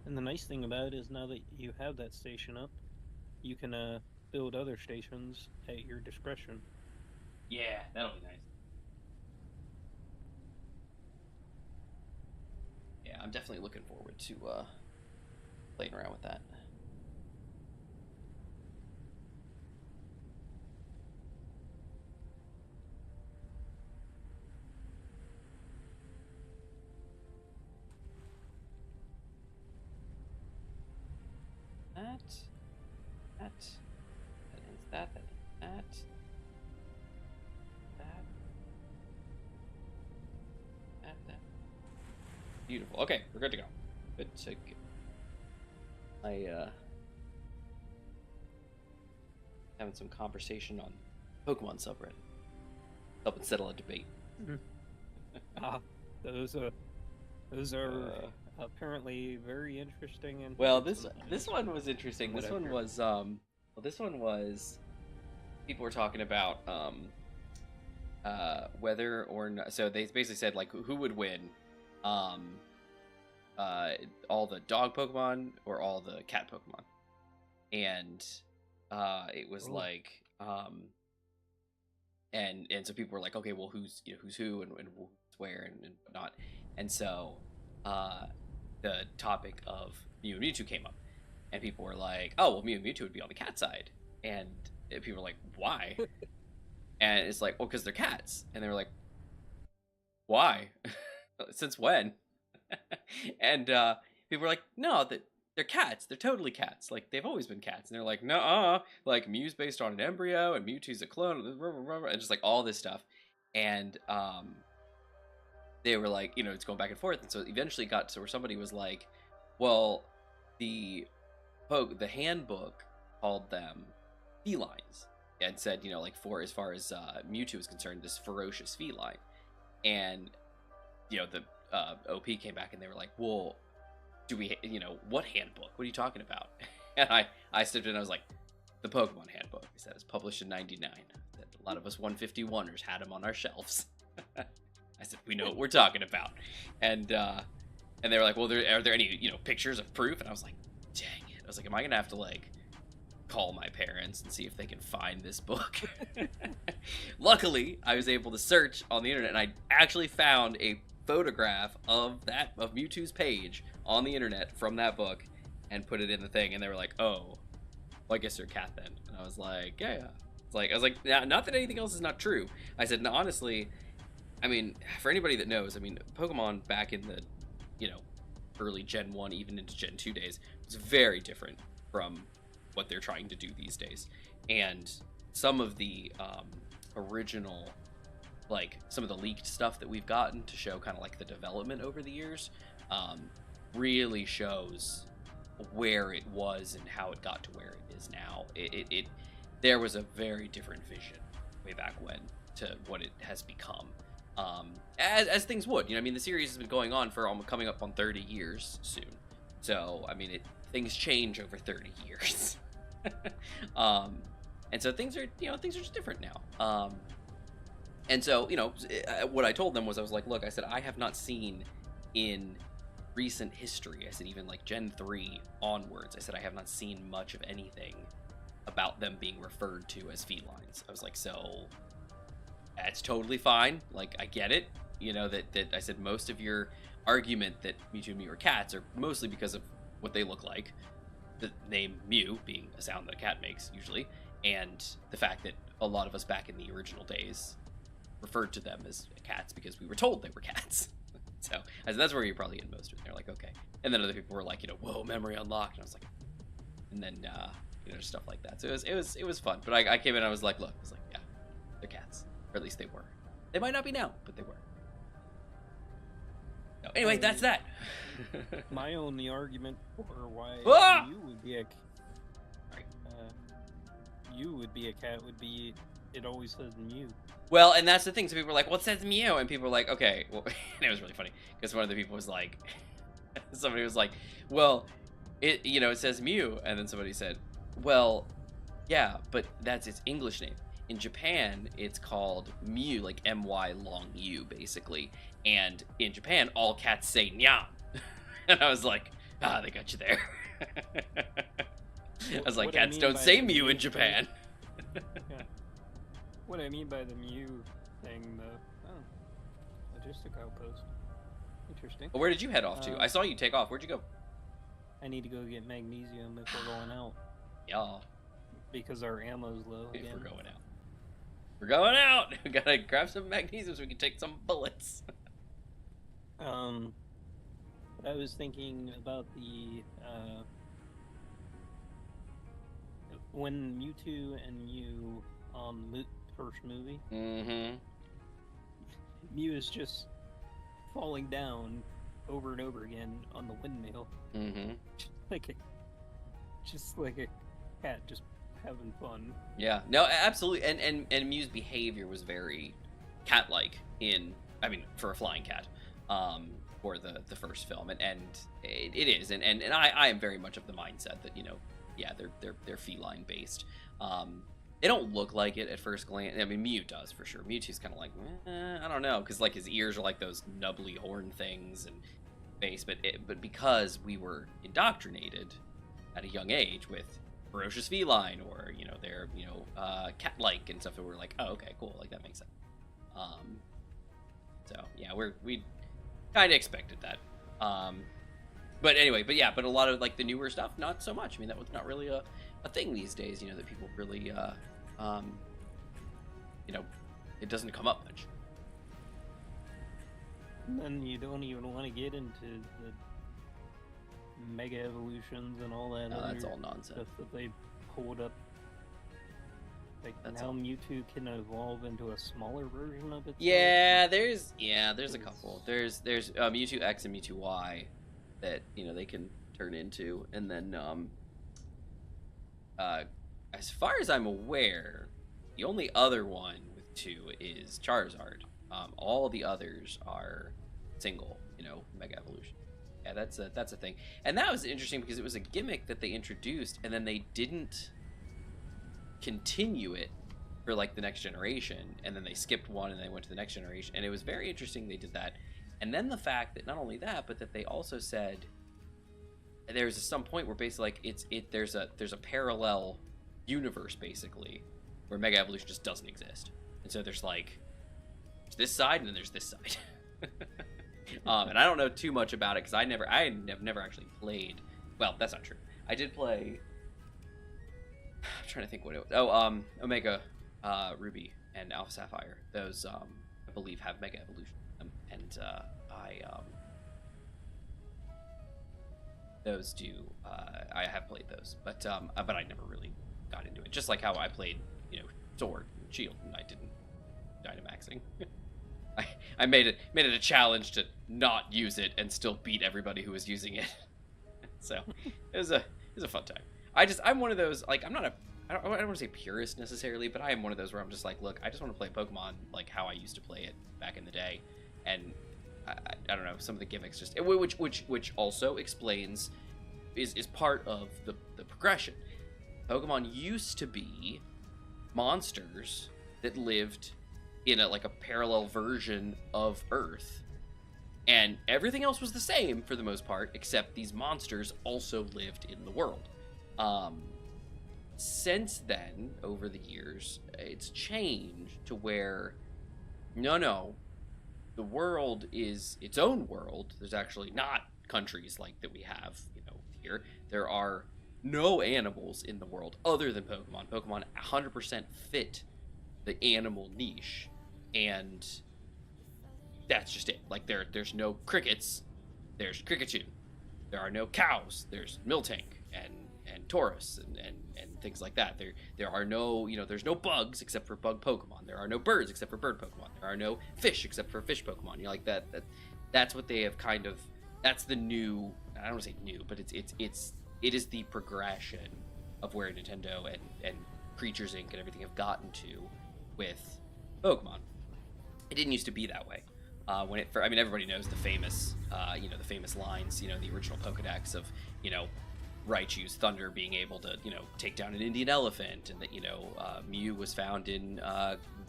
And the nice thing about it is now that you have that station up, you can build other stations at your discretion. Yeah, that'll be nice. Yeah, I'm definitely looking forward to playing around with that. That ends that ends that. That. Beautiful. Okay, we're good to go. Good to go. Having some conversation on Pokemon subreddit. Helping settle a debate. Those are apparently very interesting. And well, this one was interesting. This one was people were talking about whether or not. So they basically said like who would win, all the dog Pokemon or all the cat Pokemon, and it was like and so people were like, okay, well, who's who and who's where and whatnot, and so the topic of Mew and Mewtwo came up, and people were like, oh, well, Mew and Mewtwo would be on the cat side, and people were like, why? And it's like, well, because they're cats, and they were like, why? Since when? And people were like, no, that they're cats. They're totally cats. Like, they've always been cats. And they're like, no, like, Mew's based on an embryo, and Mewtwo's a clone, and just, like, all this stuff. And they were like, it's going back and forth. And so it eventually got to where somebody was like, well, the handbook called them felines. And said, like, for as far as Mewtwo is concerned, this ferocious feline. And, the OP came back and they were like, well, do we, what handbook? What are you talking about? And I stepped in and I was like, the Pokemon handbook. I said it's published in '99. That a lot of us 151ers had them on our shelves. I said, we know what we're talking about. And they were like, well, are there any, pictures of proof? And I was like, dang it. I was like, am I going to have to, like, call my parents and see if they can find this book? Luckily, I was able to search on the internet, and I actually found a photograph of Mewtwo's page on the internet from that book and put it in the thing, and they were like, oh, well, I guess you're a cat then. And I was like, yeah. I was like, yeah, not that anything else is not true. I said, no, honestly, I mean, for anybody that knows, I mean, Pokemon back in the, early Gen 1, even into Gen 2 days, was very different from what they're trying to do these days. And some of the original, like, some of the leaked stuff that we've gotten to show kind of like the development over the years, really shows where it was and how it got to where it is now. There was a very different vision way back when to what it has become, as things would. I mean, the series has been going on for coming up on 30 years soon, so I mean, things change over 30 years. And so things are just different now. And so, what I told them was, I was like, look, I said, I have not seen in recent history, I said, even like Gen 3 onwards, I said, I have not seen much of anything about them being referred to as felines. I was like, so that's totally fine. Like, I get it. That I said, most of your argument that Mewtwo and Mew are cats are mostly because of what they look like. The name Mew being a sound that a cat makes usually, and the fact that a lot of us back in the original days referred to them as cats because we were told they were cats. So I said, that's where you're probably getting most of it. They're like, okay. And then other people were like, whoa, memory unlocked. And I was like, and then stuff like that. So it was fun. But I came in and I was like, look, yeah, they're cats, or at least they were. They might not be now, but they were. So anyway, that's that. My only argument for why you would be a cat would be it always says Mew. Well, and that's the thing. So people were like, well, it says Mew. And people were like, okay. Well, and it was really funny because one of the people was like, somebody was like, well, it says Mew. And then somebody said, well, yeah, but that's its English name. In Japan, it's called Mew, like M-Y long U, basically. And in Japan, all cats say Nya. And I was like, Ah, they got you there. I was like, What I cats mean don't by say the Mew Mew in Japan. Yeah. What I mean by the Mew thing, though. Oh, logistic outpost. Interesting. Where did you head off to? I saw you take off. Where'd you go? I need to go get magnesium if we're going out. Yeah. Because our ammo's low If again. we're going out. We're going out! We gotta grab some magnesium so we can take some bullets. I was thinking about the, when Mewtwo and Mew on the first movie, Mm-hmm. Mew is just falling down over and over again on the windmill. Mm-hmm. Just like a cat just having fun. Yeah. No, absolutely. And Mew's behavior was very cat-like for a flying cat. For the first film, and it is, and I am very much of the mindset that, you know, yeah, they're feline based. They don't look like it at first glance. I mean, Mew does for sure. Mewtwo's kind of like, I don't know, because like his ears are like those nubbly horn things and face, but because we were indoctrinated at a young age with ferocious feline, or, you know, they're, you know, cat-like and stuff, and we're like, oh, okay, cool, like that makes sense. So yeah, we kind of expected that. But anyway, but a lot of like the newer stuff, not so much. I mean, that was not really a thing these days, you know, that people really, you know, it doesn't come up much. And then you don't even want to get into the mega evolutions and all that. No, that's all nonsense. Stuff that they pulled up. Like, That's now all. Mewtwo can evolve into a smaller version of itself. Yeah, there's a couple. There's Mewtwo X and Mewtwo Y that, you know, they can turn into, and then as far as I'm aware, the only other one with two is Charizard. All the others are single, you know, mega evolution. Yeah, that's a thing, and that was interesting because it was a gimmick that they introduced, and then they didn't continue it for like the next generation, and then they skipped one and they went to the next generation, and it was very interesting they did that. And then the fact that not only that, but that they also said there's some point where basically like there's a parallel universe basically where mega evolution just doesn't exist, and so there's like this side and then there's this side. And I don't know too much about it because I have never actually played. Well, that's not true. I did play. I'm trying to think what it was. Oh, Omega Ruby and Alpha Sapphire. Those, I believe, have Mega Evolution in them. And those do. I have played those, but I never really got into it. Just like how I played, you know, Sword and Shield, and I didn't Dynamaxing. I made it a challenge to not use it and still beat everybody who was using it. So it was a fun time. I'm one of those, like, I don't want to say purist necessarily, but I am one of those where I'm just like, look, I just want to play Pokemon like how I used to play it back in the day, and I don't know, some of the gimmicks just, which also explains, is part of the progression. Pokemon used to be monsters that lived in a parallel version of Earth, and everything else was the same for the most part, except these monsters also lived in the world. Since then, over the years, it's changed to where, no, the world is its own world. There's actually not countries like that we have, you know, here. There are no animals in the world other than Pokemon. Pokemon 100% fit the animal niche, and that's just it. Like, there's no crickets, there's Kricketune. There are no cows, there's Miltank and Taurus and things like that. There are no, you know, there's no bugs except for bug Pokemon. There are no birds except for bird Pokemon. There are no fish except for fish Pokemon. You know, like that's what they have kind of, that's the new, I don't want to say new, but it is the progression of where Nintendo and Creatures Inc. and everything have gotten to with Pokemon. It didn't used to be that way. Everybody knows the famous, the famous lines, you know, the original Pokedex of, you know, Raichu's thunder being able to, you know, take down an Indian elephant, and that, you know, Mew was found in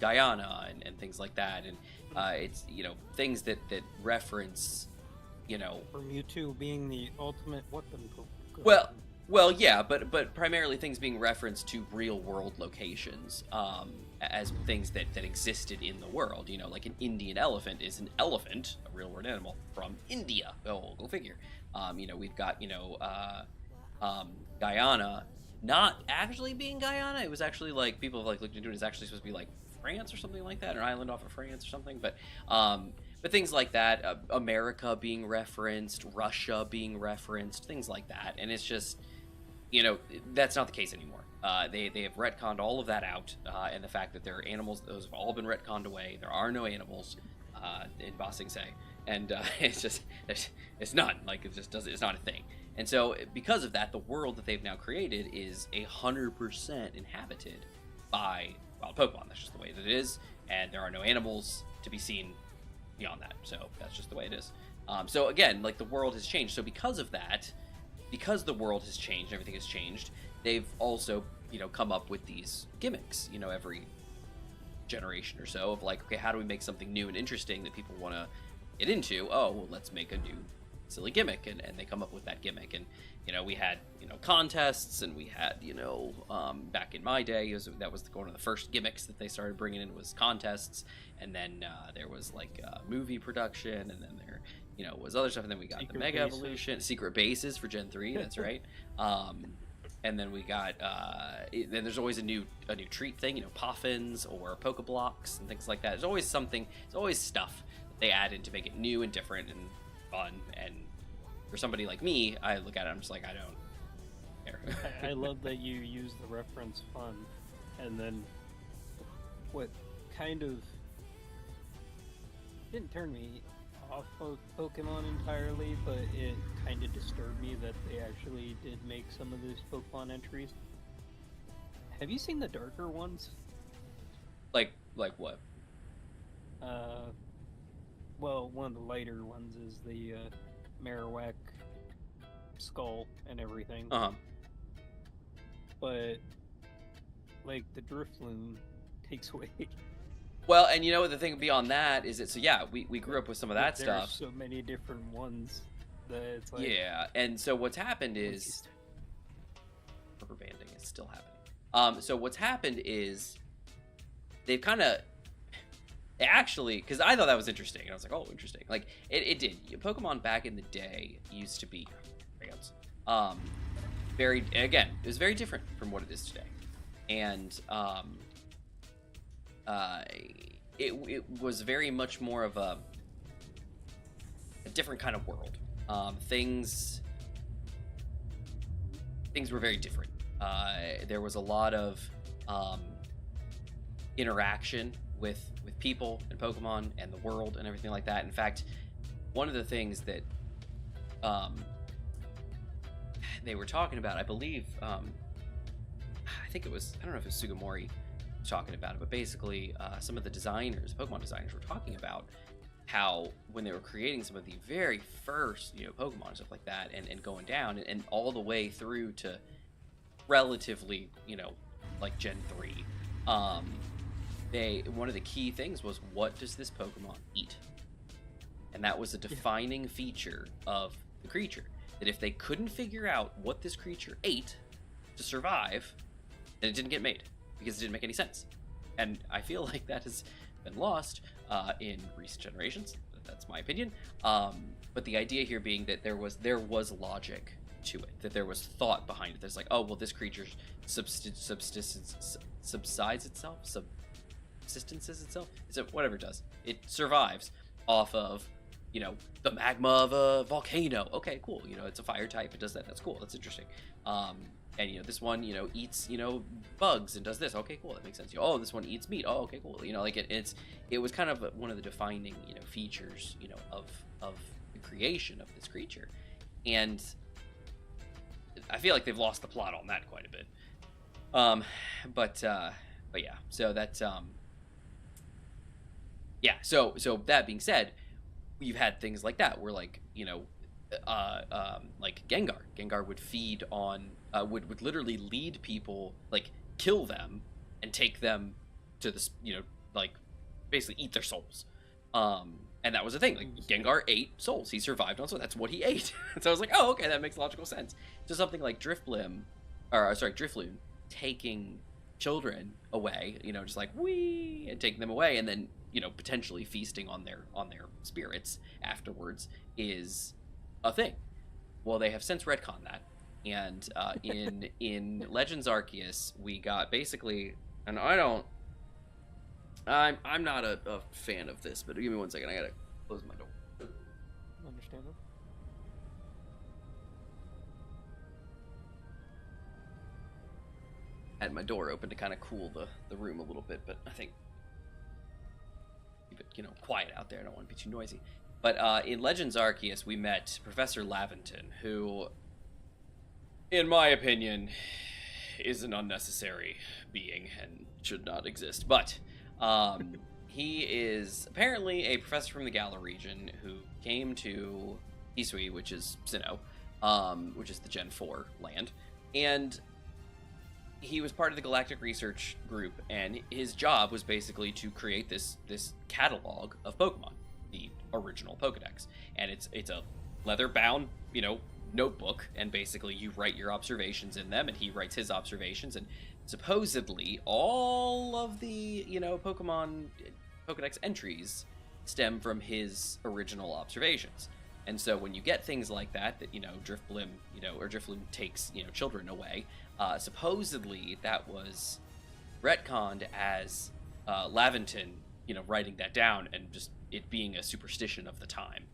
Guyana and things like that, and it's, you know, things that reference you know, For Mewtwo being the ultimate weapon. well, well, yeah, but primarily things being referenced to real world locations, as things that existed in the world. You know, like an Indian elephant is an elephant, a real world animal from India. Oh, go figure. You know, we've got, you know, Guyana not actually being Guyana. It was actually like people have like looked into it. It's actually supposed to be like France or something like that, or an island off of France or something. But things like that, America being referenced, Russia being referenced, things like that, and it's just, you know, that's not the case anymore. They have retconned all of that out, and the fact that there are animals, those have all been retconned away. There are no animals in Ba Sing Se, and it's just it's none. Like it just doesn't. It's not a thing. And so because of that, the world that they've now created is 100% inhabited by wild Pokemon. That's just the way that it is, and there are no animals to be seen beyond that. So that's just the way it is. So again, like the world has changed. So because of that, because the world has changed, everything has changed, they've also, you know, come up with these gimmicks, you know, every generation or so of like, okay, how do we make something new and interesting that people want to get into? Oh, well, let's make a new silly gimmick, and they come up with that gimmick. And, you know, we had, you know, contests, and we had, you know, back in my day, that was one of the first gimmicks that they started bringing in was contests, and then there was like movie production, and then there, you know, was other stuff, and then we got the Mega Evolution, Secret Bases for Gen 3, that's right. And then we got, then there's always a new treat thing, you know, Poffins or Pokeblocks and things like that. There's always something, there's always stuff that they add in to make it new and different and fun. And for somebody like me, I look at it, I'm just like, I don't care. I love that you use the reference fun, and then what kind of didn't turn me off of Pokemon entirely, but it kind of disturbed me that they actually did make some of these Pokemon entries. Have you seen the darker ones? Like what? Well, one of the lighter ones is the Marowak skull and everything. But like the Drifloon takes away. Well, and you know what the thing beyond that is, so yeah, we grew up with some of that there stuff. There's so many different ones that it's like, yeah, and so what's happened is rubber banding is still happening. So what's happened is they've kind of actually, because I thought that was interesting, and I was like, oh, interesting. Like it did. Pokemon back in the day used to be very, again, it was very different from what it is today, and it was very much more of a different kind of world. Things were very different. There was a lot of interaction with people and Pokemon and the world and everything like that. In fact, one of the things that they were talking about, I believe, I think it was, I don't know if it was Sugimori talking about it, but basically some of the designers, Pokemon designers, were talking about how when they were creating some of the very first, you know, Pokemon and stuff like that, and going down and all the way through to relatively, you know, like Gen 3, one of the key things was, what does this Pokemon eat? And that was a defining feature of the creature, that if they couldn't figure out what this creature ate to survive, then it didn't get made, because it didn't make any sense. And I feel like that has been lost in recent generations. That's my opinion. But the idea here being that there was logic to it, that there was thought behind it. There's like, oh, well, this creature subsistences itself. So whatever it does, it survives off of, you know, the magma of a volcano. Okay, cool. You know, it's a fire type. It does that. That's cool. That's interesting. And, you know, this one, you know, eats, you know, bugs and does this. Okay, cool. That makes sense. Oh, this one eats meat. Oh, okay, cool. You know, like it was kind of one of the defining, you know, features, you know, of the creation of this creature. And I feel like they've lost the plot on that quite a bit. But yeah, so that's, yeah, so that being said, we've had things like that where, like, you know, like Gengar would feed on, would literally lead people, like kill them and take them to this, you know, like basically eat their souls. And that was the thing. Like, Gengar ate souls. He survived on souls. That's what he ate. So I was like, oh, okay, that makes logical sense. So something like Drifloon taking children away, just like, wee, and taking them away, and then, potentially feasting on their spirits afterwards is a thing. Well, they have since retconned that. And in Legends Arceus, we got basically, and I'm not a fan of this, but give me 1 second. I gotta close my door. Understandable. I had my door open to kind of cool the room a little bit, but I think keep it quiet out there. I don't want to be too noisy. But in Legends Arceus, we met Professor Laventon, who, in my opinion, is an unnecessary being and should not exist. But he is apparently a professor from the Galar region who came to Hisui, which is Sinnoh, which is the Gen 4 land, and he was part of the Galactic Research Group, and his job was basically to create this catalog of Pokemon, the original Pokedex. And it's a leather-bound, notebook, and basically you write your observations in them, and he writes his observations, and supposedly all of the, Pokemon Pokedex entries stem from his original observations. And so when you get things like that, Drifloon, or Drifloon takes, children away, supposedly that was retconned as Laventon, writing that down and just it being a superstition of the time.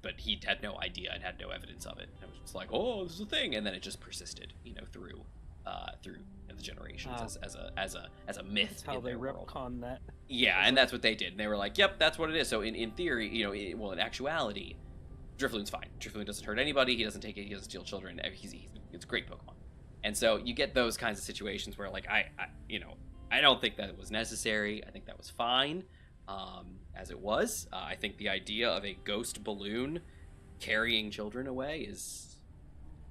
But he had no idea and had no evidence of it. And it was just like, oh, this is a thing, and then it just persisted, through the generations as a myth. That's how in they their world. retcon that. Yeah, and that's what they did. And they were like, yep, that's what it is. So in theory, in actuality, Drifloon's fine. Drifloon doesn't hurt anybody. He doesn't take it. He doesn't steal children. It's a great Pokemon. And so you get those kinds of situations where, like, I don't think that it was necessary. I think that was fine, as it was. I think the idea of a ghost balloon carrying children away is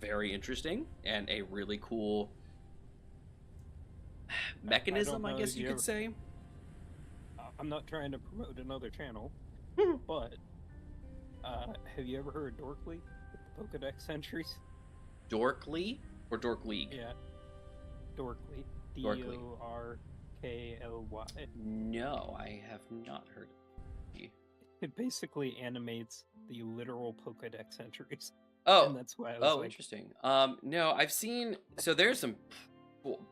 very interesting and a really cool mechanism, I guess you could say. I'm not trying to promote another channel, but have you ever heard of Dorkly? The Pokedex entries? Dorkly or Dork League? Yeah. Dorkly. D-O-R-K-L-Y. No, I have not heard of it. It basically animates the literal Pokedex entries. Oh, and that's why I was interesting. No, I've seen. So there's some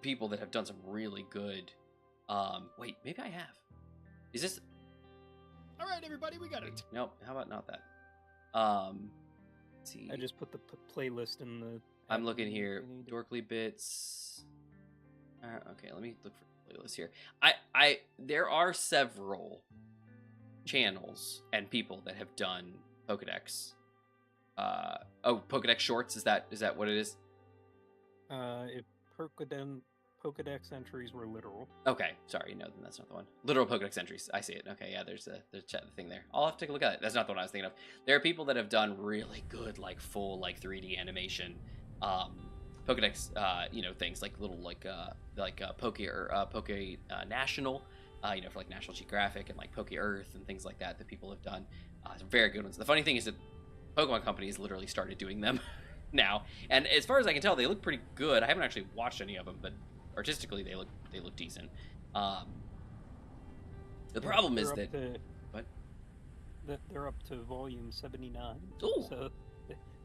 people that have done some really good. Wait, maybe I have. Is this? All right, everybody, we got it. Nope. How about not that? Let's see. I just put the playlist in the. I'm looking here. Dorkly Bits. Okay, let me look for the playlist here. There are several channels and people that have done Pokedex. Pokedex Shorts. Is that what it is? If Pokedex entries were literal. Okay, sorry, no, then that's not the one. Literal Pokedex entries. I see it. Okay, yeah, there's the thing there. I'll have to take a look at it. That's not the one I was thinking of. There are people that have done really good, like full, like 3D animation, Pokedex, things like little, Poke or Poke National, for like National Geographic and like Poke Earth and things like that people have done. Some very good ones. The funny thing is that Pokemon companies literally started doing them now, and as far as I can tell, they look pretty good. I haven't actually watched any of them, but artistically they look decent. The problem is that they're up to volume 79. Ooh. So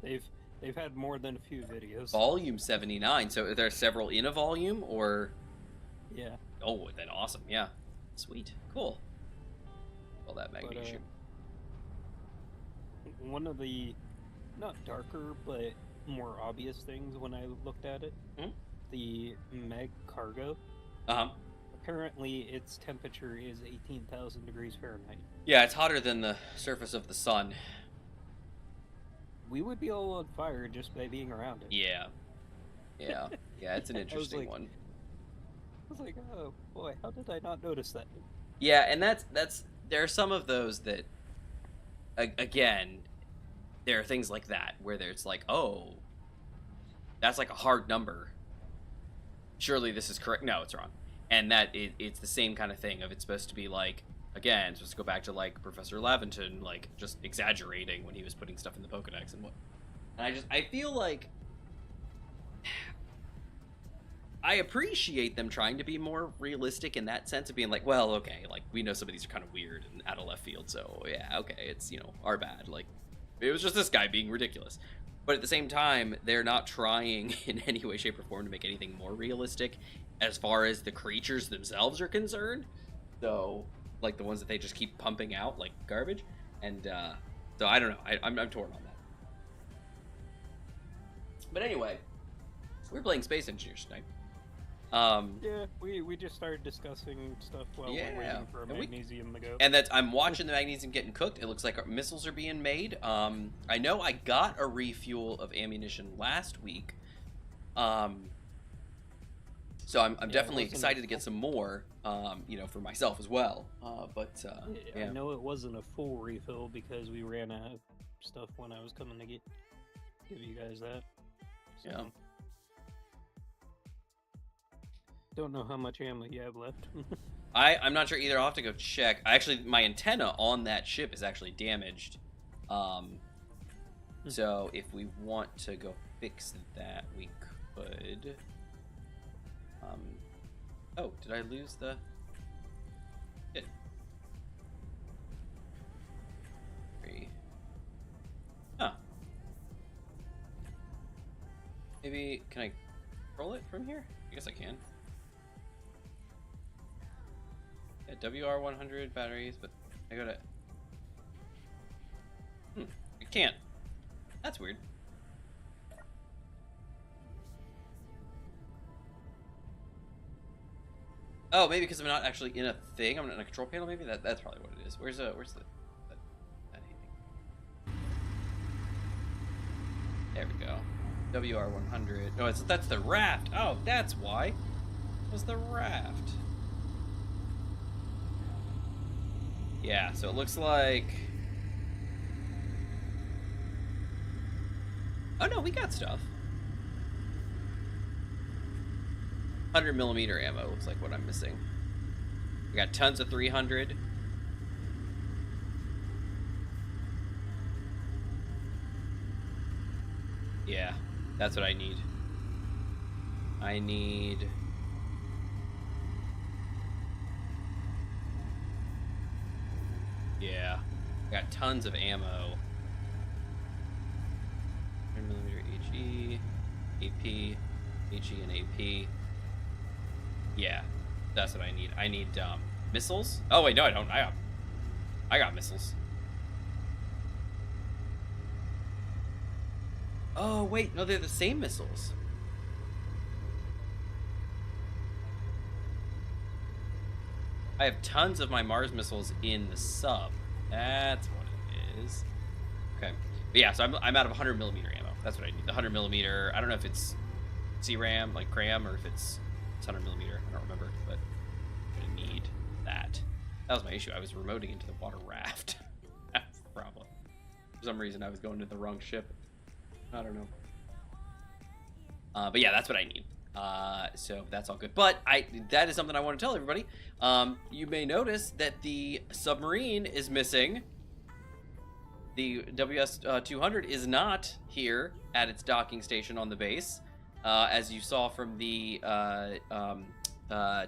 they've had more than a few videos. Volume 79. So are there several in a volume, or? Yeah. Oh, then awesome. Yeah. Sweet. Cool. Well, that magnesium. One of the not darker but more obvious things when I looked at it, the Meg Cargo. Apparently, its temperature is 18,000 degrees Fahrenheit. Yeah, it's hotter than the surface of the sun. We would be all on fire just by being around it. Yeah. Yeah. Yeah, it's an interesting one. I was like, oh boy, how did I not notice that? Yeah, and that's there are some of those that, again, there are things like that where it's like, oh, that's like a hard number. Surely this is correct. No, it's wrong. And it's the same kind of thing of it's supposed to be like again, just go back to like Professor Laventon, like just exaggerating when he was putting stuff in the Pokedex and what. And I feel like I appreciate them trying to be more realistic in that sense of being like, well, okay, like we know some of these are kind of weird and out of left field, so yeah, okay, it's, you know, our bad. Like it was just this guy being ridiculous. But at the same time, they're not trying in any way, shape, or form to make anything more realistic as far as the creatures themselves are concerned. So, like the ones that they just keep pumping out like garbage. And so I don't know. I'm torn on that. But anyway, we're playing Space Engineers tonight. Yeah, we just started discussing stuff while we're waiting for a magnesium to go. And I'm watching the magnesium getting cooked. It looks like our missiles are being made. I know I got a refuel of ammunition last week. So I'm definitely excited to get some more, you know, for myself as well. I know it wasn't a full refill because we ran out of stuff when I was coming to give you guys that. So. Yeah. Don't know how much ammo you have left. I'm not sure either. I'll have to go check. My antenna on that ship is actually damaged. So if we want to go fix that, we could. Oh, did I lose the? Did. 3. Huh. Maybe can I control it from here? I guess I can. Yeah, WR100 batteries, but I gotta. I can't. That's weird. Oh, maybe because I'm not actually in a thing. I'm not in a control panel. Maybe that's probably what it is. Where's the that there we go. WR100. No, that's the raft. Oh, that's why. It was the raft. Yeah, so it looks like. Oh no, we got stuff. 100mm ammo looks like what I'm missing. We got tons of 300. Yeah, that's what I need. I need. Yeah, got tons of ammo. 100mm HE, AP, HE, and AP. Yeah, that's what I need. I need missiles. Oh wait, no, I don't. I got missiles. Oh wait, no, they're the same missiles. I have tons of my Mars missiles in the sub. That's what it is. Okay, but yeah, so I'm out of 100mm ammo. That's what I need. The 100mm. I don't know if it's CRAM, like CRAM, or if it's 100mm. I don't remember, but I'm gonna need that. That was my issue. I was remoting into the water raft. That's the problem. For some reason, I was going to the wrong ship. I don't know. But yeah, that's what I need. So that's all good. But that is something I want to tell everybody. You may notice that the submarine is missing. The WS-200 is not here at its docking station on the base. As you saw from the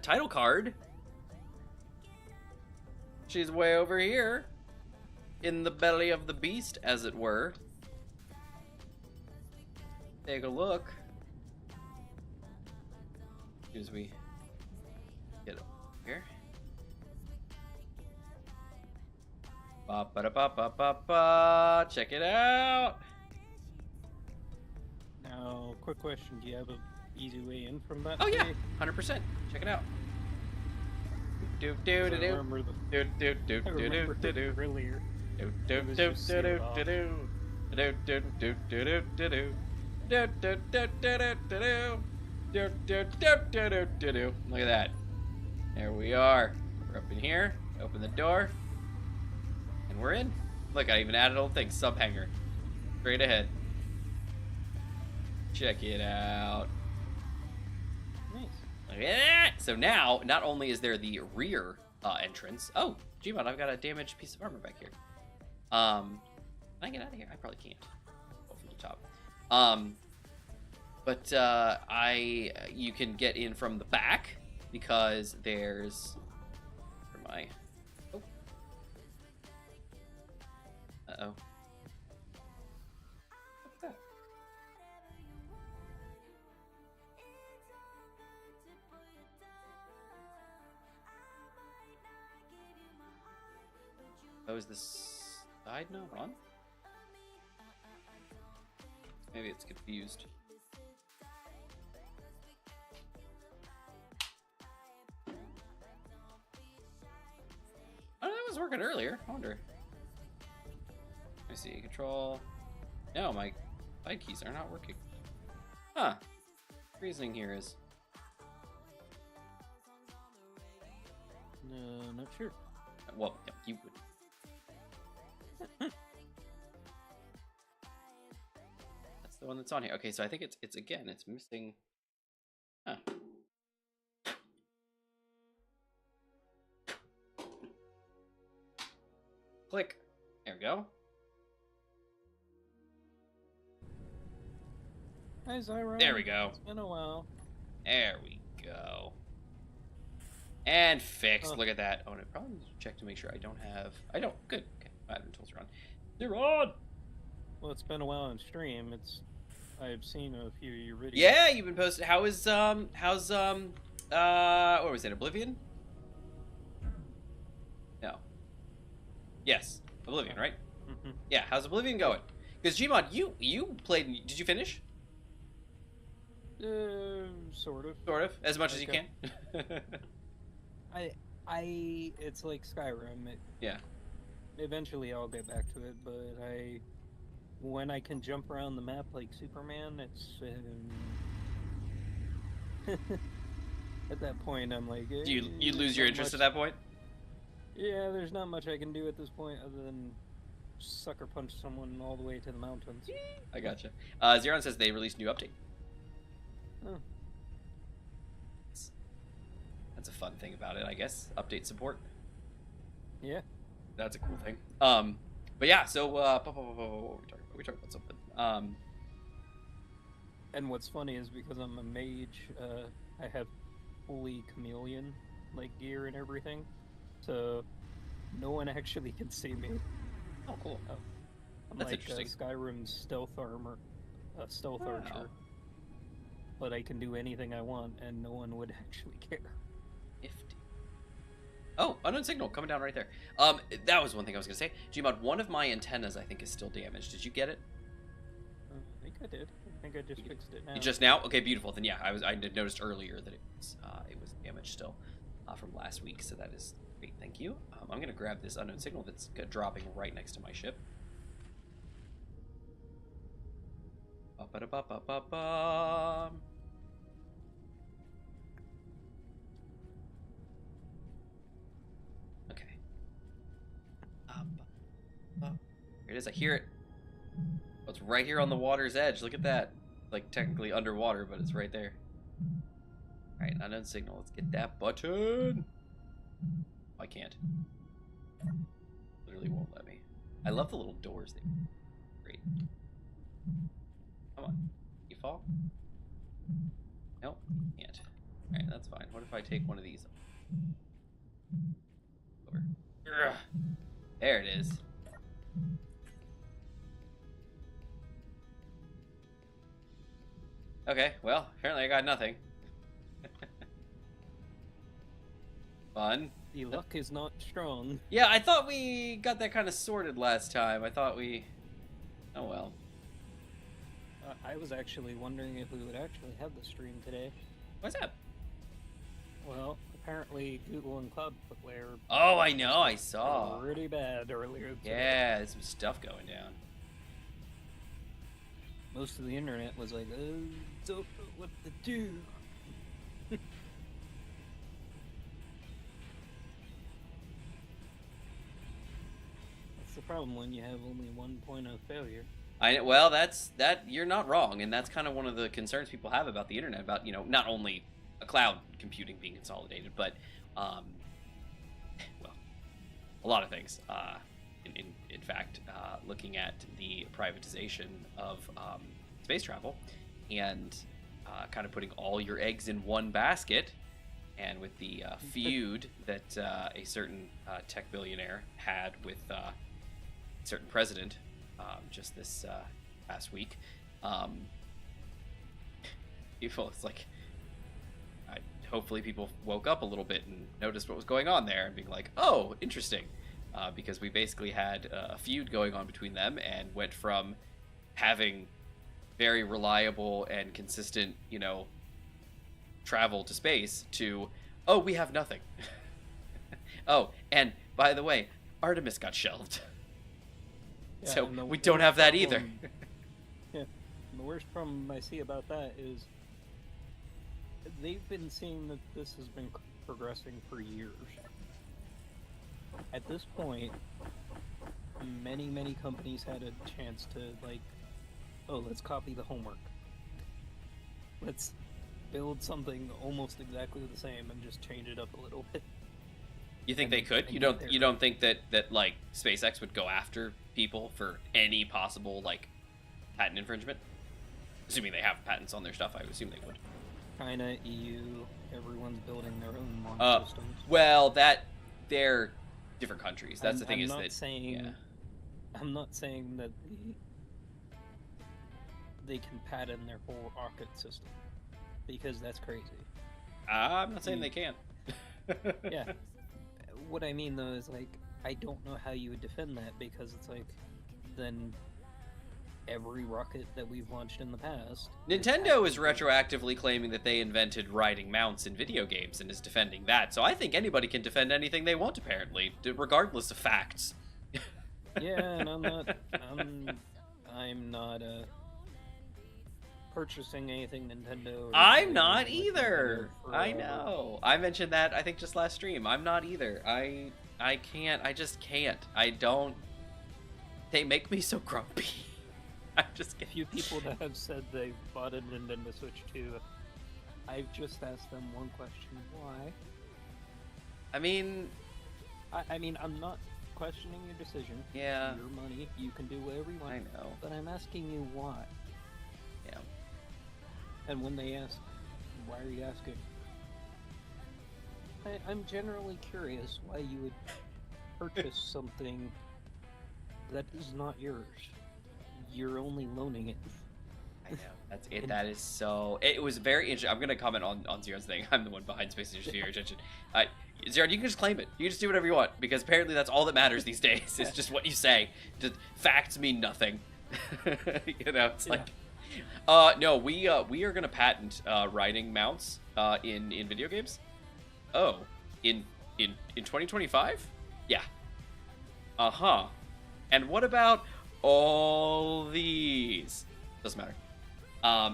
title card, she's way over here in the belly of the beast, as it were. Take a look. As we get up here. Ba-ba-da-ba-ba-ba-ba. Check it out. Now, quick question: do you have an easy way in from that? Oh yeah, 100%. Check it out. Do do do do do do do do do do earlier. Do do do do do do do do do do do do do. Do do do do do do. Do, do, do, do, do, do, do. Look at that. There we are. We're up in here. Open the door. And we're in. Look, I even added a little thing. Sub hanger. Straight ahead. Check it out. Nice. Look at that. So now, not only is there the rear entrance. Oh, Gmod, I've got a damaged piece of armor back here. Can I get out of here? I probably can't. Go from the top. But you can get in from the back because there's. Where am I? Oh. Uh-oh. What's that? Oh, is this side not on? Maybe it's confused. Oh, that was working earlier. I wonder. Let me see. Control. No, my side keys are not working. Huh. Reasoning here is. Not sure. Well, yeah, you would. That's the one that's on here. Okay, so I think it's again, it's missing. Huh. Click. There we go. Hi, Zyron. There we go. It's been a while. There we go. And fixed. Look at that. Oh, and I probably need to check to make sure I don't have. I don't. Good. Okay. My admin tools are on. They're on. Well, it's been a while on stream. I've seen a few of your videos. Yeah, you've been posting. How's what was it? Oblivion? No. Yes, Oblivion, right? Mm-hmm. Yeah. How's Oblivion going? Because Gmod, you played. Did you finish? Sort of. Sort of. As much as you can. It's like Skyrim. Yeah. Eventually I'll get back to it, but when I can jump around the map like Superman, it's at that point I'm like, Do you lose your interest at that point? Yeah, there's not much I can do at this point other than sucker punch someone all the way to the mountains. I gotcha. Zeron says they released a new update. Oh. That's a fun thing about it, I guess. Update support. Yeah. That's a cool thing. But yeah, so what were we talking about? We talking about something. And what's funny is because I'm a mage, I have fully chameleon like gear and everything, so no one actually can see me. Oh, cool. I'm That's like interesting. Skyrim's stealth archer, but I can do anything I want, and no one would actually care. 50. Oh, unknown signal coming down right there. That was one thing I was gonna say. Gmod, one of my antennas I think is still damaged. Did you get it? I think I did. I think I just fixed it now. Just now? Okay, beautiful. Then yeah, I did noticed earlier that it was damaged still from last week. So that is great. Thank you. I'm gonna grab this unknown signal that's dropping right next to my ship. Ba-ba-da-ba-ba-ba-ba. Okay. Here it is. I hear it. Oh, it's right here on the water's edge. Look at that. Like technically underwater, but it's right there. All right, unknown signal. Let's get that button. I can't. Literally won't let me. I love the little doors. Great. Come on. You fall? Nope. Can't. All right, that's fine. What if I take one of these? Over. Ugh. There it is. Okay, well, apparently I got nothing. Fun. The luck is not strong. Yeah, I thought we got that kind of sorted last time. I thought we... Oh, well. I was actually wondering if we would actually have the stream today. What's that? Well, apparently Google and Cloudflare... Oh, I know, I saw. Pretty bad earlier today. Yeah, there's some stuff going down. Most of the internet was like, oh, don't know what to do. That's the problem when you have only one point of failure. Well, you're not wrong, and that's kind of one of the concerns people have about the internet, about, not only a cloud computing being consolidated, but, well, a lot of things. In fact, looking at the privatization of space travel and kind of putting all your eggs in one basket, and with the feud that a certain tech billionaire had with a certain president just this past week. It's like, hopefully people woke up a little bit and noticed what was going on there and being like, oh, interesting. Because we basically had a feud going on between them and went from having very reliable and consistent, travel to space to, oh, we have nothing. Oh, and by the way, Artemis got shelved. Yeah, so we don't have that either. Yeah, the worst problem I see about that is they've been seeing that this has been progressing for years. At this point, many companies had a chance to, like, oh, let's copy the homework. Let's build something almost exactly the same and just change it up a little bit. You think they could? You don't think that like SpaceX would go after people for any possible like patent infringement? Assuming they have patents on their stuff, I would assume they would. China, EU, everyone's building their own launch systems. Well, they're different countries. That's the thing. I'm not saying that they can patent their whole rocket system, because that's crazy. I'm not saying they can. Yeah. What I mean though is, like, I don't know how you would defend that, because it's like, then every rocket that we've launched in the past... Nintendo is retroactively claiming that they invented riding mounts in video games and is defending that, so I think anybody can defend anything they want, apparently, regardless of facts. Yeah, and I'm not purchasing anything Nintendo. I'm not either. I know. I mentioned that, I think, just last stream. I'm not either. I can't. I just can't. I don't. They make me so grumpy. I just can't. A few people that have said they've bought a Nintendo Switch 2, I've just asked them one question: why? I mean, I'm not questioning your decision. Yeah. Your money. You can do whatever you want. I know. But I'm asking you why. Yeah. And when they ask, why are you asking? I'm generally curious why you would purchase something that is not yours. You're only loaning it. I know. That's it. That is so... It was very interesting. I'm going to comment on Zeron's thing. I'm the one behind Space Station for your attention. Zeron, you can just claim it. You can just do whatever you want, because apparently that's all that matters these days. It's just what you say. Just, facts mean nothing. It's like... no, we are going to patent riding mounts in video games. Oh, in 2025? Yeah. Uh-huh. And what about all these? Doesn't matter.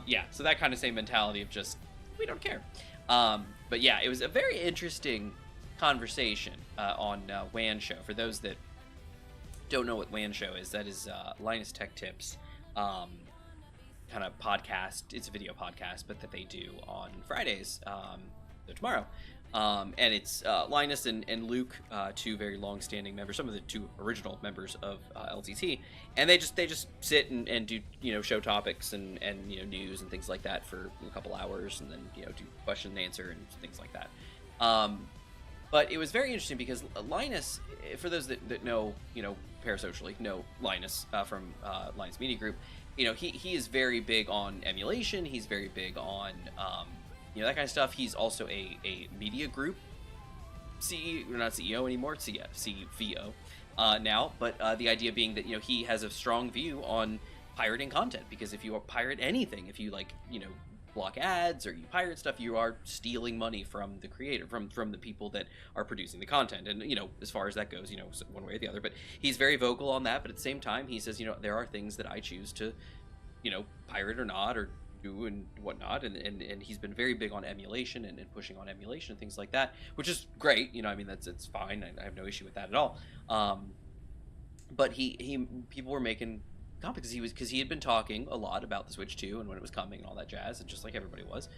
Yeah, so that kind of same mentality of just, we don't care. But yeah, it was a very interesting conversation on WAN Show. For those that don't know what WAN Show is, that is Linus Tech Tips kind of podcast. It's a video podcast, but that they do on Fridays, so tomorrow. And it's Linus and Luke, two very long-standing members, some of the two original members of LTT, and they just sit and do show topics and news and things like that for a couple hours, and then do question and answer and things like that. But it was very interesting because Linus, for those that know parasocially know Linus from Linus Media Group, he is very big on emulation. He's very big on that kind of stuff. He's also a media group CEO, not CEO anymore, CVO now. But the idea being that he has a strong view on pirating content, because if you pirate anything, if you block ads or you pirate stuff, you are stealing money from the creator, from the people that are producing the content. And as far as that goes, one way or the other. But he's very vocal on that. But at the same time, he says there are things that I choose to pirate or not, or do and whatnot, and he's been very big on emulation and pushing on emulation and things like that, which is great. It's fine. I have no issue with that at all. But people were making comments because he had been talking a lot about the Switch 2 and when it was coming and all that jazz, and just like everybody was,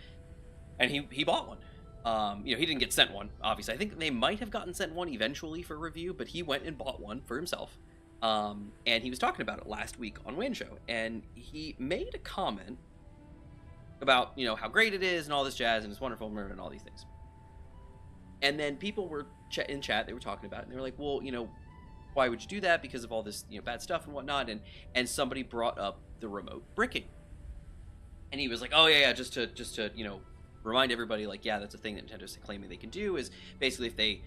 and he bought one. You know, he didn't get sent one, obviously. I think they might have gotten sent one eventually for review, but he went and bought one for himself. And he was talking about it last week on Wayne Show, and he made a comment about, you know, how great it is and all this jazz and it's wonderful and all these things. And then people were in chat, they were talking about it, and they were like, well, you know, why would you do that? Because of all this, you know, bad stuff and whatnot. And somebody brought up the remote bricking. And he was like, oh yeah, just to, you know, remind everybody, like, yeah, that's a thing that Nintendo's claiming they can do, is basically if they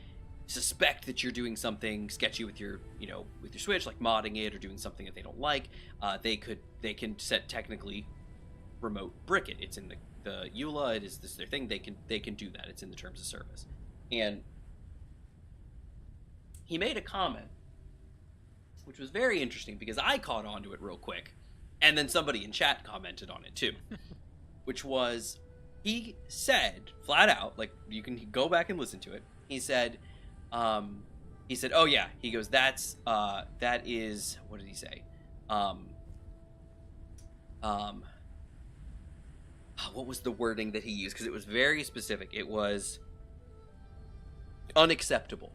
suspect that you're doing something sketchy with your, you know, with your Switch, like modding it or doing something that they don't like, they can set technically remote brick it. It's in the EULA, it is this their thing, they can do that. It's in the terms of service. And he made a comment which was very interesting because I caught on to it real quick, and then somebody in chat commented on it too. Which was, he said flat out, like, you can go back and listen to it, he said, oh yeah, he goes, that is, what did he say? What was the wording that he used? Because it was very specific. It was unacceptable.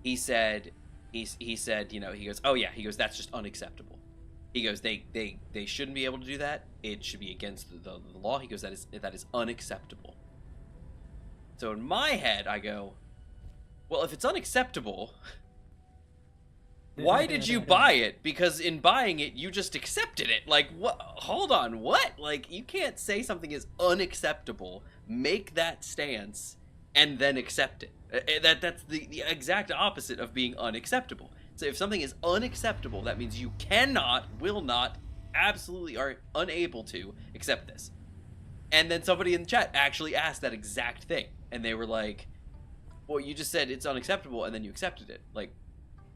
He said, you know, he goes, oh yeah, he goes, that's just unacceptable. He goes, they shouldn't be able to do that. It should be against the law. He goes, that is unacceptable. So in my head, I go, well, if it's unacceptable, why did you buy it? Because in buying it, you just accepted it. Like, what? Hold on, what? Like, you can't say something is unacceptable, make that stance, and then accept it. That's the exact opposite of being unacceptable. So if something is unacceptable, that means you cannot, will not, absolutely are unable to accept this. And then somebody in the chat actually asked that exact thing. And they were like, well, you just said it's unacceptable and then you accepted it. Like,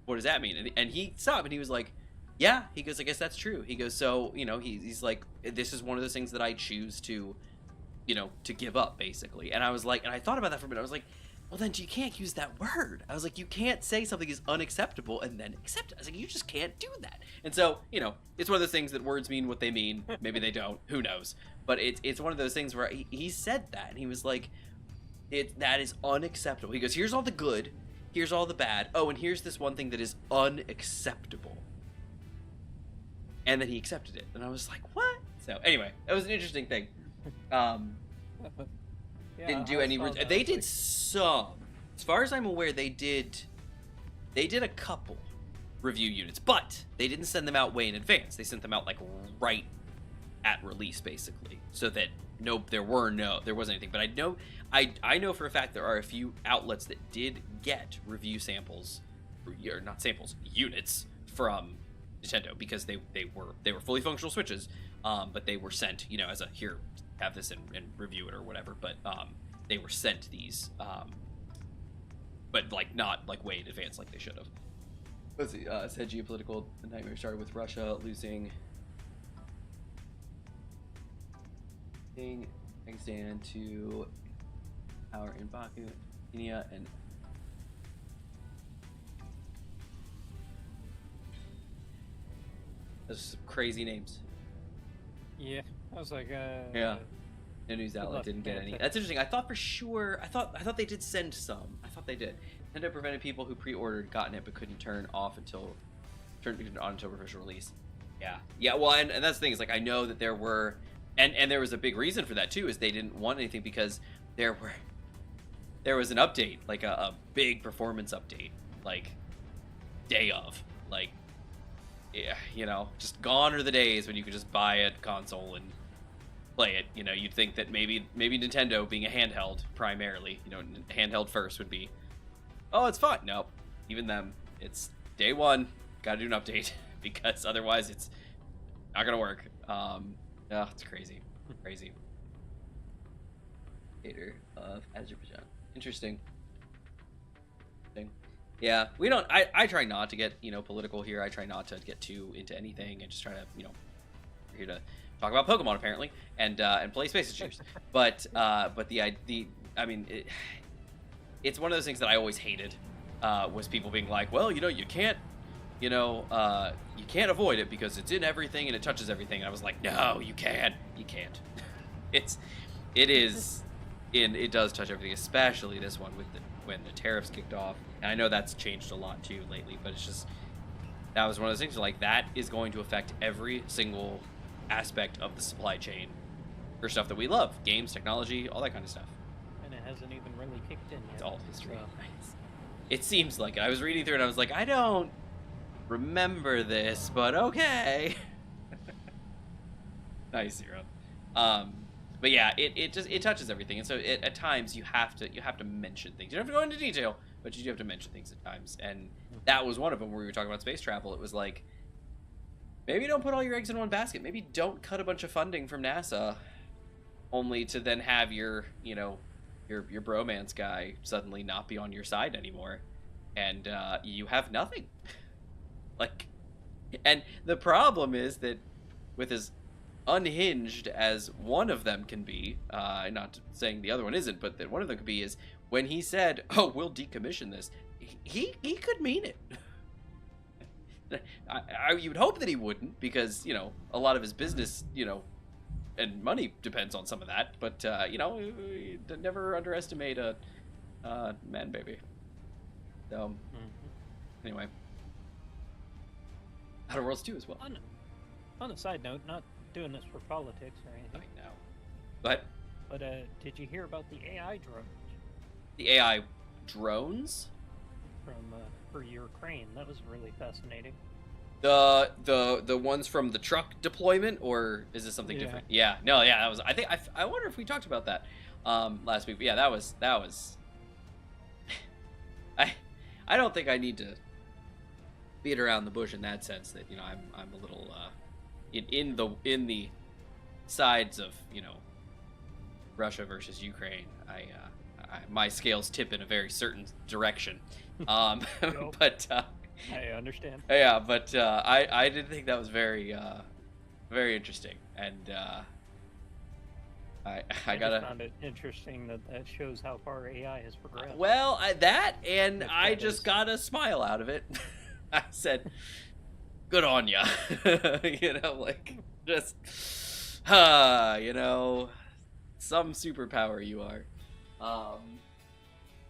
what does that mean? And he stopped and he was like, yeah. He goes, I guess that's true. He goes, so, you know, he's like, this is one of those things that I choose to, you know, to give up, basically. And I was like, and I thought about that for a minute. I was like, well, then you can't use that word. I was like, you can't say something is unacceptable and then accept it. I was like, you just can't do that. And so, you know, it's one of those things that words mean what they mean. Maybe they don't. Who knows? But it's one of those things where he said that, and he was like, that is unacceptable. He goes, here's all the good, here's all the bad. Oh, and here's this one thing that is unacceptable. And then he accepted it. And I was like, what? So anyway, that was an interesting thing. Yeah, Didn't do any. They did some. As far as I'm aware, they did a couple review units, but they didn't send them out way in advance. They sent them out like right at release, basically, so that there wasn't anything. But I know for a fact there are a few outlets that did get review samples, or not samples, units from Nintendo, because they were fully functional Switches, but they were sent, you know, as a here, have this and review it or whatever. But they were sent these, but like not like way in advance like they should have. Let's see. Said geopolitical nightmare started with Russia losing Pakistan to power in Baku, Kenya, and those are some crazy names. Yeah, I was like, yeah. No news outlet didn't get any. That's interesting. I thought for sure. I thought they did send some. I thought they did. Nintendo prevented people who pre-ordered, gotten it, but couldn't turn on until official release. Yeah. Well, and that's the thing, is like, I know that there were, and there was a big reason for that too, is they didn't want anything because there was an update, like a big performance update, like day of, like, yeah, you know, just gone are the days when you could just buy a console and play it. You know, you'd think that maybe Nintendo, being a handheld primarily, you know, handheld first, would be, oh, it's fine. Nope. Even them, it's day one, gotta do an update, because otherwise it's not gonna work. It's crazy. Dictator of Azerbaijan. Interesting. Yeah, we don't. I try not to get, you know, political here. I try not to get too into anything, and just try to, you know, we're here to talk about Pokemon apparently, and play Space Adventures. But it's one of those things that I always hated, was people being like, well, you know, you can't avoid it because it's in everything and it touches everything. And I was like, no, you can't. It is it does touch everything, especially this one with when the tariffs kicked off. And I know that's changed a lot too lately, but it's just that was one of those things like that is going to affect every single aspect of the supply chain for stuff that we love, games, technology, all that kind of stuff. And it hasn't even really kicked in yet. It's all history. It seems like it. I was reading through it and I was like, I don't remember this, but okay. Nice, Zero. But yeah, it touches everything, and so at times you have to mention things. You don't have to go into detail, but you do have to mention things at times, and that was one of them where we were talking about space travel. It was like, maybe don't put all your eggs in one basket. Maybe don't cut a bunch of funding from NASA, only to then have your bromance guy suddenly not be on your side anymore, and you have nothing. Like, and the problem is that with as unhinged as one of them can be, not saying the other one isn't, but that one of them could be, is when he said, "Oh, we'll decommission this," he could mean it. You would hope that he wouldn't, because a lot of his business, and money depends on some of that. But never underestimate a man baby. So anyway, Outer Worlds 2 as well. On a side note, not doing this for politics or anything. I know. But did you hear about the AI drones? The AI drones? For Ukraine. That was really fascinating. The ones from the truck deployment, or is this something different? Yeah. No, yeah, that was, I wonder if we talked about that last week. But yeah, that was I don't think I need to beat around the bush in that sense, that I'm a little in the sides of Russia versus Ukraine. My scales tip in a very certain direction. But I understand. Yeah, but I did think that was very interesting, and I found it interesting that shows how far AI has progressed. Well, I just got a smile out of it. I said, "Good on ya," just some superpower you are.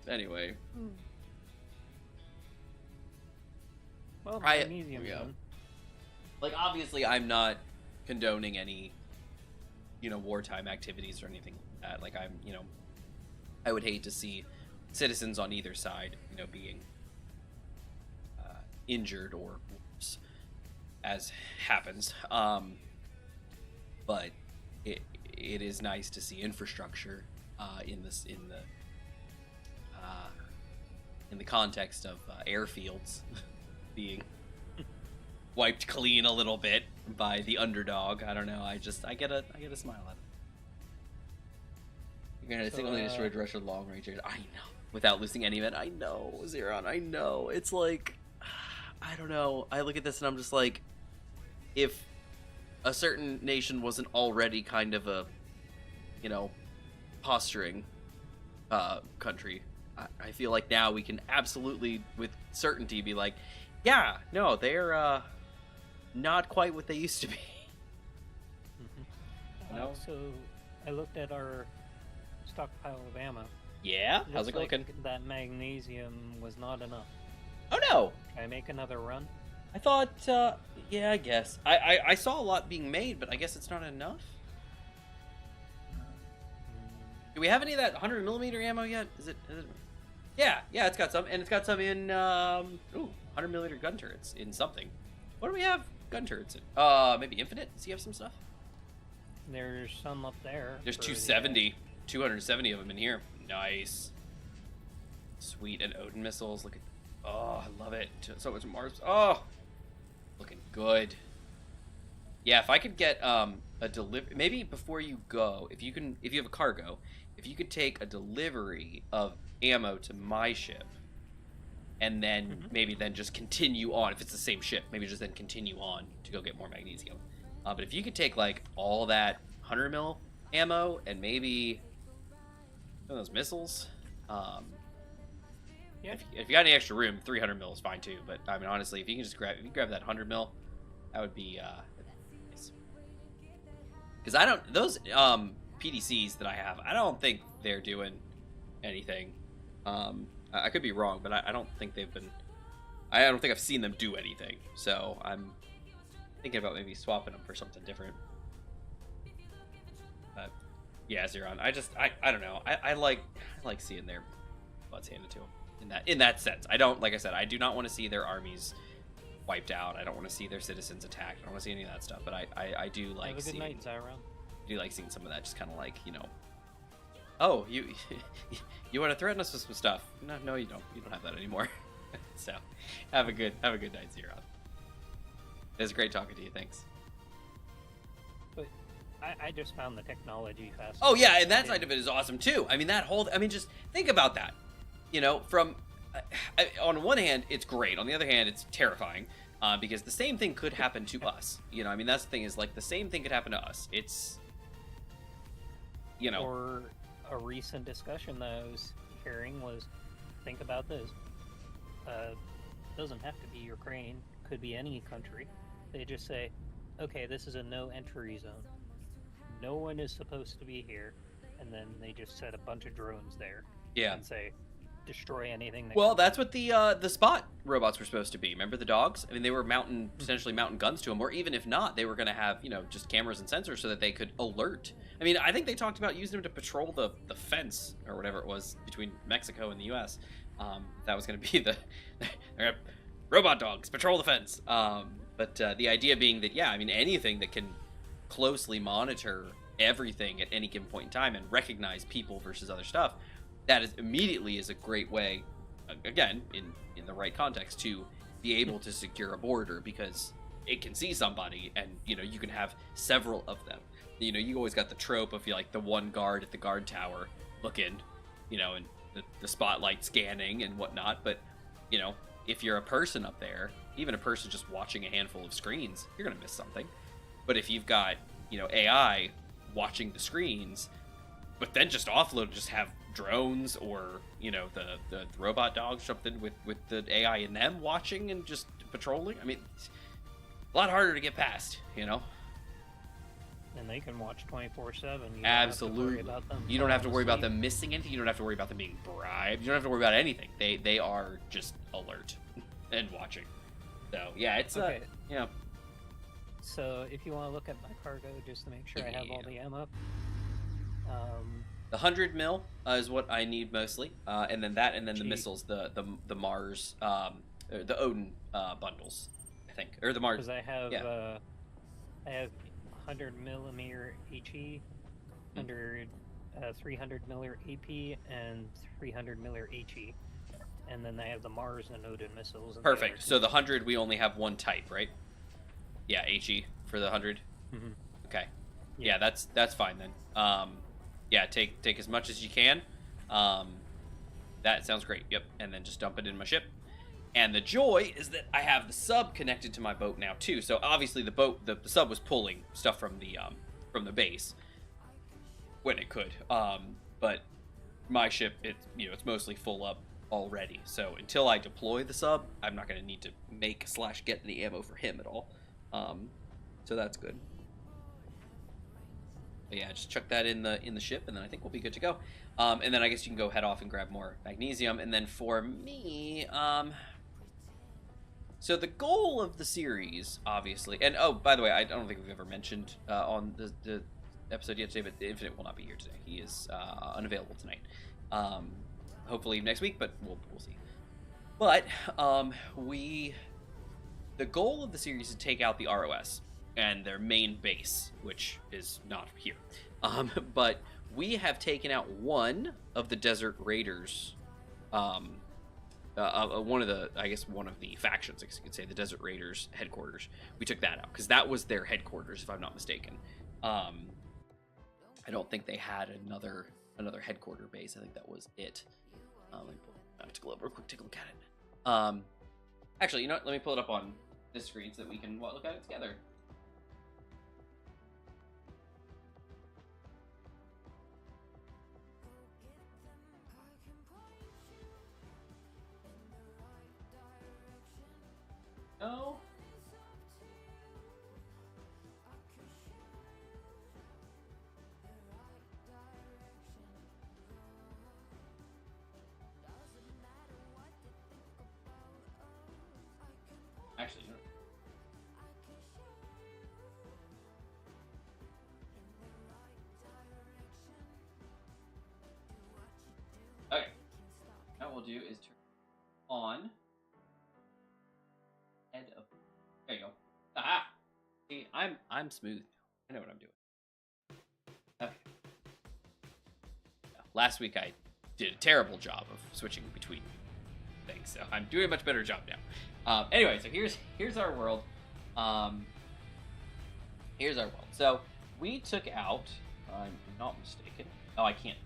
Anyway. Well, magnesium. Like, obviously, I'm not condoning any, wartime activities or anything like that. Like, I would hate to see citizens on either side, being injured or worse, as happens. But it is nice to see infrastructure in the context of airfields being wiped clean a little bit by the underdog. I don't know. I get a smile out of it. You're gonna single-handedly destroyed Russian long-range air. I know, without losing any of it. I know, Zeron. I know. It's like, I don't know. I look at this and I'm just like, if a certain nation wasn't already kind of a, posturing country, I feel like now we can absolutely, with certainty, be like, yeah, no, they're not quite what they used to be. No. So I looked at our stockpile of ammo. Yeah? How's it looking? That magnesium was not enough. Oh no! Can I make another run? I thought, yeah, I guess. I saw a lot being made, but I guess it's not enough? Do we have any of that 100mm ammo yet? Is it? Yeah, it's got some, and it's got some in 100mm gun turrets in something. What do we have gun turrets in? Maybe Infinite? Does he have some stuff? There's some up there. There's 270 of them in here. Nice. Sweet, and Odin missiles. Look at, oh, I love it. So much Mars. Oh, looking good. Yeah, if I could get a delivery, maybe before you go, if you have a cargo, if you could take a delivery of ammo to my ship, and then maybe then just continue on, if it's the same ship, maybe just then continue on to go get more magnesium. But if you could take like all that 100mm ammo and maybe some of those missiles, yeah. If you got any extra room, 300mm is fine too. But I mean, honestly, if you can just grab that 100mm, that would be nice. Because I don't, those PDCs that I have, I don't think they're doing anything. I could be wrong, but I don't think they've been. I don't think I've seen them do anything. So I'm thinking about maybe swapping them for something different. But yeah, Zeron, I don't know. I like seeing their butts handed to them in that sense. I don't, like I said, I do not want to see their armies wiped out. I don't want to see their citizens attacked. I don't want to see any of that stuff. But I do like Have a good night, Zyron. I do like seeing some of that, just kind of like, you know, oh, you want to threaten us with some stuff? No, you don't. You don't have that anymore. So, have a good night, Zeron. It was great talking to you. Thanks. But I just found the technology fascinating. Oh yeah, and that side of it is awesome too. I mean, just think about that. You know, from on one hand, it's great. On the other hand, it's terrifying because the same thing could happen to us. You know, I mean, that's the thing is like the same thing could happen to us. It's, you know, or a recent discussion that I was hearing was, think about this. Doesn't have to be Ukraine, could be any country. They just say, okay, this is a no entry zone. No one is supposed to be here, and then they just set a bunch of drones there. Yeah. And say, destroy anything. Well, that's what the spot robots were supposed to be. Remember the dogs? I mean, they were potentially mounting guns to them, or even if not, they were going to have, you know, just cameras and sensors so that they could alert. I mean, I think they talked about using them to patrol the fence or whatever it was between Mexico and the U.S. That was going to be the robot dogs patrol the fence. But the idea being that, yeah, I mean, anything that can closely monitor everything at any given point in time and recognize people versus other stuff, that is immediately is a great way, again, in the right context, to be able to secure a border, because it can see somebody and, you know, you can have several of them. You know, you always got the trope of like the one guard at the guard tower looking, you know, and the spotlight scanning and whatnot. But, you know, if you're a person up there, even a person just watching a handful of screens, you're going to miss something. But if you've got, you know, AI watching the screens, but then just offload, just have drones or, you know, the robot dogs, something with the AI in them watching and just patrolling. I mean, it's a lot harder to get past, you know? And they can watch 24/7. Absolutely. You don't have to worry about them missing anything. You don't have to worry about them being bribed. You don't have to worry about anything. They are just alert and watching. So, yeah, it's okay. Yeah. So, if you want to look at my cargo, just to make sure I have all the ammo. The 100 mil is what I need mostly, and then the missiles, the Mars, the Odin bundles, I think, or the Mars. Because I have 100 millimeter HE, 300 millimeter AP, and 300 millimeter HE, and then I have the Mars and Odin missiles. Perfect. So the 100, we only have one type, right? Yeah, HE for the 100. Mm-hmm. Okay. Yeah, that's fine then. Yeah, take as much as you can. That sounds great. Yep, and then just dump it in my ship. And the joy is that I have the sub connected to my boat now too. So obviously the sub was pulling stuff from the base when it could. But my ship, it's mostly full up already. So until I deploy the sub, I'm not going to need to make/get any ammo for him at all. So that's good. But yeah, just chuck that in the ship, and then I think we'll be good to go. And then I guess you can go head off and grab more magnesium. And then for me, so the goal of the series, obviously, and oh, by the way, I don't think we've ever mentioned on the episode yet today, but Infinite will not be here today. He is unavailable tonight. Hopefully next week, but we'll see. But the goal of the series is to take out the ROS and their main base, which is not here. But we have taken out one of the Desert Raiders, one of the factions, I guess you could say, the Desert Raiders headquarters. We took that out because that was their headquarters, if I'm not mistaken. I don't think they had another headquarter base. I think that was it. Let me pull it back to Globe real quick, take a look at it. Actually, you know what? Let me pull it up on this screen so that we can look at it together. No. do is turn on head of. There you go. Ah, see, I'm smooth. I know what I'm doing. Okay. Last week I did a terrible job of switching between things, so I'm doing a much better job now. Anyway, so here's our world. Here's our world. So we took out. I'm not mistaken. Oh, I can't.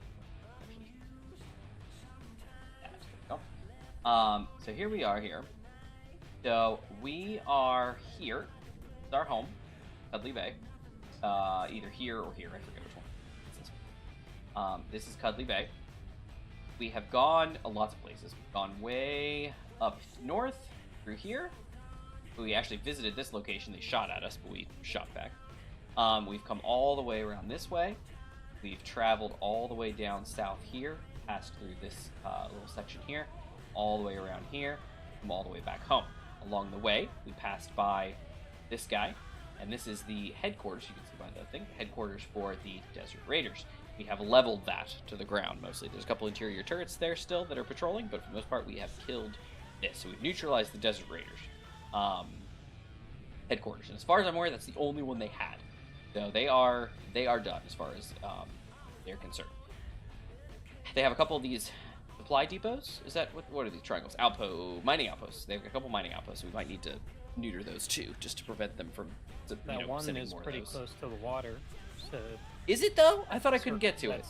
So here we are here. So we are here. It's our home, Cuddly Bay. Either here or here. I forget which one. This is Cuddly Bay. We have gone lots of places. We've gone way up north through here. We actually visited this location. They shot at us, but we shot back. We've come all the way around this way. We've traveled all the way down south here, passed through this little section here, all the way around here, come all the way back home. Along the way, we passed by this guy, and this is the headquarters. You can see by the thing, headquarters for the Desert Raiders. We have leveled that to the ground mostly. There's a couple interior turrets there still that are patrolling, but for the most part, we have killed this. So we've neutralized the Desert Raiders headquarters, and as far as I'm aware, that's the only one they had. So they are done as far as they're concerned. They have a couple of these supply depots. Is that what are these triangles? Mining outposts. They have a couple mining outposts. So we might need to neuter those too, just to prevent them from that one is pretty close to the water. So is it though? I thought I couldn't get to it.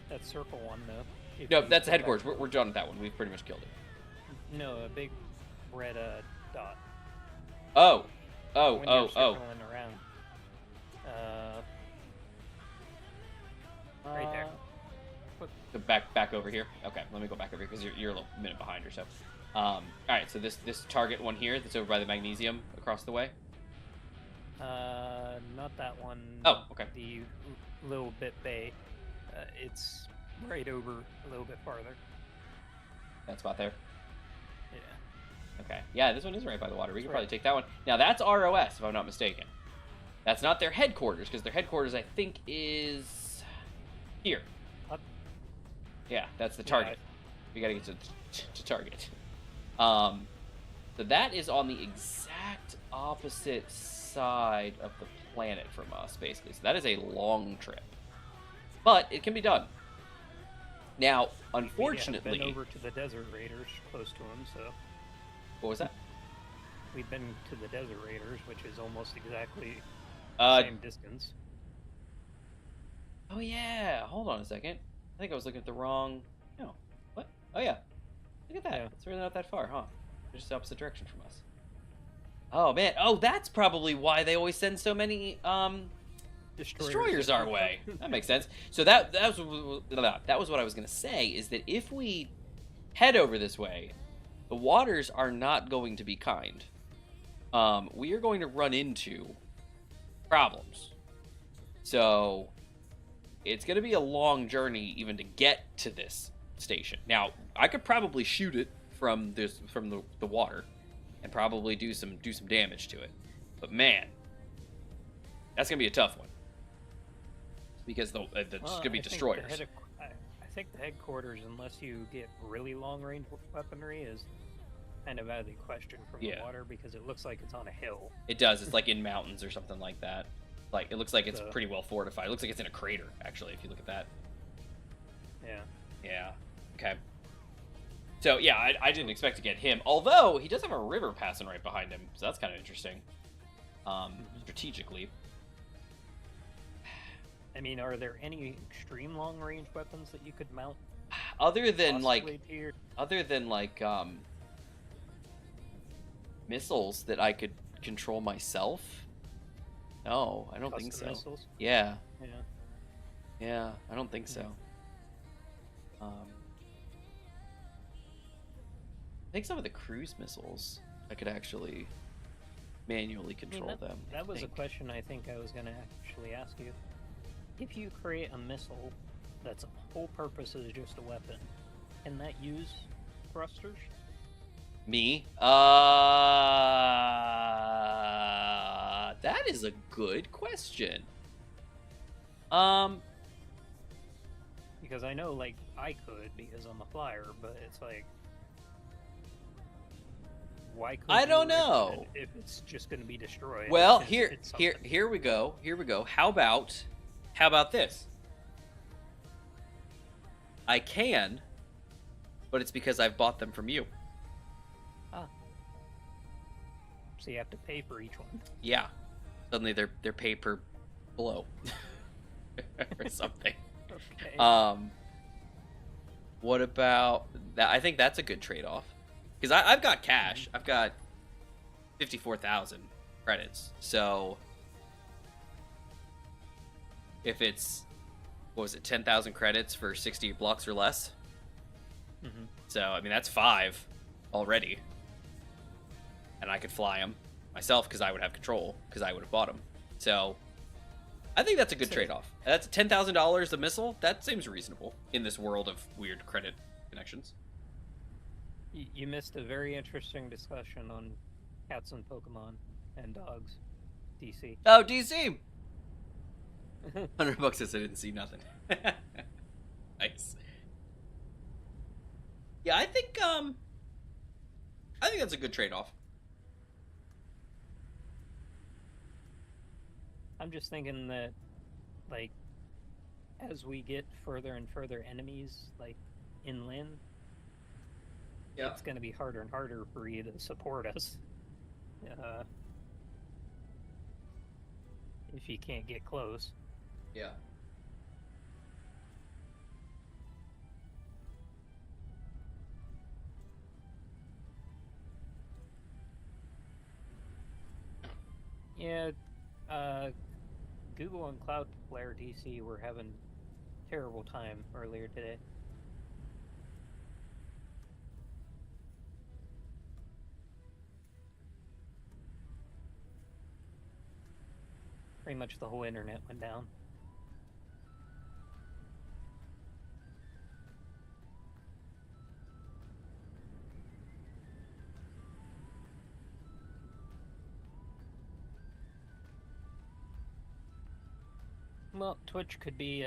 That circle one though. No, that's the headquarters. We're done with that one. We've pretty much killed it. No, a big red dot. Oh. When you're circling around. Right there. So back over here. Okay, let me go back over here because you're a little minute behind or so. All right, so this target one here that's over by the magnesium across the way. Not that one. Oh, okay. The little bit bay. It's right over a little bit farther. That spot there. Yeah. Okay. Yeah, this one is right by the water. We can probably take that one. Now that's ROS, if I'm not mistaken. That's not their headquarters, because their headquarters, I think, is here. Yeah, that's the target. We gotta get to target. So that is on the exact opposite side of the planet from us, basically. So that is a long trip, but it can be done. Now, unfortunately, we've been over to the Desert Raiders, close to them. So what was that? We've been to the Desert Raiders, which is almost exactly the same distance. Oh yeah, hold on a second. I think I was looking at the wrong. No, what? Oh yeah, look at that. Yeah. It's really not that far, huh? They're just the opposite direction from us. Oh man. Oh, that's probably why they always send so many destroyers our way. That makes sense. So that was what I was gonna say. Is that if we head over this way, the waters are not going to be kind. We are going to run into problems. So it's going to be a long journey even to get to this station. Now, I could probably shoot it from the water and probably do some damage to it. But man, that's going to be a tough one. Because it's going to be destroyers. I think the headquarters, unless you get really long-range weaponry, is kind of out of the question from the water, because it looks like it's on a hill. It does. It's like in mountains or something like that. Like, it looks like it's pretty well fortified. It looks like it's in a crater, actually, if you look at that. Yeah. Yeah. Okay. So, yeah, I didn't expect to get him. Although, he does have a river passing right behind him, so that's kind of interesting. Strategically. I mean, are there any extreme long-range weapons that you could mount? Other than, missiles that I could control myself? No, I don't think so. Missiles? Yeah. Yeah, I don't think so. I think some of the cruise missiles, I could actually manually control them. That was a question I think I was going to actually ask you. If you create a missile that's whole purpose is just a weapon, can that use thrusters? Me? That is a good question. Because I know, like, I could because I'm a flyer, but it's like, why couldn't I don't you know if it's just going to be destroyed? Well, It's here we go. Here we go. How about this? I can, but it's because I've bought them from you. Ah. So you have to pay for each one. Yeah. Suddenly they're pay per blow or something. Okay. What about that? I think that's a good trade-off because I've got cash. I've got 54,000 credits. So if it's, what was it, 10,000 credits for 60 blocks or less? Mm-hmm. So I mean that's 5 already, and I could fly them myself because I would have control because I would have bought them. So I think that's a good trade-off. That's $10,000 a missile. That seems reasonable in this world of weird credit connections. You missed a very interesting discussion on cats and Pokemon and dogs. DC. Oh, DC! $100 says I didn't see nothing. Nice. Yeah, I think that's a good trade-off. I'm just thinking that, like, as we get further and further enemies, like, inland, it's going to be harder and harder for you to support us. If you can't get close. Yeah. Yeah, Google and Cloudflare DC were having a terrible time earlier today. Pretty much the whole internet went down. Well, Twitch could be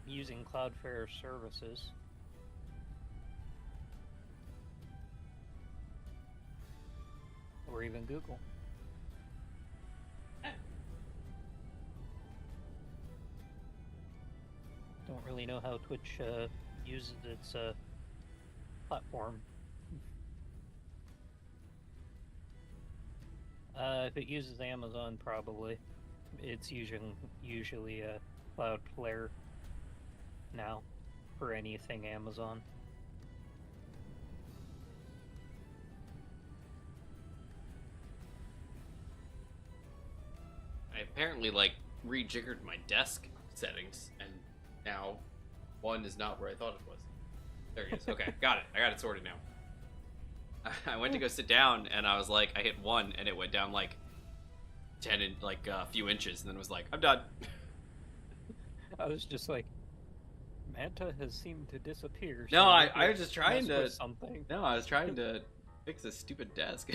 using Cloudflare services. Or even Google. Don't really know how Twitch uses its platform. If it uses Amazon, probably. It's usually a Cloudflare now for anything Amazon. I apparently rejiggered my desk settings, and now one is not where I thought it was. There it is. Okay, got it. I got it sorted now. I went to go sit down, and I was like, I hit 1, and it went down 10 and a few inches, and then was like, I'm done. I was just like, Manta has seemed to disappear. No, I was just trying to something. No, I was trying to fix this stupid desk.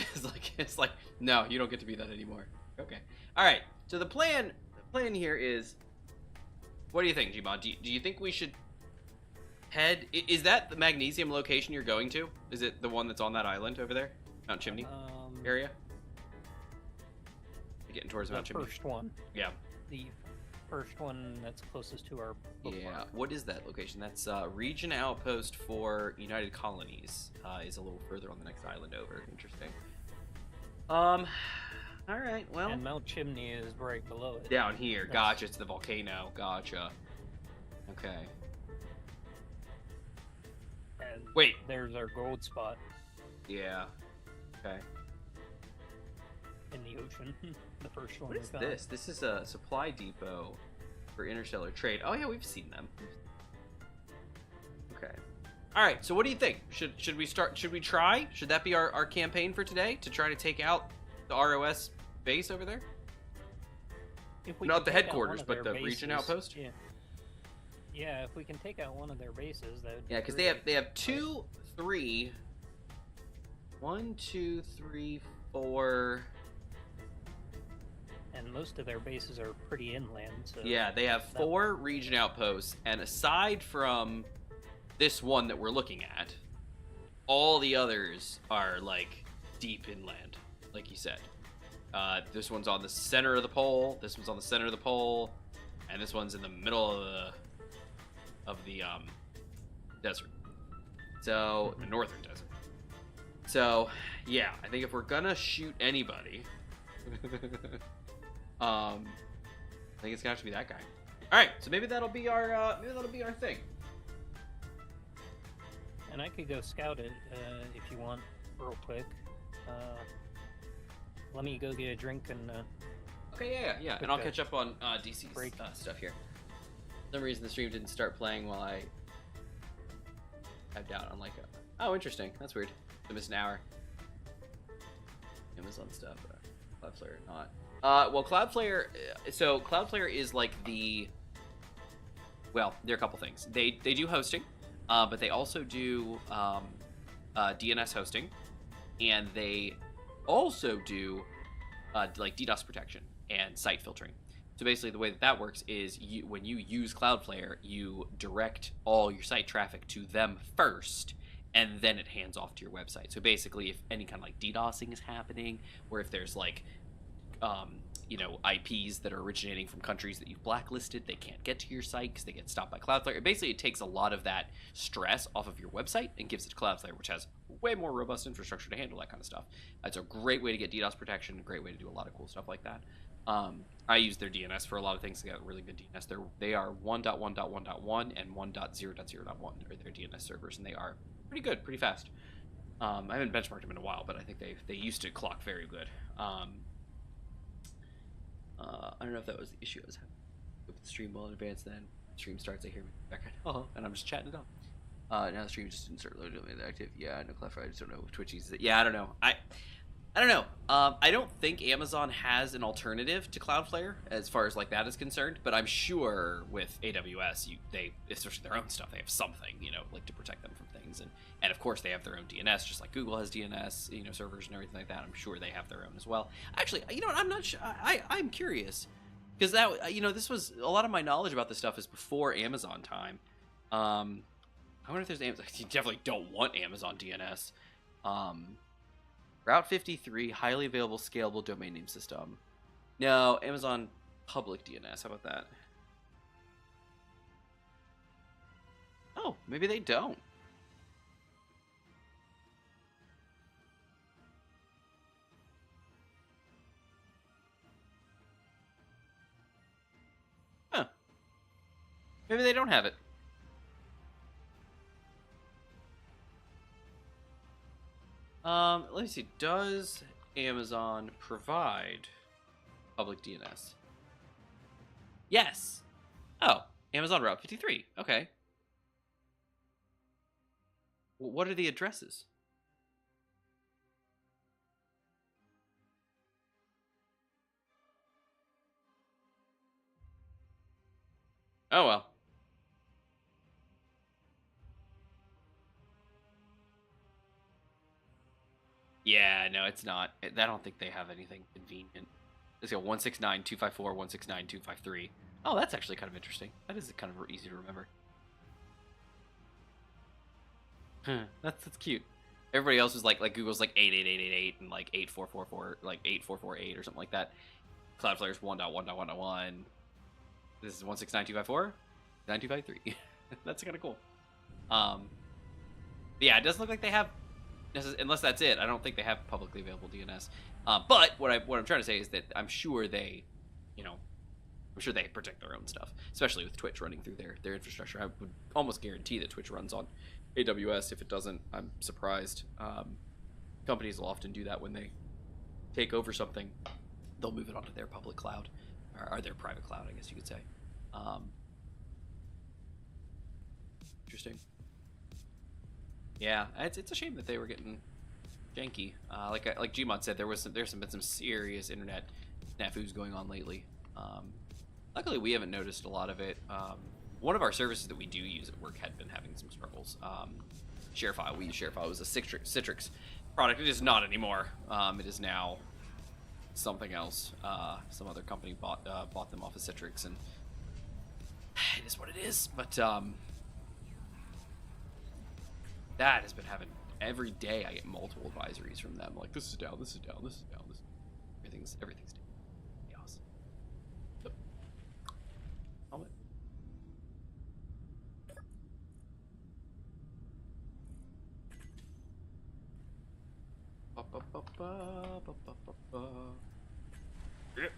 it's like no, you don't get to be that anymore. Okay. All right. So the plan here is, what do you think, Gmod? Do you think we should head? Is that the magnesium location you're going to? Is it the one that's on that island over there, Mount Chimney area? You're getting towards Mount Chimney. The first one. Yeah. The first one that's closest to our bookmark. Yeah. What is that location? That's region outpost for United Colonies. Is a little further on the next island over. Interesting. All right. Well. And Mount Chimney is right below it. Down here. Gotcha. It's the volcano. Gotcha. Okay. And wait. There's our gold spot. Yeah. Okay. In the ocean. The first one. What is this? This is a supply depot for interstellar trade. Oh yeah, we've seen them. Okay. All right. So what do you think? Should we start? Should we try? Should that be our campaign for today, to try to take out the ROS base over there? Not the headquarters, but the region outpost. Yeah. Yeah. If we can take out one of their bases, that would. Yeah, because they have 2, 3. 1, 2, 3, 4. and most of their bases are pretty inland. So yeah, they have 4 region outposts, and aside from this one that we're looking at, all the others are like deep inland, like you said. This one's on the center of the pole. This one's on the center of the pole, and this one's in the middle of the desert. So the northern desert. So yeah, I think if we're gonna shoot anybody, I think it's gonna have to be that guy. All right, so maybe that'll be our thing. And I could go scout it if you want, real quick. Let me go get a drink and. Okay, yeah, and I'll catch up on DC's stuff here. For some reason, the stream didn't start playing while I typed out on like oh, interesting. That's weird. I missed an hour. Amazon stuff, Cloudflare not. Well, Cloudflare. So Cloudflare is like the. Well, there are a couple things. They do hosting, but they also do DNS hosting, and they also do like DDoS protection and site filtering. So basically, the way that works is when you use Cloudflare, you direct all your site traffic to them first, and then it hands off to your website. So basically, if any kind of like DDoSing is happening, or if there's like IPs that are originating from countries that you've blacklisted, they can't get to your site because they get stopped by Cloudflare. Basically, it takes a lot of that stress off of your website and gives it to Cloudflare, which has way more robust infrastructure to handle that kind of stuff. It's a great way to get DDoS protection, a great way to do a lot of cool stuff like that. I use their DNS for a lot of things. They got really good DNS. They are 1.1.1.1 and 1.0.0.1 are their DNS servers, and they are pretty good, pretty fast. I haven't benchmarked them in a while, but I think they used to clock very good. I don't know if that was the issue I was having with the stream well in advance. Then stream starts, I hear me background, and I'm just chatting it up. Now the stream just didn't start loading me active. Yeah, I know Cloudflare. I just don't know if Twitch uses it. Yeah, I don't know. I don't know. I don't think Amazon has an alternative to Cloudflare as far as like that is concerned. But I'm sure with AWS, they especially their own stuff, they have something like to protect them from things, and of course they have their own DNS, just like Google has DNS, servers and everything like that. I'm sure they have their own as well. Actually, I'm not sure. I'm curious because that this was a lot of my knowledge about this stuff is before Amazon time. I wonder if there's Amazon. You definitely don't want Amazon DNS. Route 53, highly available, scalable domain name system. No, Amazon public DNS. How about that? Oh, maybe they don't. Huh. Maybe they don't have it. Let me see. Does Amazon provide public DNS? Yes. Oh, Amazon Route 53. Okay. What are the addresses? Oh, well. Yeah, no, it's not. I don't think they have anything convenient. Let's go 169.254, 169.253. Oh, that's actually kind of interesting. That is kind of easy to remember. Huh, that's cute. Everybody else is like Google's like 88888 and like 8444, like 8448 or something like that. Cloudflare's 1.1.1.1. This is 169.254, 9253. That's kind of cool. Yeah, it doesn't look like they have. Unless that's it, I don't think they have publicly available DNS. But what I'm trying to say is that I'm sure they, I'm sure they protect their own stuff, especially with Twitch running through their infrastructure. I would almost guarantee that Twitch runs on AWS. If it doesn't, I'm surprised. Companies will often do that when they take over something. They'll move it onto their public cloud, or their private cloud, I guess you could say. Interesting. Yeah, it's a shame that they were getting janky. Like Gmod said, there's been some serious internet snafus going on lately. Luckily, we haven't noticed a lot of it. One of our services that we do use at work had been having some struggles. We use ShareFile. It was a Citrix product. It is not anymore. It is now something else. Some other company bought them off of Citrix, and it is what it is. But that has been having every day. I get multiple advisories from them, like this is down, this is down, this is down, this. Everything's down. Chaos. Yep. Helmet. Yep.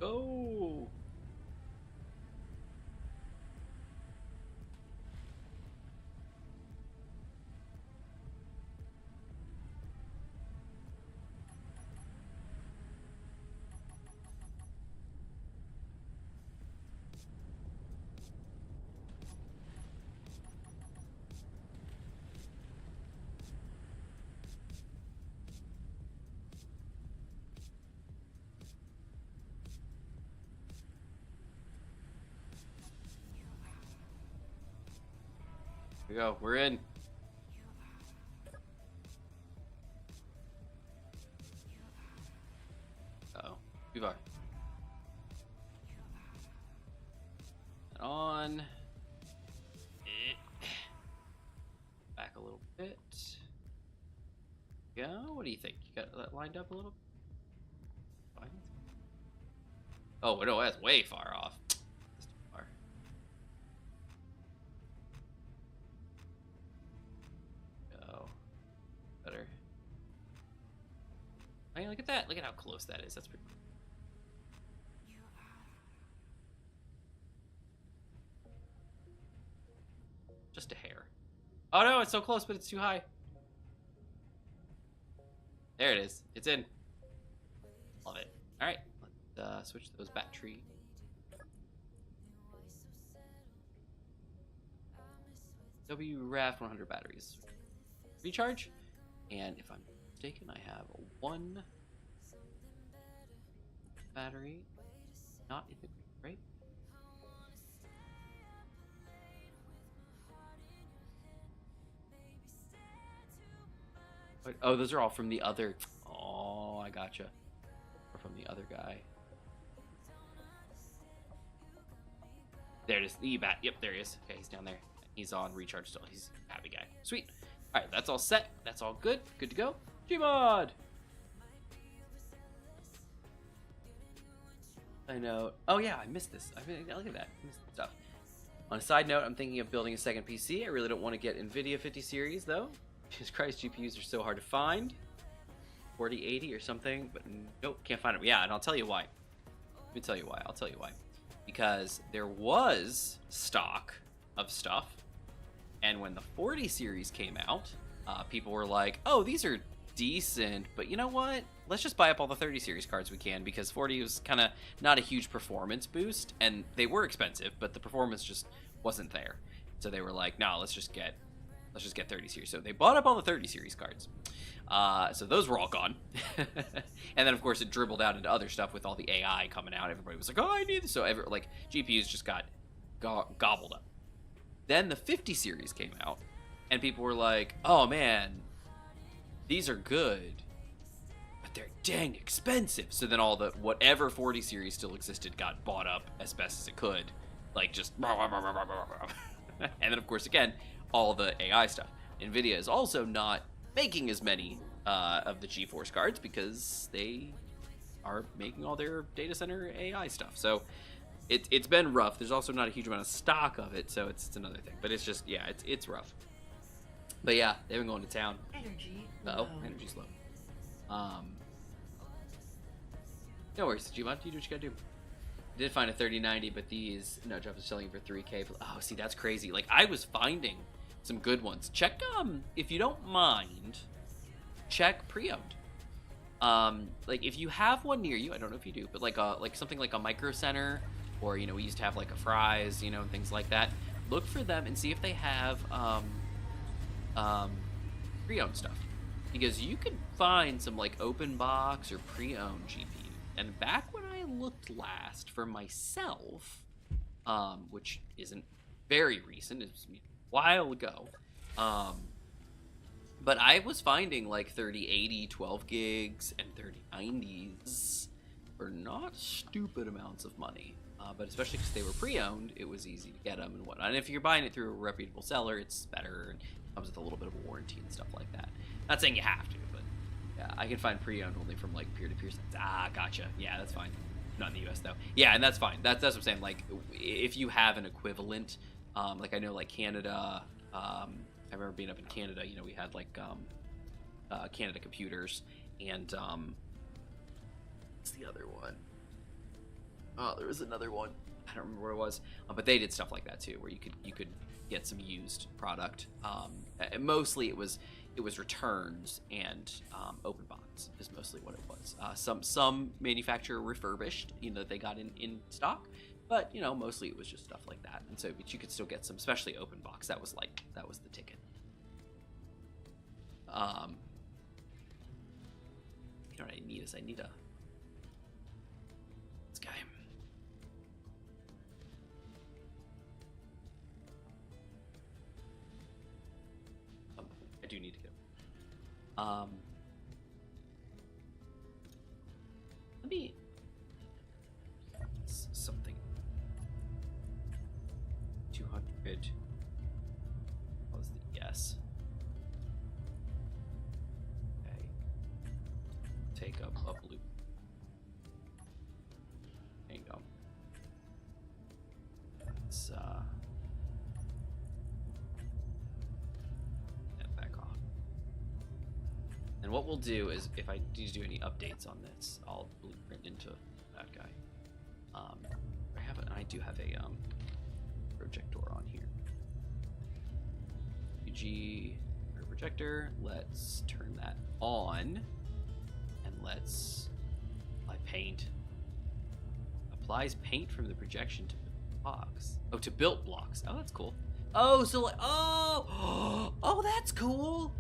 Go. Here we go. We're in. Uh-oh. We are. On. Back a little bit. Yeah, what do you think? You got that lined up a little? Fine. Oh, no, that's way far off. That's too far. Go. Better. I mean, look at that. Look at how close that is. That's pretty cool. Just a hair. Oh no, it's so close, but it's too high. There it is. It's in. Love it. All right, let's switch those battery. WRAF 100 batteries. Recharge. And if I'm mistaken, I have one battery not in the right. Oh, those are all from the other. Oh, I gotcha. Or from the other guy. There it is. The bat. Yep, there he is. Okay, he's down there. He's on recharge still. He's a happy guy. Sweet. All right, that's all set. That's all good. Good to go. Gmod. I know. Oh yeah, I missed this. I mean, look at that. I missed stuff. On a side note, I'm thinking of building a second PC. I really don't want to get NVIDIA 50 series though. Jesus Christ, GPUs are so hard to find. 4080 or something, but nope, can't find them. Yeah, and I'll tell you why. Let me tell you why. I'll tell you why. Because there was stock of stuff, and when the 40 series came out, people were like, oh, these are decent, but you know what? Let's just buy up all the 30 series cards we can, because 40 was kind of not a huge performance boost, and they were expensive, but the performance just wasn't there. So they were like, no, let's just get 30 series. So they bought up all the 30 series cards. So those were all gone. And then of course it dribbled out into other stuff with all the AI coming out. Everybody was like, oh, I need this. So GPUs just got gobbled up. Then the 50 series came out, and people were like, oh man, these are good, but they're dang expensive. So then all the whatever 40 series still existed got bought up as best as it could, like just and then of course again all the AI stuff. NVIDIA is also not making as many of the GeForce cards because they are making all their data center AI stuff. So it's been rough. There's also not a huge amount of stock of it, so it's another thing. But it's just, yeah, it's rough. But yeah, they've been going to town. Energy. Uh-oh, energy's low. No worries, Gmod, you do what you gotta do. I did find a 3090, but these Nutdrop is selling for 3K. Oh, see, that's crazy. Like, I was finding some good ones. Check, if you don't mind, check pre-owned. Like, if you have one near you, I don't know if you do, but like something like a Micro Center, or, you know, we used to have like a Fry's, you know, things like that. Look for them and see if they have pre-owned stuff, because you could find some like open box or pre-owned GPU. And back when I looked last for myself, which isn't very recent, it's a while ago, But I was finding like 3080 12 gigs and 3090s for not stupid amounts of money. But especially because they were pre-owned, it was easy to get them and whatnot. And if you're buying it through a reputable seller, it's better and comes with a little bit of a warranty and stuff like that. Not saying you have to, but yeah, I can find pre-owned only from like peer-to-peer sites. Ah, gotcha. Yeah, that's fine. Not in the US though. Yeah, and that's fine. That's what I'm saying. Like, if you have an equivalent, like I know like Canada. I remember being up in Canada. You know, we had like Canada Computers and what's the other one? Oh, there was another one. I don't remember what it was, but they did stuff like that too, where you could get some used product. Mostly it was returns and open box is mostly what it was. Some manufacturer refurbished, you know, that they got in stock, but you know, mostly it was just stuff like that. And so, but you could still get some, especially open box. That was the ticket. You know what I need is I need this guy. I do need to get let me something 200. What was the yes? Okay, take up a blue. There you go. Let's and what we'll do is, if I need to do any updates on this, I'll blueprint into that guy. I do have a projector on here. UG projector. Let's turn that on, and let's apply paint. Applies paint from the projection to blocks. Oh, to built blocks. Oh, that's cool. Oh, so like, oh, that's cool.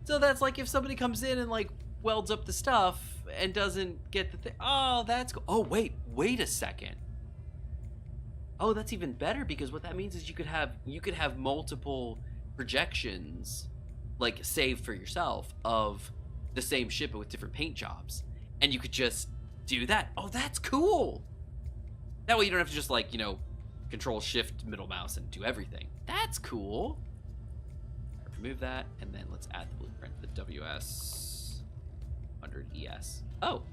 So that's like if somebody comes in and like welds up the stuff and doesn't get the thing. Oh, that's cool. Oh, wait a second. Oh, that's even better, because what that means is you could have multiple projections like saved for yourself of the same ship but with different paint jobs, and you could just do that. Oh, that's cool. That way you don't have to just like, you know, control shift middle mouse and do everything. That's cool. Remove that, and then let's add the blueprint, the WS 100 ES. Oh.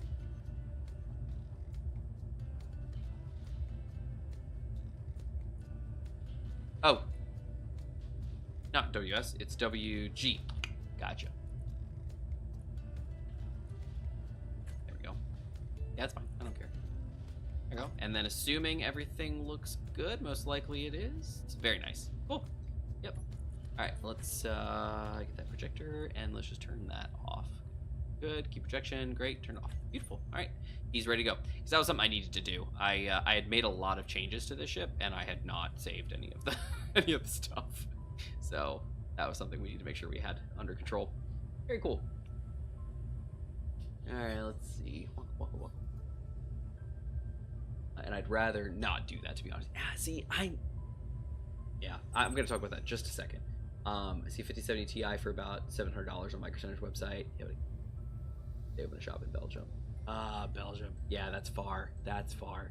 Oh. Not WS, it's WG. Gotcha. There we go. Yeah, that's fine. I don't care. There we go. And then assuming everything looks good, most likely it is. It's very nice. Cool. Yep. All right, let's get that projector, and let's just turn that off. Good, keep projection, great, turn it off. Beautiful. All right, he's ready to go. Because that was something I needed to do. I had made a lot of changes to this ship, and I had not saved any of the stuff. So that was something we need to make sure we had under control. Very cool. All right, let's see. And I'd rather not do that, to be honest. See, I'm gonna talk about that in just a second. I see 5070 Ti for about $700 on Micro Center's website. They open a shop in Belgium. Belgium. Yeah, that's far. That's far.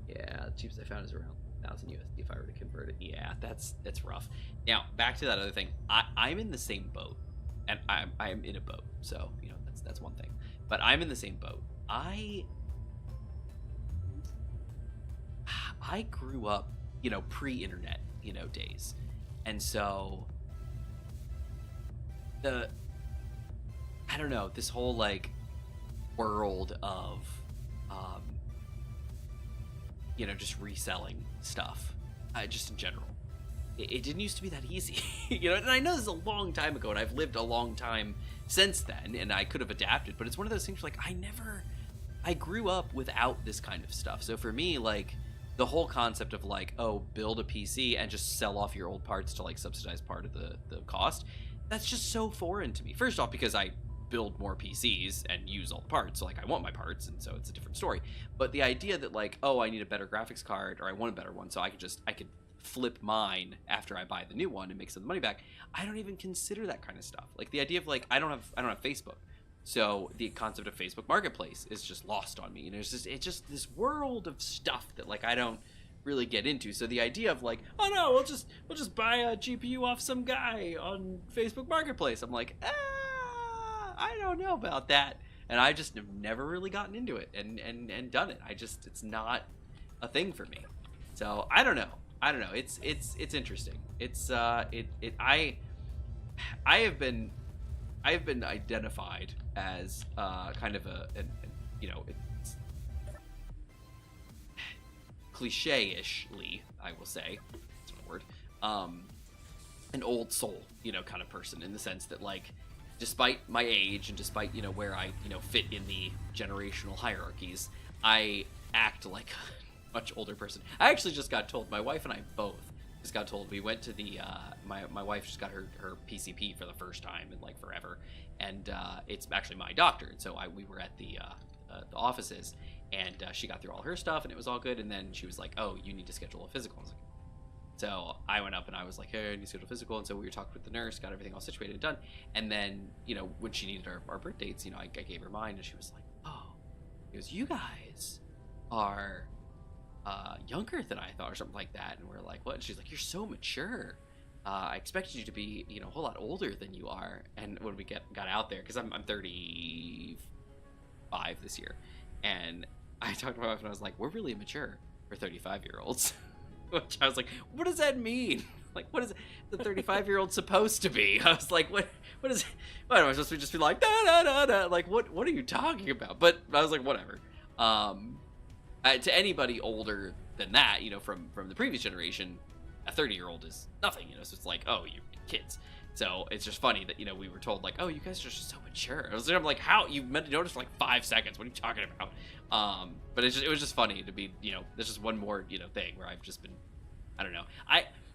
Yeah, the cheapest I found is around 1,000 USD if I were to convert it. Yeah, that's rough. Now, back to that other thing. I'm in the same boat, and I'm in a boat, so you know that's one thing. But I'm in the same boat. I grew up, you know, pre-internet, you know, days, and so I don't know, this whole like world of you know, just reselling stuff, just in general, it didn't used to be that easy. You know, and I know this is a long time ago, and I've lived a long time since then, and I could have adapted, but it's one of those things where, like, I grew up without this kind of stuff. So for me, like, the whole concept of like, oh, build a PC and just sell off your old parts to like subsidize part of the cost, that's just so foreign to me. First off, because I build more PCs and use all the parts, so like I want my parts, and so it's a different story. But the idea that like, oh, I need a better graphics card, or I want a better one, so I could flip mine after I buy the new one and make some of the money back, I don't even consider that kind of stuff. Like the idea of like I don't have Facebook, so the concept of Facebook Marketplace is just lost on me. And it's just this world of stuff that like I don't really get into. So the idea of like, oh no, we'll just buy a GPU off some guy on Facebook Marketplace, I'm like, I don't know about that. And I just have never really gotten into it and done it. It's not a thing for me. So I don't know. It's interesting. I've been identified as kind of it's cliche-ishly, I will say, that's not a word, an old soul, kind of person, in the sense that like, despite my age and despite where I fit in the generational hierarchies, I act like a much older person. I actually just got told, my wife and I both just got told, we went to the my wife just got her PCP for the first time in like forever, and it's actually my doctor, and so we were at the offices, and she got through all her stuff and it was all good, and then she was like, oh, you need to schedule a physical. I was like, so I went up and I was like, hey, I need to schedule a physical, and so we were talking with the nurse, got everything all situated and done, and then when she needed our birth dates, I gave her mine, and she was like, oh, he goes, you guys are younger than I thought, or something like that. And we're like, what? And she's like, you're so mature. I expected you to be, a whole lot older than you are. And when we got out there, because I'm 35 this year, and I talked to my wife and I was like, we're really immature for 35-year-olds. Which I was like, what does that mean? Like, what is the 35-year-old supposed to be? I was like, what am I supposed to just be like, da da da da? Like, what are you talking about? But I was like, whatever. To anybody older than that, from the previous generation, a 30-year-old is nothing, so it's like, oh, you're kids. So it's just funny that, we were told like, oh, you guys are just so mature. I'm like, how? You meant to notice for like 5 seconds. What are you talking about? But it was just funny to be, there's just one more, thing where I've just been, I don't know.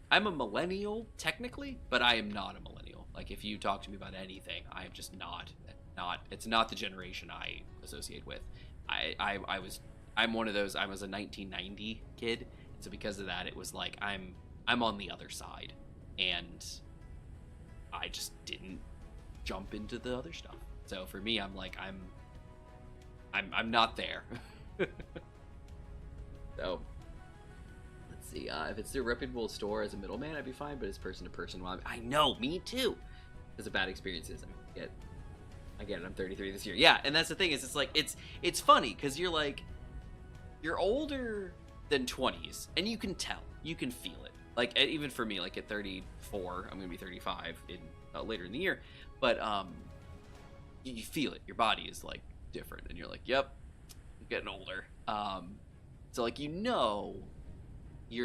I'm a millennial technically, but I am not a millennial. Like if you talk to me about anything, I'm just not, it's not the generation I associate with. I'm one of those, I was a 1990 kid, so because of that, it was like I'm on the other side, and I just didn't jump into the other stuff. So for me, I'm like I'm not there. So let's see. If it's a reputable store as a middleman, I'd be fine, but as person to person, well, I know, me too. Because of bad experiences, I get it. I'm 33 this year. Yeah, and that's the thing is, it's like it's funny because you're like, you're older than 20s, and you can tell, you can feel it. Like even for me, like at 34, I'm gonna be 35 in later in the year, but you feel it. Your body is like different, and you're like, yep, I'm getting older. So like you're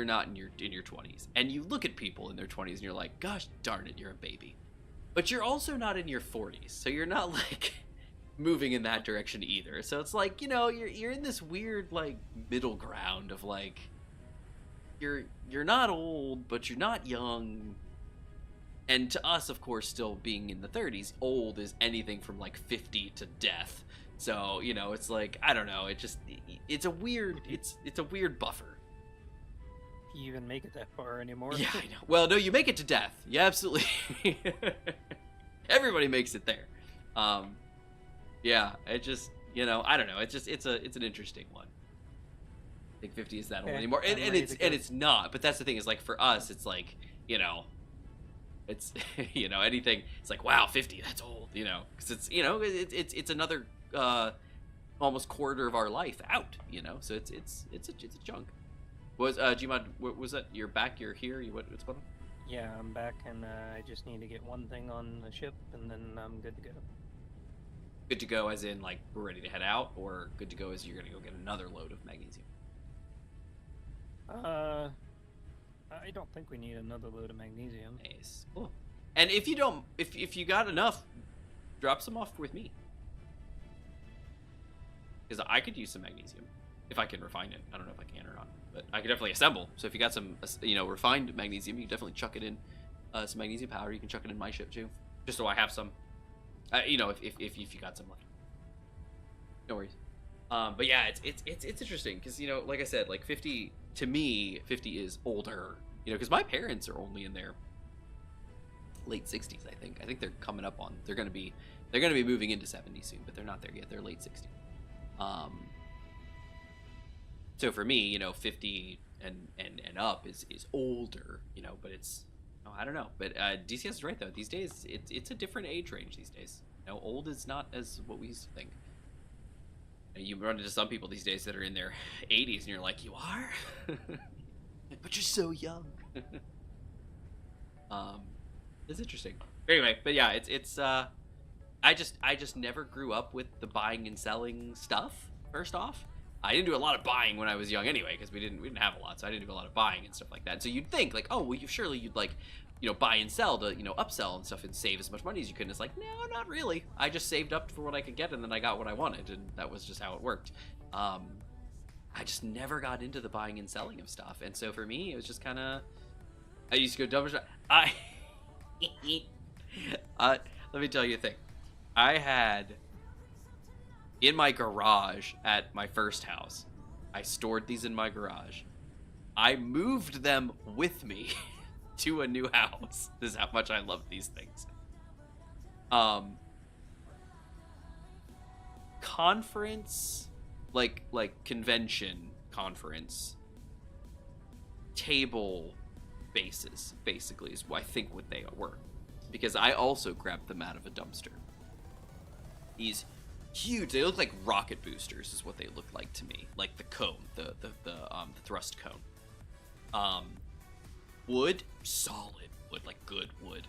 not in your 20s, and you look at people in their 20s, and you're like, gosh darn it, you're a baby. But you're also not in your 40s, so you're not like moving in that direction either. So it's like, you're in this weird like middle ground of like, you're not old, but you're not young. And to us, of course, still being in the 30s, old is anything from like 50 to death. So, it's like, I don't know, it's a weird buffer. Do you even make it that far anymore? Yeah, I know. Well, no, you make it to death. Yeah, absolutely. Everybody makes it there. Yeah, it just, I don't know. It's an interesting one. I think 50 is that old anymore, and it's not. But that's the thing is, like, for us, it's like, it's anything. It's like, wow, 50, that's old, because it's it's another almost quarter of our life out, So it's a chunk. Was Gmod, was that you're back? You're here? What's going on? Yeah, I'm back, and I just need to get one thing on the ship, and then I'm good to go. Good to go as in, like, we're ready to head out, or good to go as you're going to go get another load of magnesium? I don't think we need another load of magnesium. Nice. Cool. And if you don't, if you got enough, drop some off with me. Because I could use some magnesium, if I can refine it. I don't know if I can or not, but I could definitely assemble. So if you got some, refined magnesium, you can definitely chuck it in some magnesium powder. You can chuck it in my ship too, just so I have some. If you got some left, no worries. But yeah, it's interesting because like I said, like 50 to me, 50 is older You know, because my parents are only in their late 60s, I think. I think they're coming up on, they're gonna be moving into 70 soon, but they're not there yet. They're late 60s. So for me, you know, 50 and up is older, you know, but it's, oh, I don't know. But DCS is right though. These days, it's a different age range these days. You know, old is not as what we used to think. You run into some people these days that are in their 80s, and you're like, you are? But you're so young. It's interesting. Anyway, but yeah, it's I just never grew up with the buying and selling stuff. First off, I didn't do a lot of buying when I was young anyway, because we didn't have a lot, so I didn't do a lot of buying and stuff like that. So you'd think like, oh, well, surely you'd like, you know, buy and sell to, you know, upsell and stuff and save as much money as you could. And it's like, no, not really. I just saved up for what I could get, and then I got what I wanted, and that was just how it worked. I just never got into the buying and selling of stuff, and so for me, it was just kind of, I used to go double shot. Let me tell you a thing. I had in my garage at my first house, I stored these in my garage. I moved them with me to a new house. This is how much I love these things. Conference, like convention conference table bases, basically, is I think what they were, because I also grabbed them out of a dumpster. These huge, they look like rocket boosters is what they look like to me, like the cone, the thrust cone. Wood, solid wood, like good wood.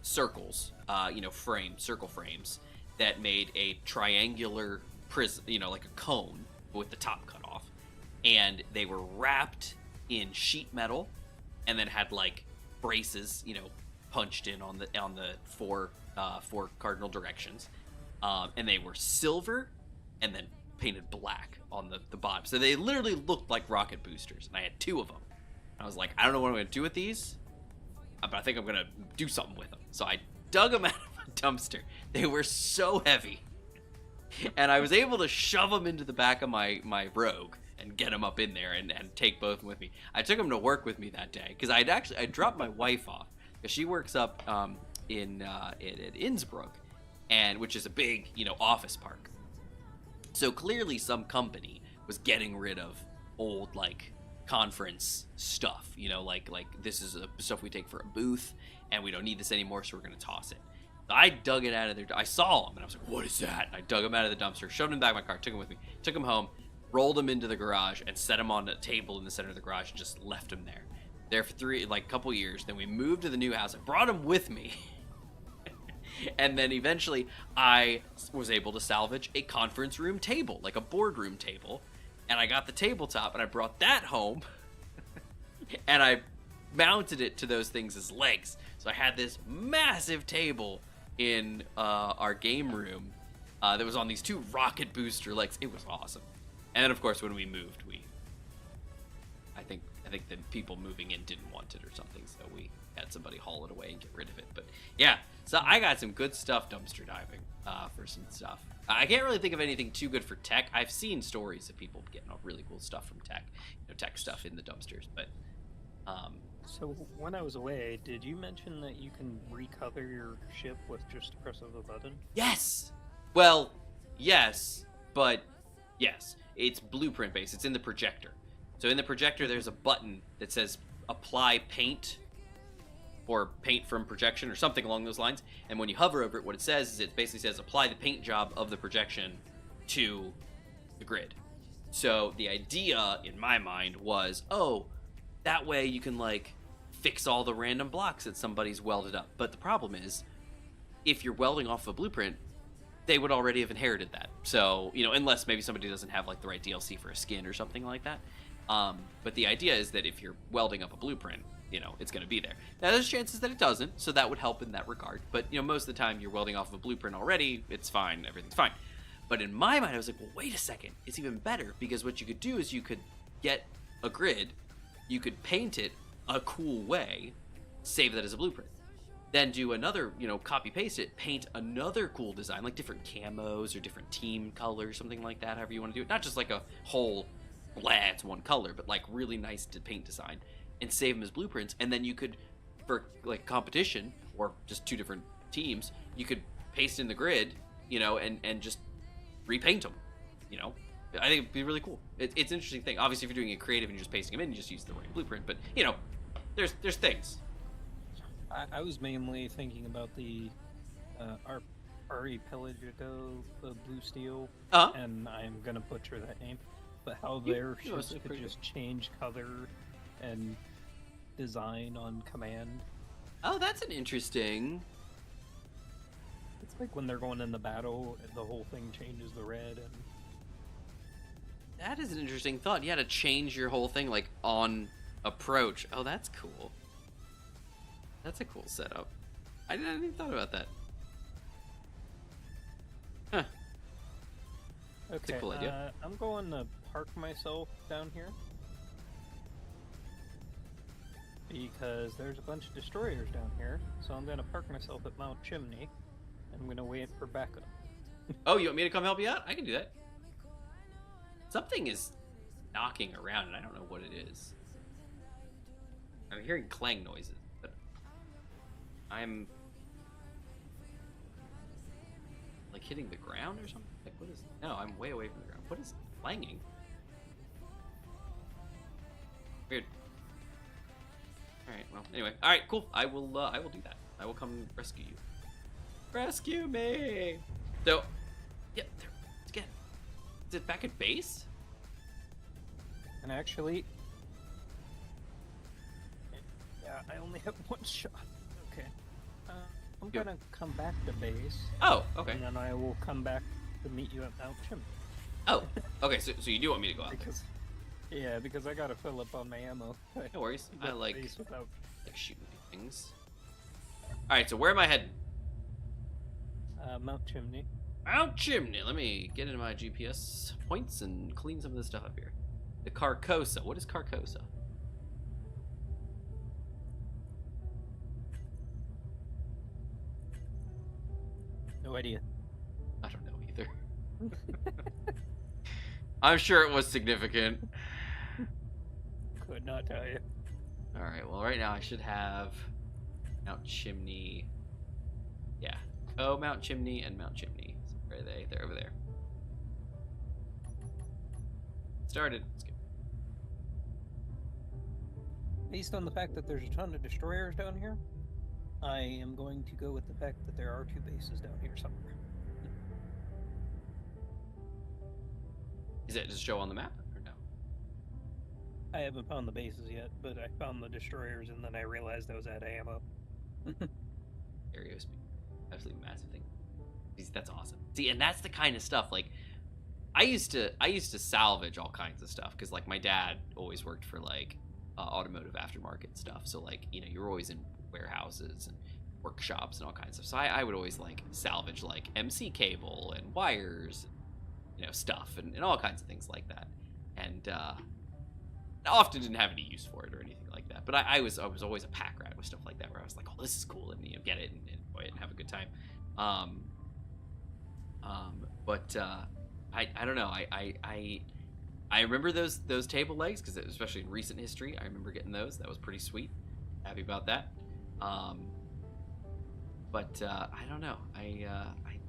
Circles, you know, circle frames that made a triangular prism, you know, like a cone with the top cut off, and they were wrapped in sheet metal, and then had like braces, you know, punched in on the four cardinal directions, and they were silver and then painted black on the bottom, so they literally looked like rocket boosters, and I had 2 of them. I was like, I don't know what I'm gonna do with these, but I think I'm gonna do something with them. So I dug them out of a dumpster. They were so heavy, and I was able to shove them into the back of my Rogue and get them up in there and take both of them with me. I took them to work with me that day because I dropped my wife off because she works up in Innsbruck, and which is a big, you know, office park. So clearly some company was getting rid of old like conference stuff, you know, like this is stuff we take for a booth and we don't need this anymore, so we're gonna toss it. So I dug it out of there. I saw them and I was like, what is that? And I dug them out of the dumpster, shoved them in the back of my car, took them with me, took them home, rolled them into the garage, and set them on a table in the center of the garage and just left them there for couple years. Then we moved to the new house. I brought them with me. And then eventually I was able to salvage a conference room table, like a boardroom table. And I got the tabletop and I brought that home and I mounted it to those things as legs. So I had this massive table in our game room that was on these 2 rocket booster legs. It was awesome. And then of course when we moved, I think the people moving in didn't want it or something, so we had somebody haul it away and get rid of it. But yeah, so I got some good stuff dumpster diving for some stuff. I can't really think of anything too good for tech. I've seen stories of people getting really cool stuff from tech, you know, tech stuff in the dumpsters. But so when I was away, did you mention that you can recover your ship with just a press of a button? Yes. Well, yes, but yes, it's blueprint based. It's in the projector. So in the projector, there's a button that says apply paint or paint from projection or something along those lines. And when you hover over it, what it says is it basically says apply the paint job of the projection to the grid. So the idea in my mind was, oh, that way you can like fix all the random blocks that somebody's welded up. But the problem is, if you're welding off a blueprint, they would already have inherited that. So, you know, unless maybe somebody doesn't have like the right DLC for a skin or something like that. But the idea is that if you're welding up a blueprint, you know, it's going to be there. Now, there's chances that it doesn't, so that would help in that regard. But, you know, most of the time you're welding off of a blueprint already, it's fine, everything's fine. But in my mind, I was like, well, wait a second, it's even better, because what you could do is you could get a grid, you could paint it a cool way, save that as a blueprint. Then do another, you know, copy paste it, paint another cool design, like different camos or different team colors, something like that, however you want to do it. Not just like a whole blah, it's one color, but like really nice to paint design, and save them as blueprints. And then you could, for like competition or just two different teams, you could paste in the grid, and just repaint them. I think it'd be really cool. It's an interesting thing. Obviously, if you're doing it creative and you're just pasting them in, you just use the right blueprint. But there's things. I was mainly thinking about the Archipelago Blue Steel, and I'm gonna butcher that name, but how their ships could just change color and design on command. Oh, that's an interesting. It's like when they're going in the battle, the whole thing changes the red, and that is an interesting thought. You had to change your whole thing like on approach. Oh, that's cool. That's a cool setup. I didn't even thought about that. Huh. Okay, that's a cool idea. I'm going to park myself down here because there's a bunch of destroyers down here. So I'm going to park myself at Mount Chimney. I'm going to wait for backup. Oh, you want me to come help you out? I can do that. Something is knocking around, and I don't know what it is. I'm hearing clang noises, but I'm like hitting the ground or something? Like, what is... No, I'm way away from the ground. What is clanging? Weird. Alright, well, anyway. Alright, cool. I will do that. I will come rescue you. Rescue me! So, yeah, there, again. Is it back at base? And actually... Yeah, I only have one shot. Okay. I'm gonna come back to base. Oh, okay. And then I will come back to meet you at Mount Chimney. Oh, okay, so you do want me to go out there. Because I gotta fill up on my ammo. No worries. I like without... shooting things. Alright, so where am I heading? Mount Chimney. Mount Chimney. Let me get into my GPS points and clean some of this stuff up here. The Carcosa. What is Carcosa? No idea. I don't know either. I'm sure it was significant. Could not tell you. Alright, well right now I should have Mount Chimney. Yeah. Oh, Mount Chimney and Mount Chimney. So where are they? They're over there. Started. Let's go. Based on the fact that there's a ton of destroyers down here, I am going to go with the fact that there are two bases down here somewhere. Is it just show on the map or no? I haven't found the bases yet, but I found the destroyers and then I realized I was out of ammo. Area speed. Absolutely massive thing. That's awesome. See, and that's the kind of stuff like I used to salvage all kinds of stuff because like my dad always worked for like automotive aftermarket stuff. So like you're always in warehouses and workshops and all kinds of stuff. So I would always like salvage like MC cable and wires, stuff and all kinds of things like that. And I often didn't have any use for it or anything like that. But I was always a pack rat with stuff like that where I was like, oh, this is cool, and get it and enjoy it and have a good time. But I don't know. I remember those table legs because especially in recent history, I remember getting those. That was pretty sweet. Happy about that. But I don't know. I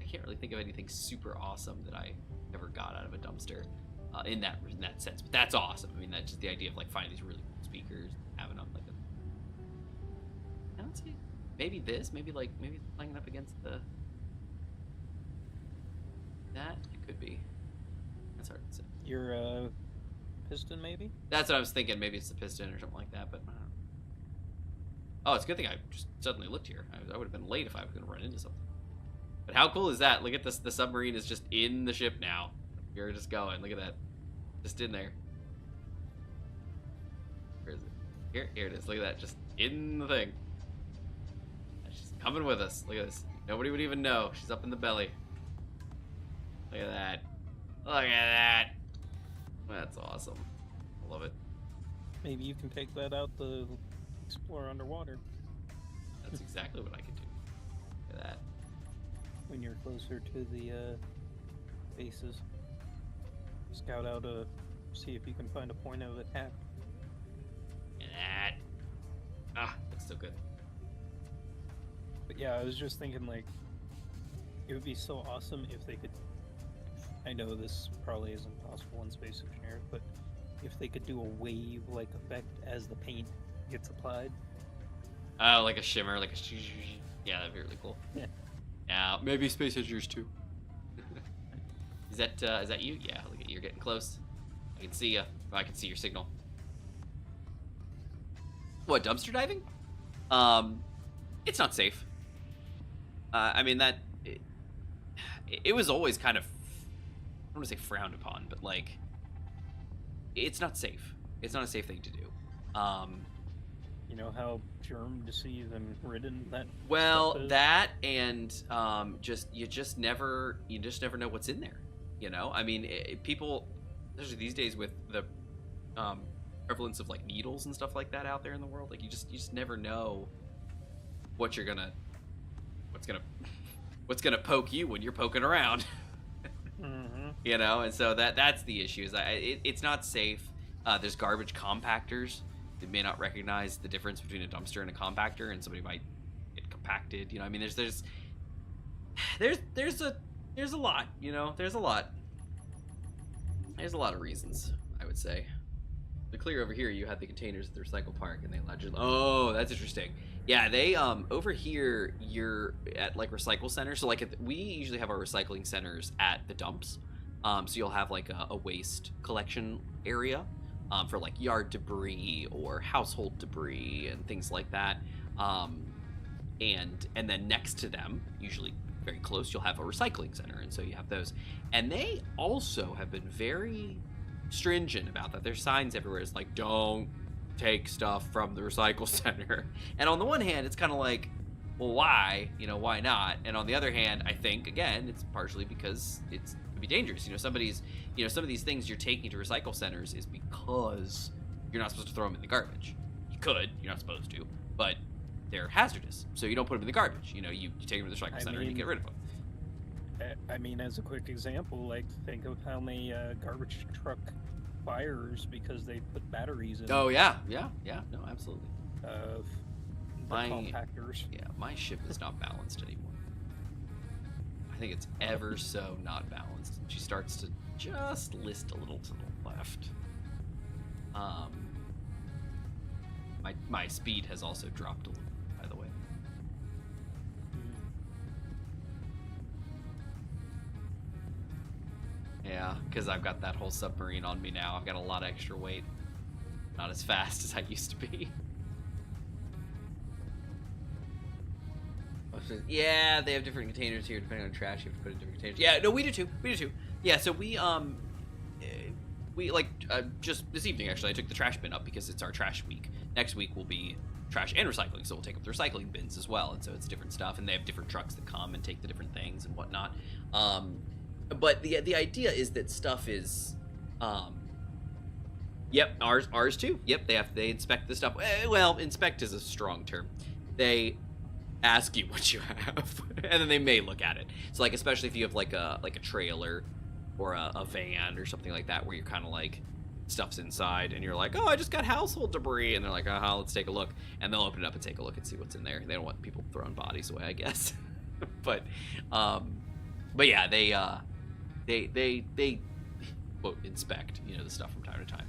can't really think of anything super awesome that I ever got out of a dumpster in that sense. But that's awesome. I mean, that's just the idea of like finding these really cool speakers, having them like. I don't see. Maybe this. Maybe lining up against the. That it could be. That's hard to say. Your piston, maybe? That's what I was thinking. Maybe it's the piston or something like that. But I don't know. Oh, it's a good thing I just suddenly looked here. I would have been late if I was going to run into something. But how cool is that? Look at this. The submarine is just in the ship now. You're just going. Look at that. Just in there. Where is it? Here it is. Look at that. Just in the thing. She's coming with us. Look at this. Nobody would even know. She's up in the belly. Look at that. Look at that. That's awesome. I love it. Maybe you can take that out to explore underwater. That's exactly what I could do. Look at that. When you're closer to the bases. Scout out a See if you can find a point of attack. That's so good. But yeah, I was just thinking, like, it would be so awesome if they could. I know this probably isn't possible in Space Engineer, but if they could do a wave-like effect as the paint gets applied. Oh, like a shimmer, like a yeah, that'd be really cool. Yeah, maybe Space Engineers too. Is that you? Yeah, look at you, you're getting close. I can see you. Oh, I can see your signal. What, dumpster diving? It's not safe. I mean, it was always kind of, I don't want to say frowned upon, but like, it's not safe. It's not a safe thing to do. You know how germ-deceived and ridden that well, stuff is? that and you just never know what's in there. You know, I mean, people, especially these days with the prevalence of like needles and stuff like that out there in the world, like you just never know what's gonna poke you when you're poking around. Mm-hmm. You know, and so that's the issue. Is it's not safe. There's garbage compactors that may not recognize the difference between a dumpster and a compactor, and somebody might get compacted. You know, I mean, there's a lot. You know, there's a lot of reasons, I would say. The clear over here, you had the containers at the recycle park, and they allowed you. Oh, that's interesting. Yeah, they over here you're at like recycle centers. So like we usually have our recycling centers at the dumps. So you'll have like a waste collection area for like yard debris or household debris and things like that. And then next to them, usually very close, you'll have a recycling center, and so you have those. And they also have been very stringent about that. There's signs everywhere. It's like, don't take stuff from the recycle center. And on the one hand, it's kind of like, well, why? You know, why not? And on the other hand, I think again, it's partially because it could be dangerous. You know, some of these things you're taking to recycle centers is because you're not supposed to throw them in the garbage. You could, you're not supposed to, but they're hazardous, so you don't put them in the garbage. You know, you take them to the recycle center and you get rid of them. I mean, as a quick example, like, think of how many garbage truck fires because they put batteries in. Oh yeah, no, absolutely. The compactors. Yeah, my ship is not balanced anymore. I think it's ever so not balanced. She starts to just list a little to the left. My speed has also dropped a little, by the way. Yeah, because I've got that whole submarine on me now. I've got a lot of extra weight. Not as fast as I used to be. Yeah, they have different containers here. Depending on trash, you have to put in different containers. Yeah, no, we do too. Yeah, so we just this evening, actually, I took the trash bin up because it's our trash week. Next week will be trash and recycling, so we'll take up the recycling bins as well. And so it's different stuff, and they have different trucks that come and take the different things and whatnot. But the idea is that stuff is, yep, ours too. Yep, they inspect the stuff. Well, inspect is a strong term. They ask you what you have, and then they may look at it. So like, especially if you have like a trailer or a van or something like that, where you're kind of like, stuff's inside, and you're like, oh, I just got household debris, and they're like, let's take a look, and they'll open it up and take a look and see what's in there. They don't want people throwing bodies away, I guess. but yeah, they quote inspect, you know, the stuff from time to time.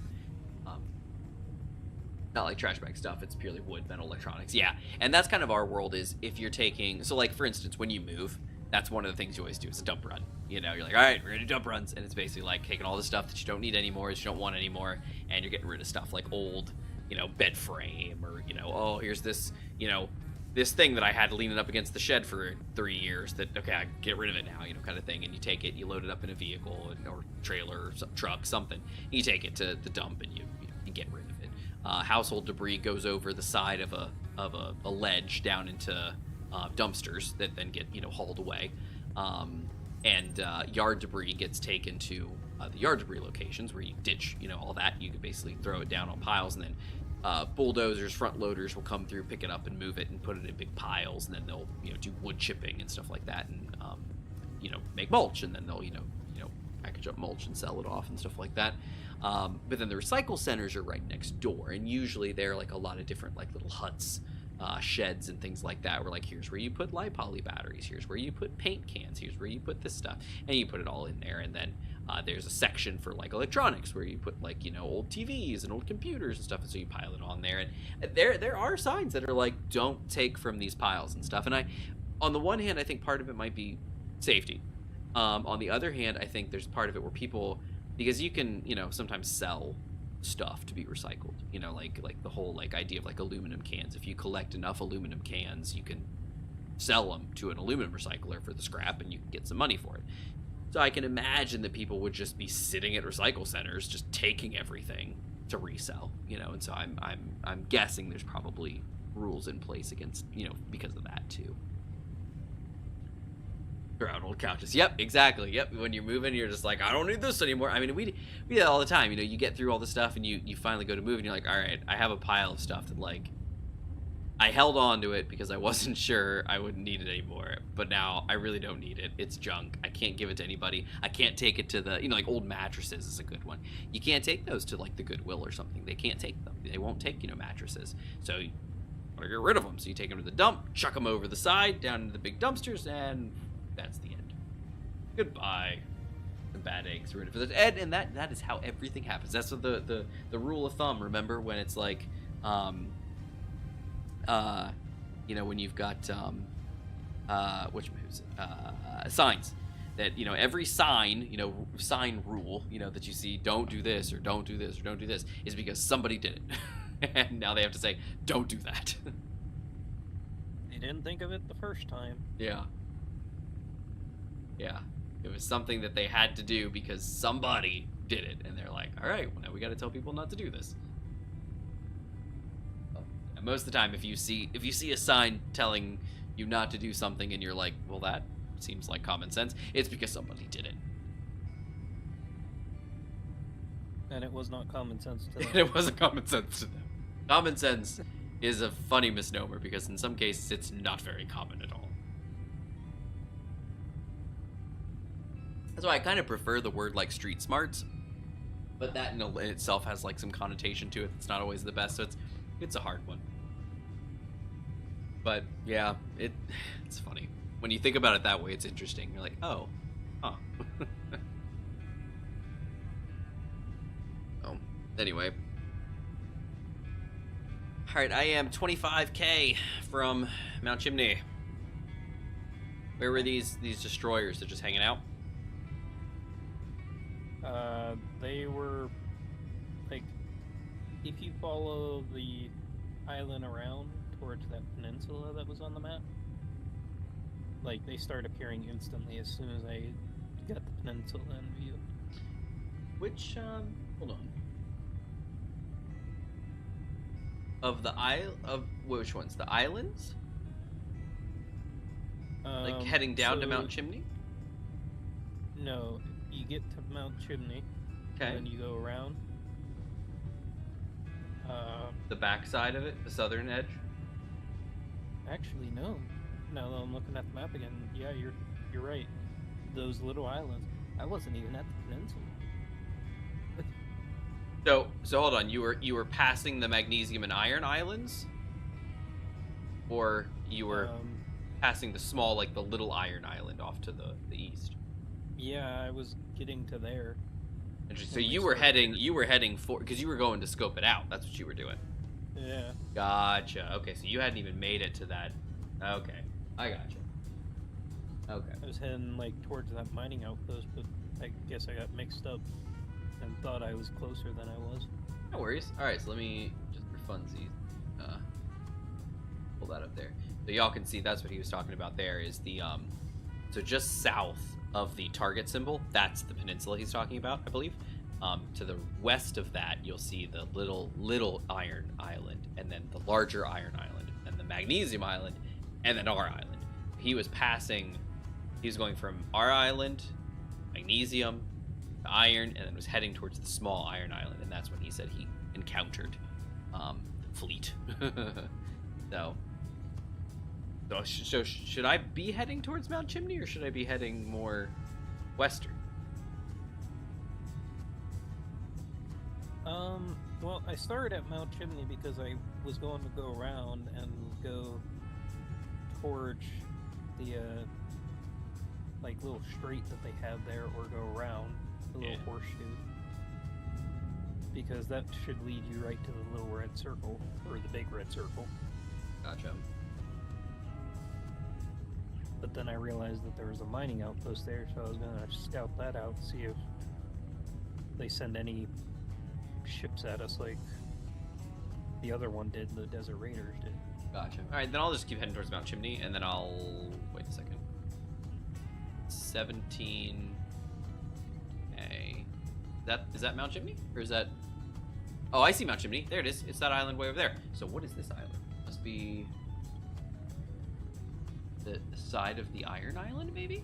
Not like trash bag stuff, it's purely wood, metal, electronics. Yeah, and that's kind of our world. Is if you're taking, so like for instance, when you move, that's one of the things you always do is a dump run. You know, you're like, all right, we're gonna do dump runs, and it's basically like taking all the stuff that you don't need anymore, that you don't want anymore, and you're getting rid of stuff like old, you know, bed frame, or, you know, oh, here's this, you know, this thing that I had leaning up against the shed for 3 years that, okay, I can get rid of it now, you know, kind of thing. And you take it, you load it up in a vehicle or trailer or truck, something. You take it to the dump, and you get rid of it. Household debris goes over the side of a ledge down into dumpsters that then get, you know, hauled away. And yard debris gets taken to the yard debris locations where you ditch, you know, all that. You can basically throw it down on piles, and then bulldozers, front loaders will come through, pick it up and move it and put it in big piles, and then they'll, you know, do wood chipping and stuff like that, and you know, make mulch, and then they'll, you know, package up mulch and sell it off and stuff like that. But then the recycle centers are right next door, and usually they're like a lot of different like little huts, sheds and things like that, where like, here's where you put li-poly batteries, here's where you put paint cans, here's where you put this stuff, and you put it all in there. And then there's a section for like electronics where you put like, you know, old TVs and old computers and stuff, and so you pile it on there. And there are signs that are like, don't take from these piles and stuff. And on the one hand, I think part of it might be safety. On the other hand, I think there's part of it where people, because you can, you know, sometimes sell stuff to be recycled, you know, like the whole like idea of like aluminum cans. If you collect enough aluminum cans, you can sell them to an aluminum recycler for the scrap, and you can get some money for it. So I can imagine that people would just be sitting at recycle centers just taking everything to resell, you know. And so I'm guessing there's probably rules in place against, you know, because of that too. Around old couches. Yep, exactly. Yep. When you're moving, you're just like, I don't need this anymore. I mean, we do that all the time. You know, you get through all the stuff and you finally go to move and you're like, all right, I have a pile of stuff that like I held on to it because I wasn't sure I wouldn't need it anymore, but now I really don't need it. It's junk. I can't give it to anybody. I can't take it to the, you know, like old mattresses is a good one. You can't take those to like the Goodwill or something. They can't take them. They won't take, you know, mattresses. So you gotta get rid of them. So you take them to the dump, chuck them over the side, down into the big dumpsters, and that's the end. Goodbye. The bad eggs rid of it. And that is how everything happens. That's what the rule of thumb. Remember when it's like, you know, when you've got signs that, you know, every sign, you know, sign rule, you know, that you see, don't do this or don't do this or don't do this, is because somebody did it. And now they have to say, don't do that. They didn't think of it the first time. Yeah. Yeah. It was something that they had to do because somebody did it. And they're like, all right, well, now we got to tell people not to do this. And most of the time, if you see a sign telling you not to do something and you're like, well, that seems like common sense, it's because somebody did it. And it was not common sense to them. It wasn't common sense to them. Common sense is a funny misnomer because in some cases it's not very common at all. That's why I kind of prefer the word like street smarts, but that in itself has like some connotation to it that's not always the best, so it's a hard one. But yeah, it's funny. When you think about it that way, it's interesting. You're like, oh, huh. Oh, anyway. Alright, I am 25k from Mount Chimney. Where were these destroyers? They're just hanging out? They were, like, if you follow the island around towards that peninsula that was on the map, like, they start appearing instantly as soon as I got the peninsula in view. Which, hold on. Of which ones? The islands? Like, heading down to Mount Chimney? No, you get to Mount Chimney, okay, and then you go around. The back side of it? The southern edge? Actually, no. Now that I'm looking at the map again, yeah, you're right. Those little islands. I wasn't even at the peninsula. So hold on. You were passing the magnesium and iron islands, or you were passing the small, like the little iron island off to the east? Yeah, I was getting to there. Interesting. So you were heading for, because you were going to scope it out. That's what you were doing. Yeah. Gotcha. Okay, so you hadn't even made it to that. Okay, I gotcha. Okay. I was heading like towards that mining outpost, but I guess I got mixed up and thought I was closer than I was. No worries. All right, so let me just for funsies pull that up there, so y'all can see that's what he was talking about. There is the so just south of the target symbol, that's the peninsula he's talking about, I believe. To the west of that, you'll see the little iron island, and then the larger iron island, and the magnesium island, and then our island. He was going from our island, magnesium, the iron, and then was heading towards the small iron island, and that's when he said he encountered the fleet. So should I be heading towards Mount Chimney, or should I be heading more western? Well, I started at Mount Chimney because I was going to go around and go towards the, like, little street that they have there, or go around the little horseshoe. Because that should lead you right to the little red circle, or the big red circle. Gotcha. But then I realized that there was a mining outpost there, so I was gonna scout that out, see if they send any ships at us like the other one did, the Desert Raiders did. Gotcha. Alright, then I'll just keep heading towards Mount Chimney, and then I'll... Wait a second. 17... Okay. Is that Mount Chimney? Or is that... Oh, I see Mount Chimney. There it is. It's that island way over there. So what is this island? Must be... the side of the Iron Island, maybe?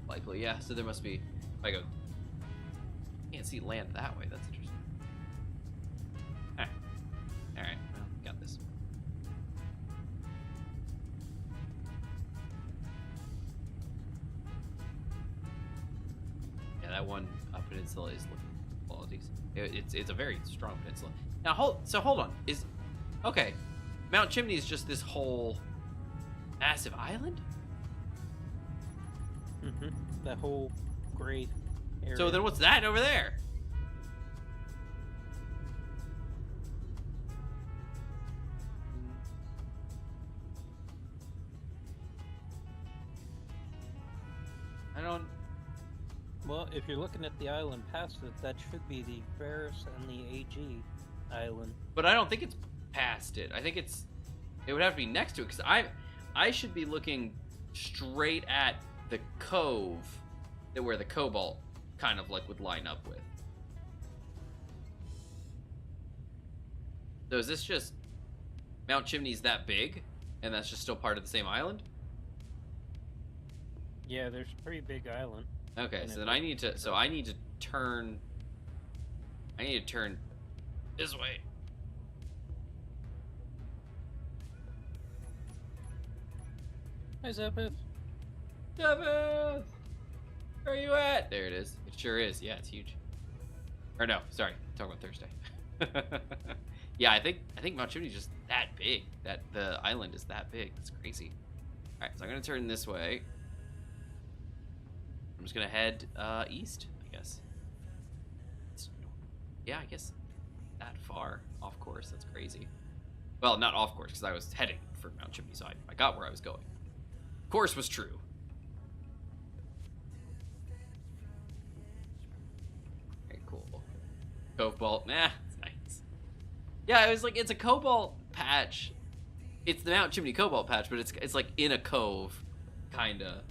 Likely, yeah. So there must be... If I go... Can't see land that way. That's interesting. Alright. Alright. Well, got this. Yeah, that one peninsula is looking qualities. It's a very strong peninsula. Now, hold on. Okay. Mount Chimney is just this whole massive island? Mm-hmm. That whole gray area. So then what's that over there? I don't... Well, if you're looking at the island past it, that should be the Ferris and the AG island. But I don't think it's past it. I think it would have to be next to it, because I should be looking straight at the cove where the cobalt kind of like would line up with. So is this just Mount Chimney's that big, and that's just still part of the same island? Yeah, there's a pretty big island. Okay, so then I need to turn this way. Hi, Zephyr. Zephyr! Where are you at? There it is. It sure is. Yeah, it's huge. Or no, sorry. Talking about Thursday. Yeah, I think Mount Chimney's just that big. That the island is that big. That's crazy. All right, so I'm gonna turn this way. I'm just gonna head east, I guess. Yeah, I guess that far off course. That's crazy. Well, not off course, because I was heading for Mount Chimney, so I got where I was going. Course was true. Very cool. Cobalt, nah, it's nice. Yeah, it was like, it's a cobalt patch. It's the Mount Chimney cobalt patch, but it's like in a cove kind of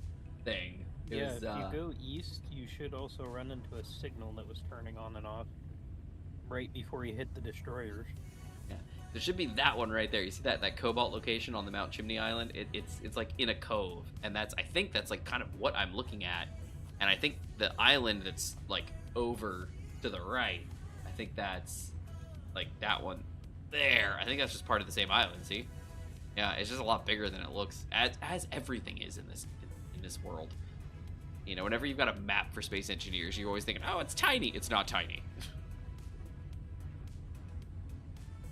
thing. If you go east, you should also run into a signal that was turning on and off right before you hit the destroyers. Yeah, there should be that one right there. You see that cobalt location on the Mount Chimney Island? It's like in a cove, and I think that's like kind of what I'm looking at. And I think the island that's like over to the right, I think that's like that one there. I think that's just part of the same island. See? Yeah, it's just a lot bigger than it looks, as everything is in this world. You know, whenever you've got a map for space engineers, you're always thinking, oh, it's tiny. It's not tiny.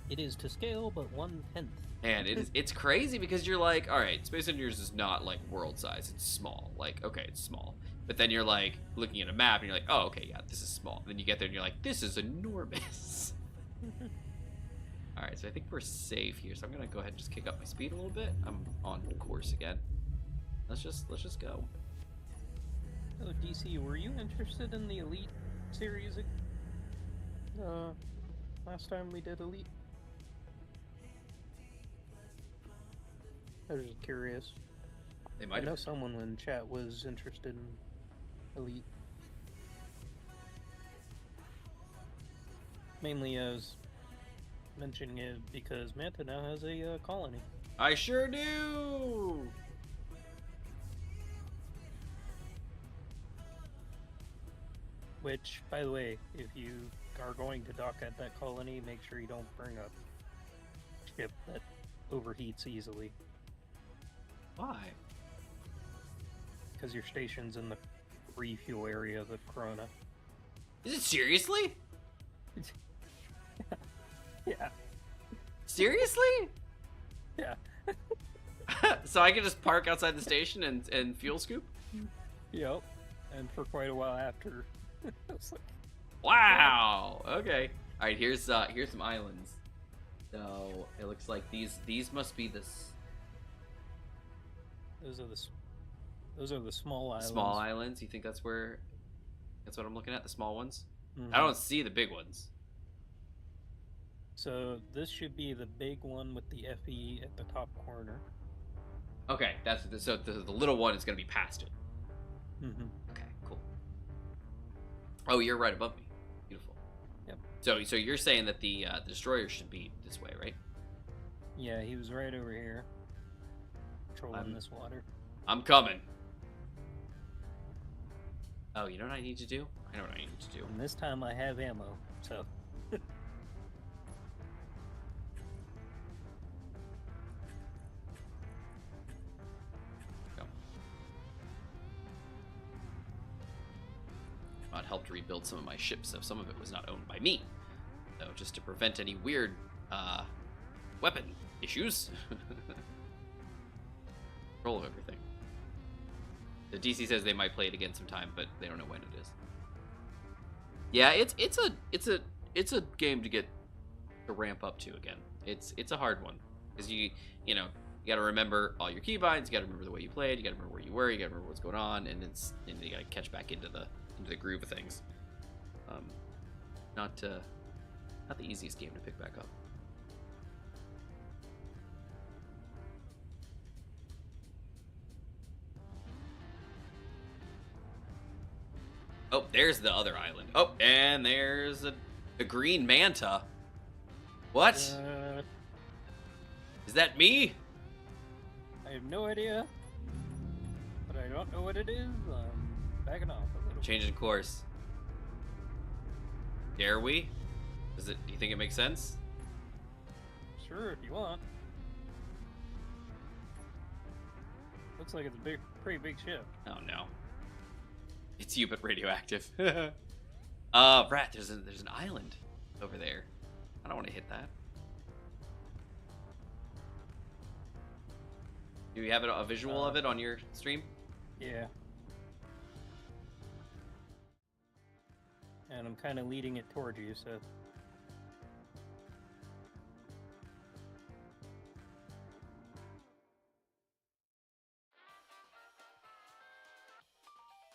It is to scale, but 1/10. And it's crazy because you're like, all right, space engineers is not like world size. It's small. Like, okay, it's small. But then you're like looking at a map and you're like, oh, okay, yeah, this is small. And then you get there and you're like, this is enormous. All right, so I think we're safe here. So I'm gonna go ahead and just kick up my speed a little bit. I'm on course again. Let's just go. Oh, DC, were you interested in the Elite series? Last time we did Elite? I was just curious. I know someone in chat was interested in Elite. Mainly I was mentioning it because Manta now has a colony. I sure do! Which, by the way, if you are going to dock at that colony, make sure you don't bring a ship that overheats easily. Why? because your station's in the refuel area of the Corona. Is it seriously? Yeah. Seriously? Yeah. So I can just park outside the station and fuel scoop? Yep. And for quite a while after. It's like, wow. Okay. All right. Here's some islands. So it looks like these must be those are the small islands. Small islands. You think that's what I'm looking at? The small ones? Mm-hmm. I don't see the big ones. So this should be the big one with the FE at the top corner. Okay, so the little one is gonna be past it. Mm-hmm. Okay, cool. Oh, you're right above me. Beautiful. Yep. So you're saying that the destroyer should be this way, right? Yeah, he was right over here, patrolling this water. I'm coming. Oh, you know what I need to do? I know what I need to do. And this time I have ammo, so. It helped rebuild some of my ships, so some of it was not owned by me. So just to prevent any weird weapon issues. Control of everything. The DC says they might play it again sometime, but they don't know when it is. Yeah, it's a game to get to ramp up to again. It's a hard one because you got to remember all your keybinds, you got to remember the way you played, you got to remember where you were, you got to remember what's going on, and you got to catch back into the groove of things. Not the easiest game to pick back up. Oh, there's the other island. Oh, and there's a green manta. What? Is that me? I have no idea, but I don't know what it is. Backing off a little. Changing course. Dare we? Do you think it makes sense? Sure, if you want. Looks like it's a pretty big ship. Oh no. It's you, but radioactive. Rat, there's an island over there. I don't want to hit that. Do you have a visual of it on your stream? Yeah. And I'm kind of leading it towards you, so.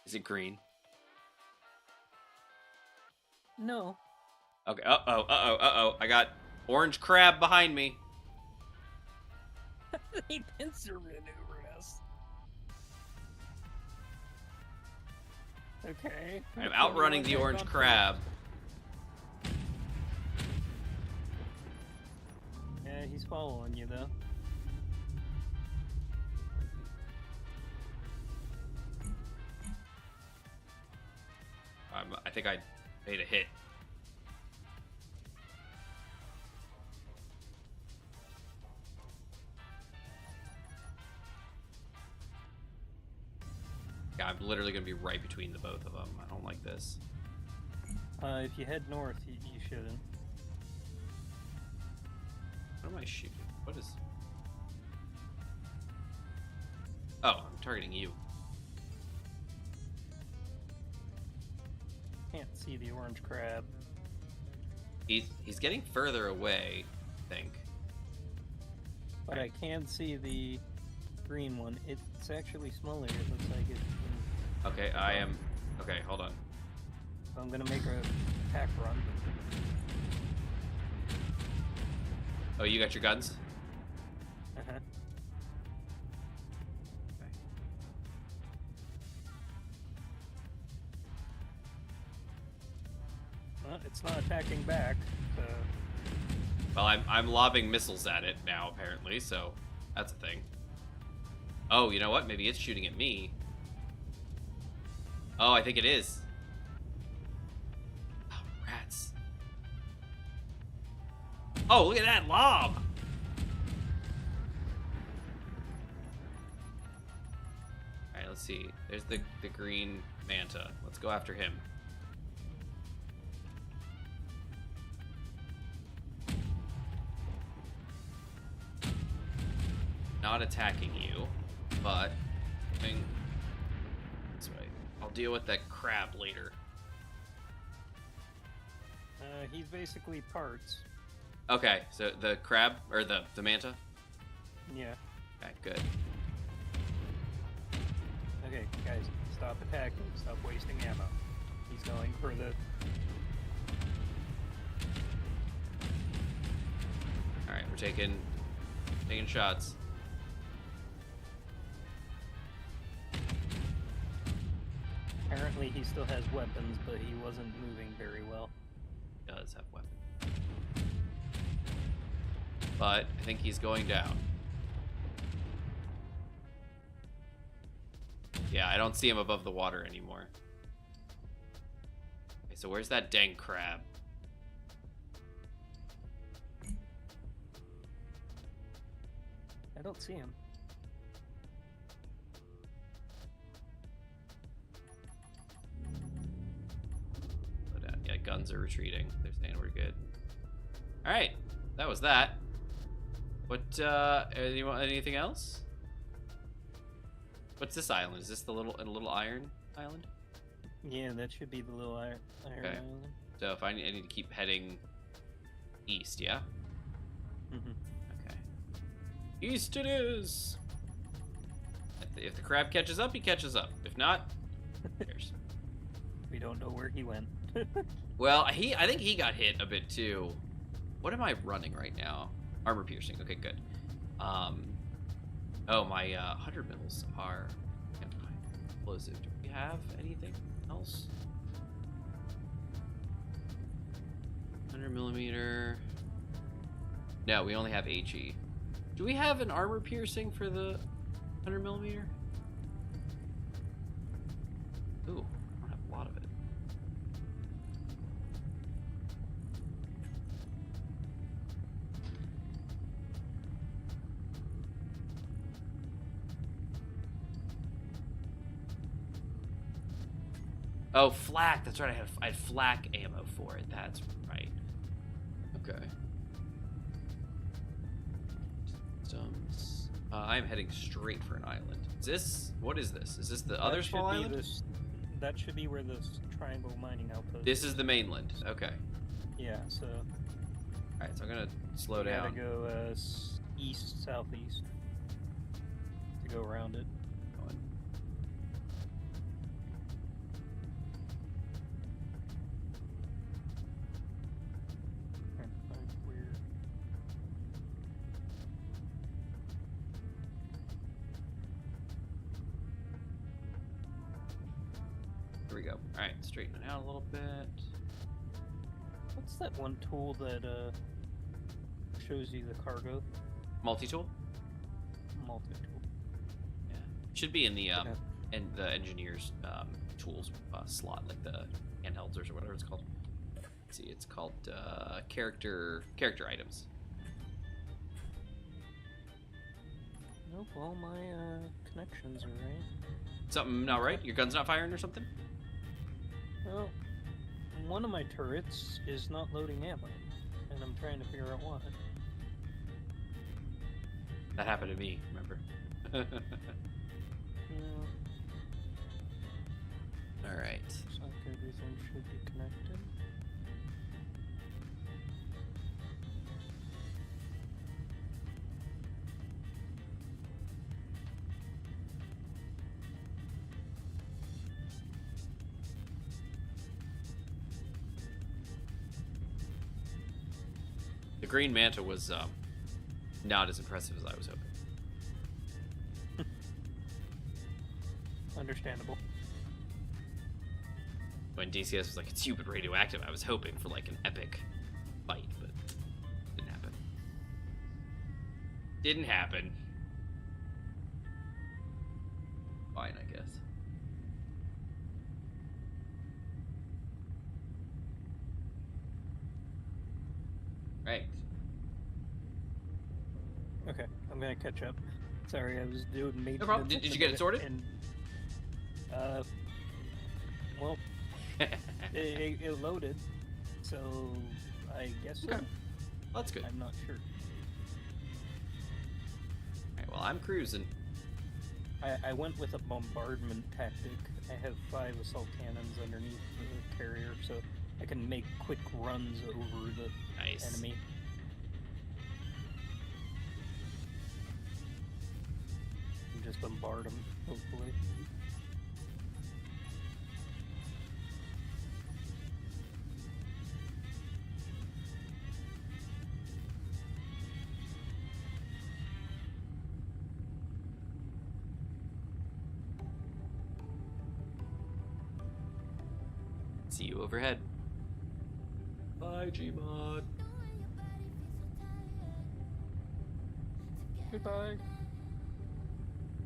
Is it green? No. Okay. Uh-oh. I got orange crab behind me. They pincer maneuvered us. Okay. I'm outrunning the orange crab. Yeah, he's following you though. I think I made a hit. Yeah, I'm literally going to be right between the both of them. I don't like this. If you head north, you shouldn't. What am I shooting? What is... Oh, I'm targeting you. Can't see the orange crab. He's getting further away, I think. But I can see the green one. It's actually smaller. It looks like it's... Okay, I am... Okay, hold on. So I'm gonna make a attack run. Oh, you got your guns? Uh-huh. Okay. Well, it's not attacking back, so... Well, I'm lobbing missiles at it now, apparently, so that's a thing. Oh, you know what? Maybe it's shooting at me. Oh, I think it is. Oh, rats. Oh, look at that lob! Alright, let's see. There's the green manta. Let's go after him. Not attacking you, but coming this way. I'll deal with that crab later. He's basically parts. Okay, so the crab, or the manta? Yeah. Okay, good. Okay, guys, stop attacking. Stop wasting ammo. He's going for the... Alright, we're taking shots. Apparently he still has weapons, but he wasn't moving very well. He does have weapons. But I think he's going down. Yeah, I don't see him above the water anymore. Okay, so where's that dang crab? I don't see him. But, yeah, guns are retreating. They're saying we're good. All right, that was that. What? Anything else? What's this island? Is this the little iron island? Yeah, that should be the little iron Okay. island. So if I need to keep heading east, yeah? Mm-hmm. Okay. East it is! If the crab catches up, he catches up. If not, who cares? We don't know where he went. Well, I think he got hit a bit too. What am I running right now? Armor piercing. Okay, good. Oh, my 100 mils are explosive. Do we have anything else? 100 millimeter. No, we only have HE. Do we have an armor piercing for the 100 millimeter? Ooh, I don't have a lot of it. Oh, flak. That's right. I had flak ammo for it. That's right. Okay. Systems. I'm heading straight for an island. What is this? Is this the other small island? That should be where this triangle mining outpost This is the mainland. Okay. Yeah, so... Alright, so I'm gonna slow down. Gotta go east, southeast to go around it. Here we go. Alright, straighten it out a little bit. What's that one tool that shows you the cargo? Multi-tool? Multi-tool. Yeah. Should be in the the engineer's tools slot, like the handhelds or whatever it's called. Let's see, it's called character items. Nope, all my connections are right. Something not right? Your gun's not firing or something? Well, one of my turrets is not loading ammo, and I'm trying to figure out why. That happened to me, remember? Yeah. Alright. Looks like everything should be connected. The green manta was not as impressive as I was hoping. Understandable. When DCS was like, it's stupid radioactive, I was hoping for like an epic fight, but didn't happen. Didn't happen. Fine, I guess. Right. Okay, I'm gonna catch up. Sorry, I was doing maintenance. No problem. Did you get it sorted? And Well, it loaded, so I guess so. Okay. Well, that's good. I'm not sure. Alright, well, I'm cruising. I went with a bombardment tactic. I have 5 assault cannons underneath the carrier, so I can make quick runs over the enemy. And just bombard them, hopefully. See you overhead. Bye, Gmod. Goodbye.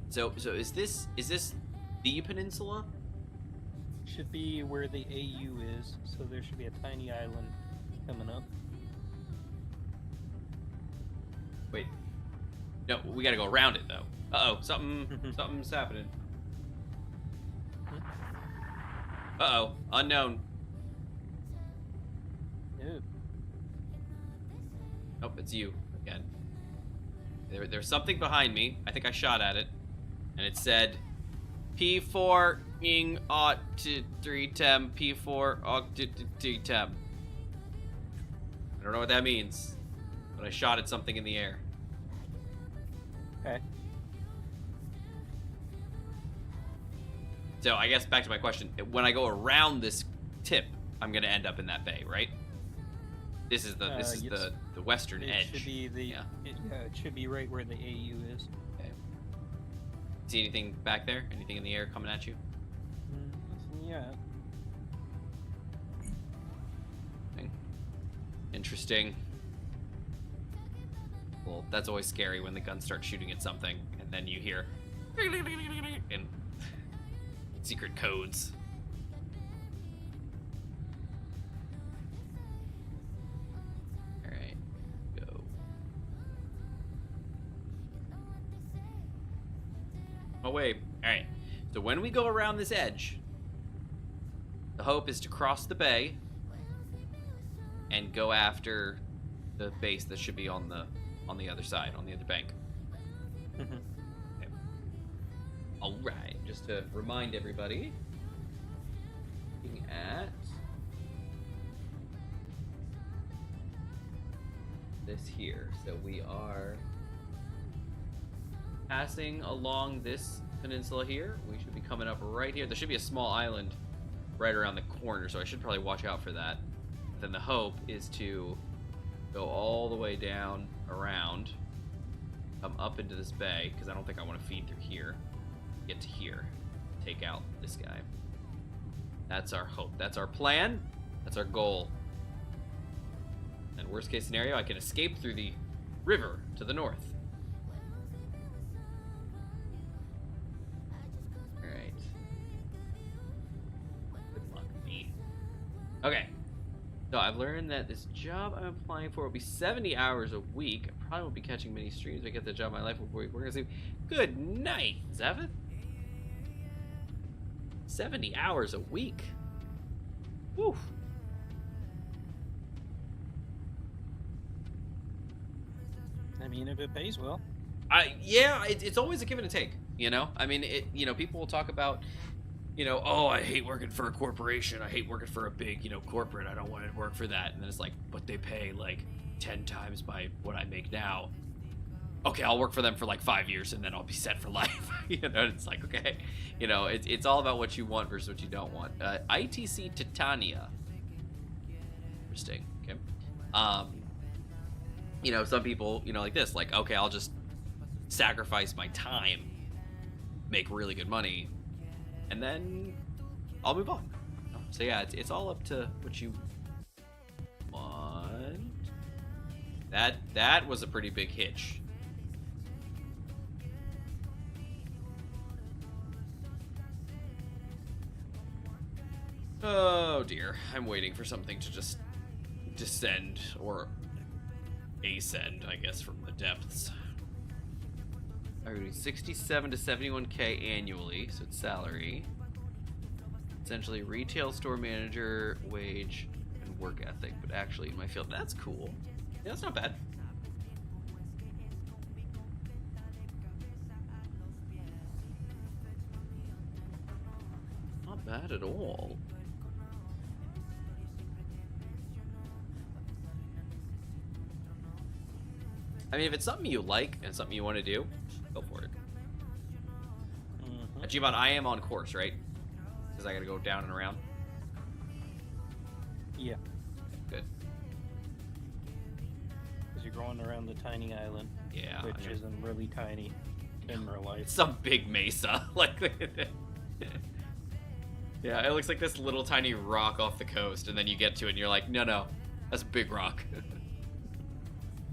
So is this the peninsula? Should be where the AU is, so there should be a tiny island coming up. Wait. No, we gotta go around it though. Uh-oh, something's happening. Uh-oh, unknown. Ew. Nope, it's you again. There's something behind me. I think I shot at it. And it said P4 ing ought to 3tem P4 ought to 3tem. I don't know what that means, but I shot at something in the air. Okay. So I guess back to my question. When I go around this tip, I'm gonna end up in that bay, right? This is the western edge. Should be it should be right where the AU is. Okay. See anything back there? Anything in the air coming at you? Yeah. Interesting. Well, that's always scary when the guns start shooting at something, and then you hear and secret codes. Alright, go. Oh wait, alright. So when we go around this edge, the hope is to cross the bay and go after the base that should be on the other side, on the other bank. Okay. All right, just to remind everybody, looking at this here. So we are passing along this peninsula here. We should be coming up right here. There should be a small island right around the corner, so I should probably watch out for that. Then the hope is to go all the way down around, come up into this bay, because I don't think I want to feed through here. Get to here, take out this guy. That's our hope. That's our plan. That's our goal. And worst case scenario, I can escape through the river to the north. Alright. Good luck, me. Okay. So I've learned that this job I'm applying for will be 70 hours a week. I probably won't be catching many streams. I get the job my life before we're gonna see. Good night, Zevith. 70 hours a week. Woo. I mean, if it pays well. Yeah, it's always a give and a take. You know, I mean, people will talk about, oh, I hate working for a corporation. I hate working for a big, corporate. I don't want to work for that. And then it's like, but they pay like 10 times by what I make now. Okay, I'll work for them for like 5 years and then I'll be set for life. It's like, okay, it's all about what you want versus what you don't want. ITC Titania. Interesting. Okay. Some people, like this, like, okay, I'll just sacrifice my time, make really good money, and then I'll move on. So yeah, it's all up to what you want. That was a pretty big hitch. Oh dear, I'm waiting for something to just descend or ascend, I guess, from the depths. Alright, 67 to 71k annually, so it's salary. essentially retail store manager, wage, and work ethic, but actually in my field. That's cool. Yeah, that's not bad. Not bad at all. I mean, if it's something you like and something you want to do, go for it. Gmon, I am on course, right? Because I gotta go down and around. Yeah. Good. Because you're going around the tiny island. Yeah. Which isn't really tiny in real life. It's some big mesa. Like, yeah, it looks like this little tiny rock off the coast, and then you get to it and you're like, no, that's a big rock.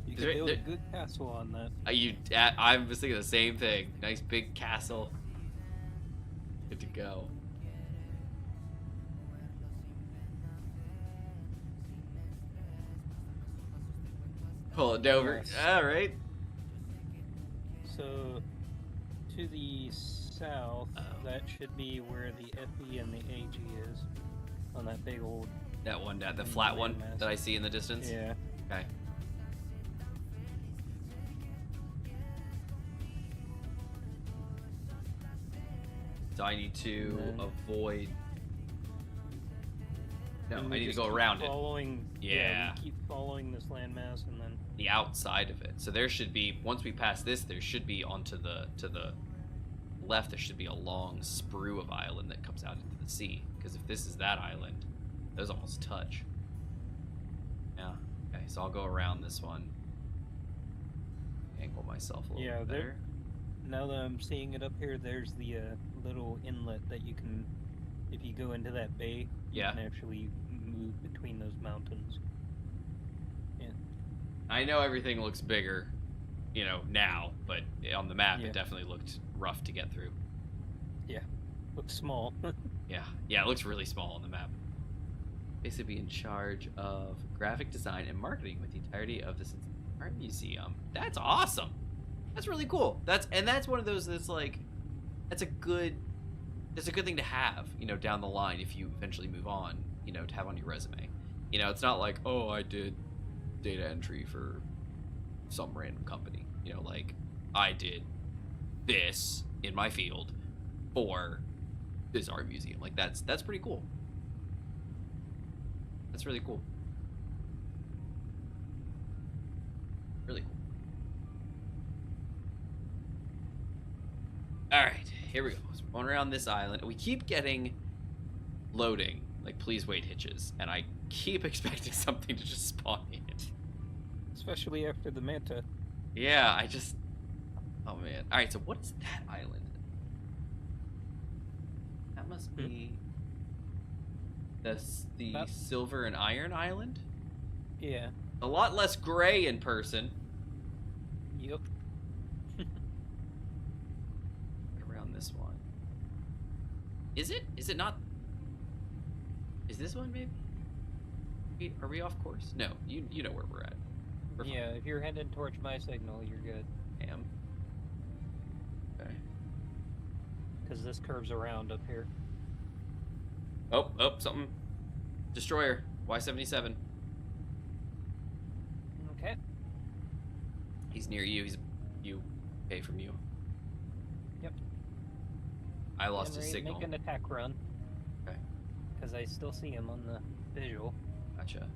You could build a good castle on that. I was thinking the same thing. Nice big castle. Good to go. Pull it over. Yes. All right. So, to the south, that should be where the FE and the AG is. On that big old... That one, the flat one that I see in the distance? Yeah. Okay. So I need to avoid... No, I need to go around it. Yeah, we keep following this landmass and then... The outside of it. So there should be, once we pass this, there should be to the left, there should be a long sprue of island that comes out into the sea. Because if this is that island, those almost touch. Yeah. Okay, so I'll go around this one. Angle myself a little bit better. Now that I'm seeing it up here, there's the little inlet that you can, if you go into that bay, you can actually move between those mountains. Yeah. I know everything looks bigger, now, but on the map it definitely looked rough to get through. Yeah, looks small. Yeah, it looks really small on the map. Basically be in charge of graphic design and marketing with the entirety of this art museum. That's awesome. That's really cool. That's one of those that's like, that's a good thing to have, down the line if you eventually move on, to have on your resume. It's not like, oh, I did data entry for some random company. Like, I did this in my field for this art museum. Like, that's pretty cool. That's really cool. Really cool. Alright, here we go. So we're going around this island. We keep getting loading, like, please wait hitches, and I keep expecting something to just spawn in. Especially after the manta. Yeah, oh man. Alright, so what is that island? That must be the Silver and Iron Island? Yeah. A lot less gray in person. Yep. Around this one. Is it? Is it not? Is this one maybe? Are we off course? No, you know where we're at. Yeah, if you're heading towards my signal, you're good. Am. Okay. Because this curves around up here. Oh, something. Destroyer, Y-77. Okay. He's near you. You pay from you. Yep. I lost his signal. Make an attack run. Okay. Because I still see him on the visual. Gotcha.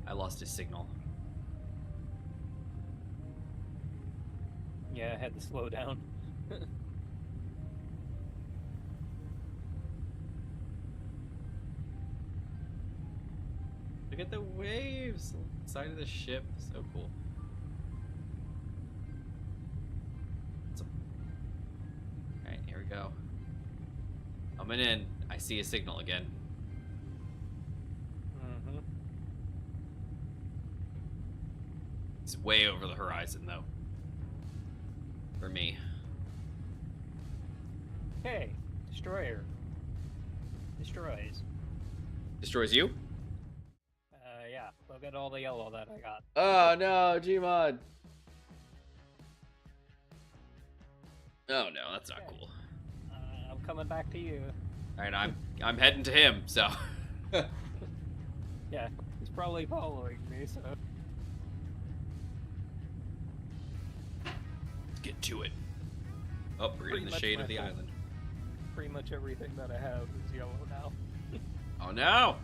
I lost his signal. Yeah, I had to slow down. Look at the waves on the side of the ship. So cool. Alright, here we go. Coming in. I see a signal again. It's way over the horizon, though. For me. Okay, destroyer. Destroys. Destroys you? Yeah. Look at all the yellow that I got. Oh no, Gmod. Oh no, that's not cool. coming back to you. All right, I'm heading to him. So. Yeah, he's probably following me. So. Let's get to it. Oh, we're in the shade of the island. Pretty much everything that I have is yellow now. Oh no!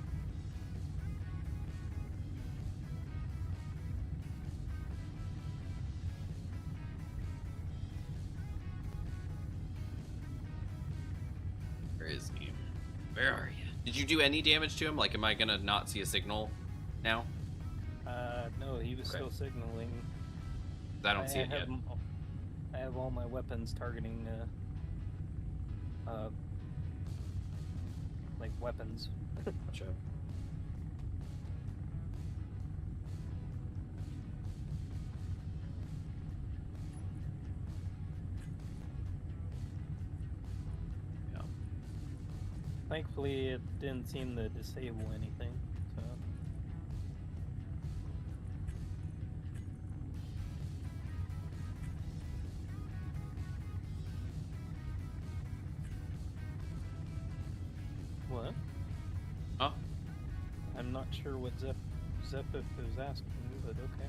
Where is he? Where are you? Did you do any damage to him? Like, am I gonna not see a signal now? No, he was still signaling. I don't see it yet. I have all my weapons targeting, like weapons. Gotcha. Yeah. Thankfully, it didn't seem to disable anything, so. What? Huh? I'm not sure what Zephyr is asking me, but okay.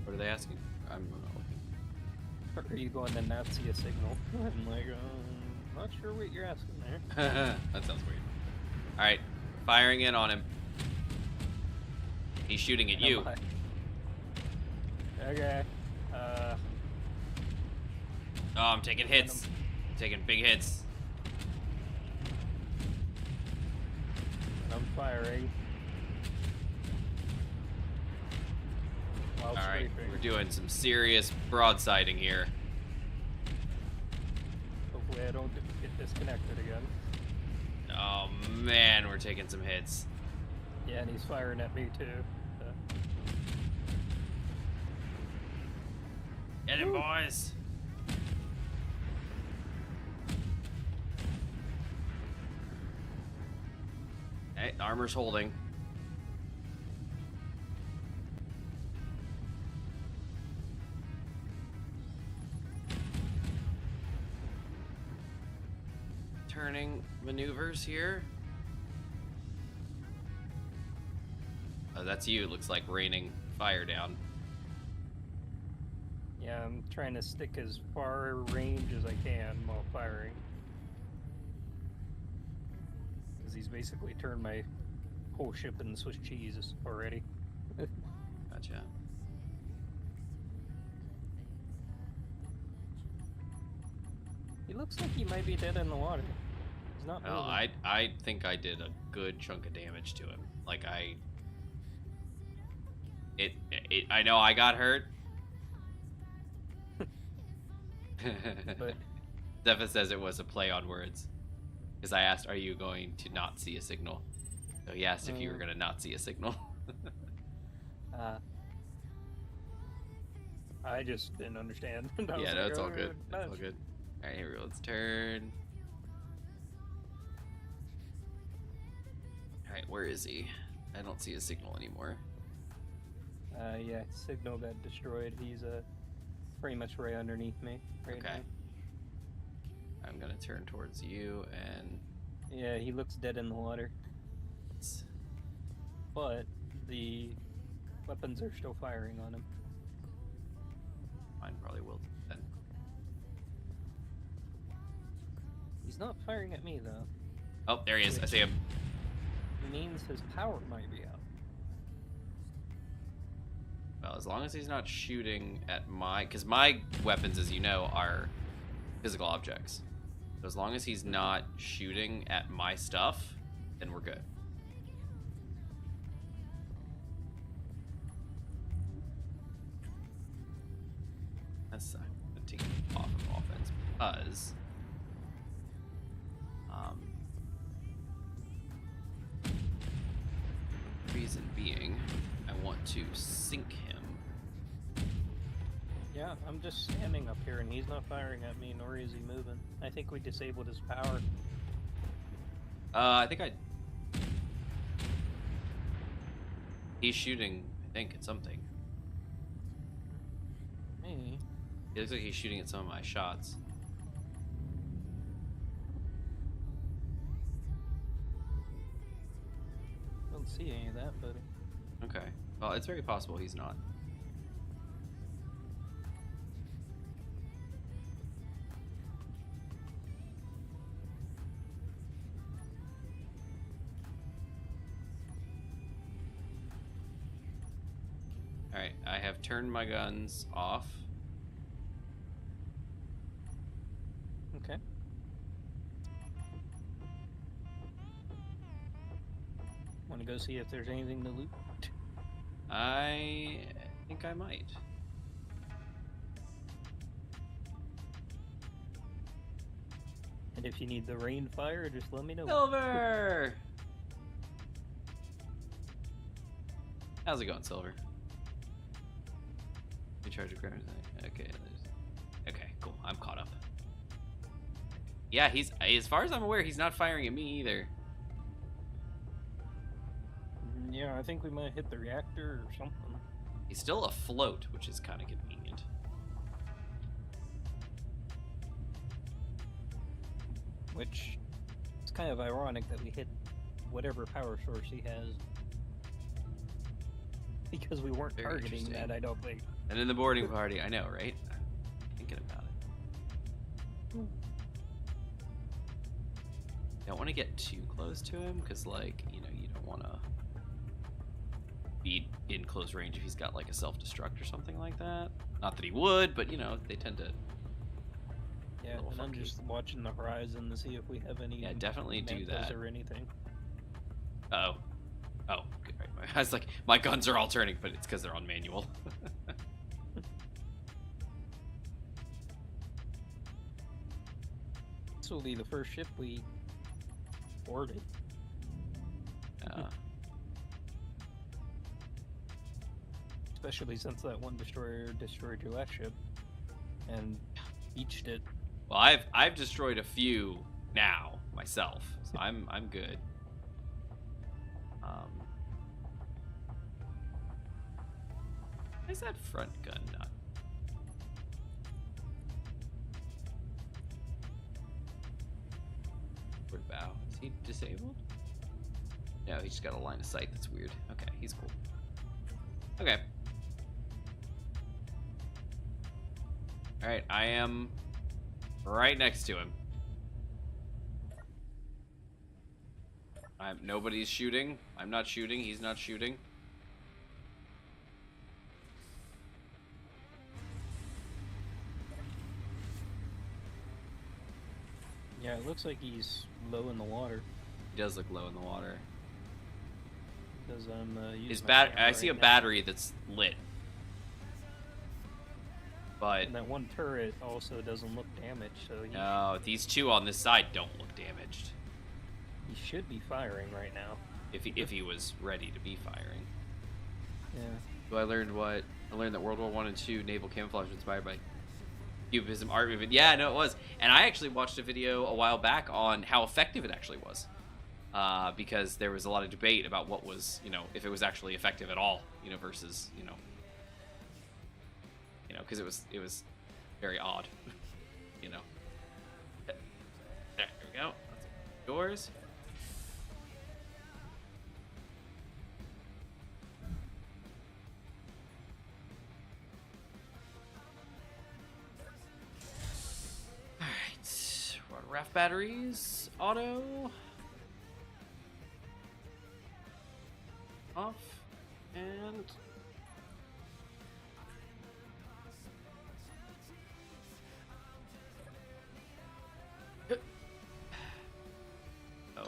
What are they asking? I'm looking. Are you going to not see a signal? I'm like, not sure what you're asking there. That sounds weird. Alright, firing in on him. He's shooting at you. Okay. Oh, I'm taking hits. Taking big hits. I'm firing. Alright, we're doing some serious broadsiding here. Hopefully I don't get disconnected again. Oh man, we're taking some hits. Yeah, and he's firing at me too. So. Get him, boys! Hey, armor's holding. Turning maneuvers here. Oh, that's you. It looks like raining fire down. Yeah, I'm trying to stick as far range as I can while firing. Because he's basically turned my whole ship into Swiss cheese already. Gotcha. He looks like he might be dead in the water. He's not moving. No, I think I did a good chunk of damage to him. Like I know I got hurt. But Zephyr says it was a play on words. Because I asked, are you going to not see a signal? So he asked if you were going to not see a signal. I just didn't understand. Yeah, no, it's all good. It's all good. Alright, here we go. Let's turn. Alright, where is he? I don't see a signal anymore. Yeah, signal got destroyed. He's pretty much right underneath me right now. I'm gonna turn towards you and... Yeah, he looks dead in the water. But the weapons are still firing on him. Mine probably will then. He's not firing at me though. Oh, there he is. I see him. It means his power might be out. Well, as long as he's not shooting at my... Because my weapons, as you know, are physical objects. So as long as he's not shooting at my stuff, then we're good. That's I'm gonna take him off of offense because reason being I want to sink him. Yeah, I'm just standing up here and he's not firing at me, nor is he moving. I think we disabled his power. I think he's shooting, I think, at something. Me? He looks like he's shooting at some of my shots. Don't see any of that, buddy. Okay. Well, it's very possible he's not. Alright, I have turned my guns off. Okay. Want to go see if there's anything to loot? I think I might. And if you need the rain fire, just let me know. Silver! How's it going, Silver? Recharge your credit. Okay, okay, cool. I'm caught up. Yeah, he's, as far as I'm aware, he's not firing at me either. Yeah, I think we might hit the reactor or something. He's still afloat, which is kind of convenient. Which, it's kind of ironic that we hit whatever power source he has. Because we weren't Very targeting that, I don't think. And in the boarding party, I know, right? I'm thinking about it. Don't want to get too close to him, because, like, you know, you don't want to be in close range if he's got, like, a self-destruct or something like that. Not that he would, but, you know, they tend to... Yeah, and I'm just watching the horizon to see if we have any... Yeah, definitely do that. Or anything. Uh-oh. Oh, good, right. I was like, my guns are all turning, but it's because they're on manual. This will be the first ship we boarded. Especially since that one destroyer destroyed your last ship and beached it. Well, I've destroyed a few now myself, so I'm good. Why is that front gun not? Forward bow. Is he disabled? No, he's just got a line of sight that's weird. Okay, he's cool. Okay. Alright, I am right next to him. Nobody's shooting. I'm not shooting. He's not shooting. Yeah, it looks like he's low in the water. He does look low in the water. Because I'm using His I see a battery that's lit. But and that one turret also doesn't look damaged, so no, these two on this side don't look damaged. He should be firing right now. If he was ready to be firing. Yeah. So I learned that World War I and II naval camouflage was inspired by Cubism art movement. Yeah, no, it was. And I actually watched a video a while back on how effective it actually was. Because there was a lot of debate about what was, you know, if it was actually effective at all, you know, versus, you know, because it was very odd, you know. There we go. That's doors. All right, we're on raft batteries, auto. Off and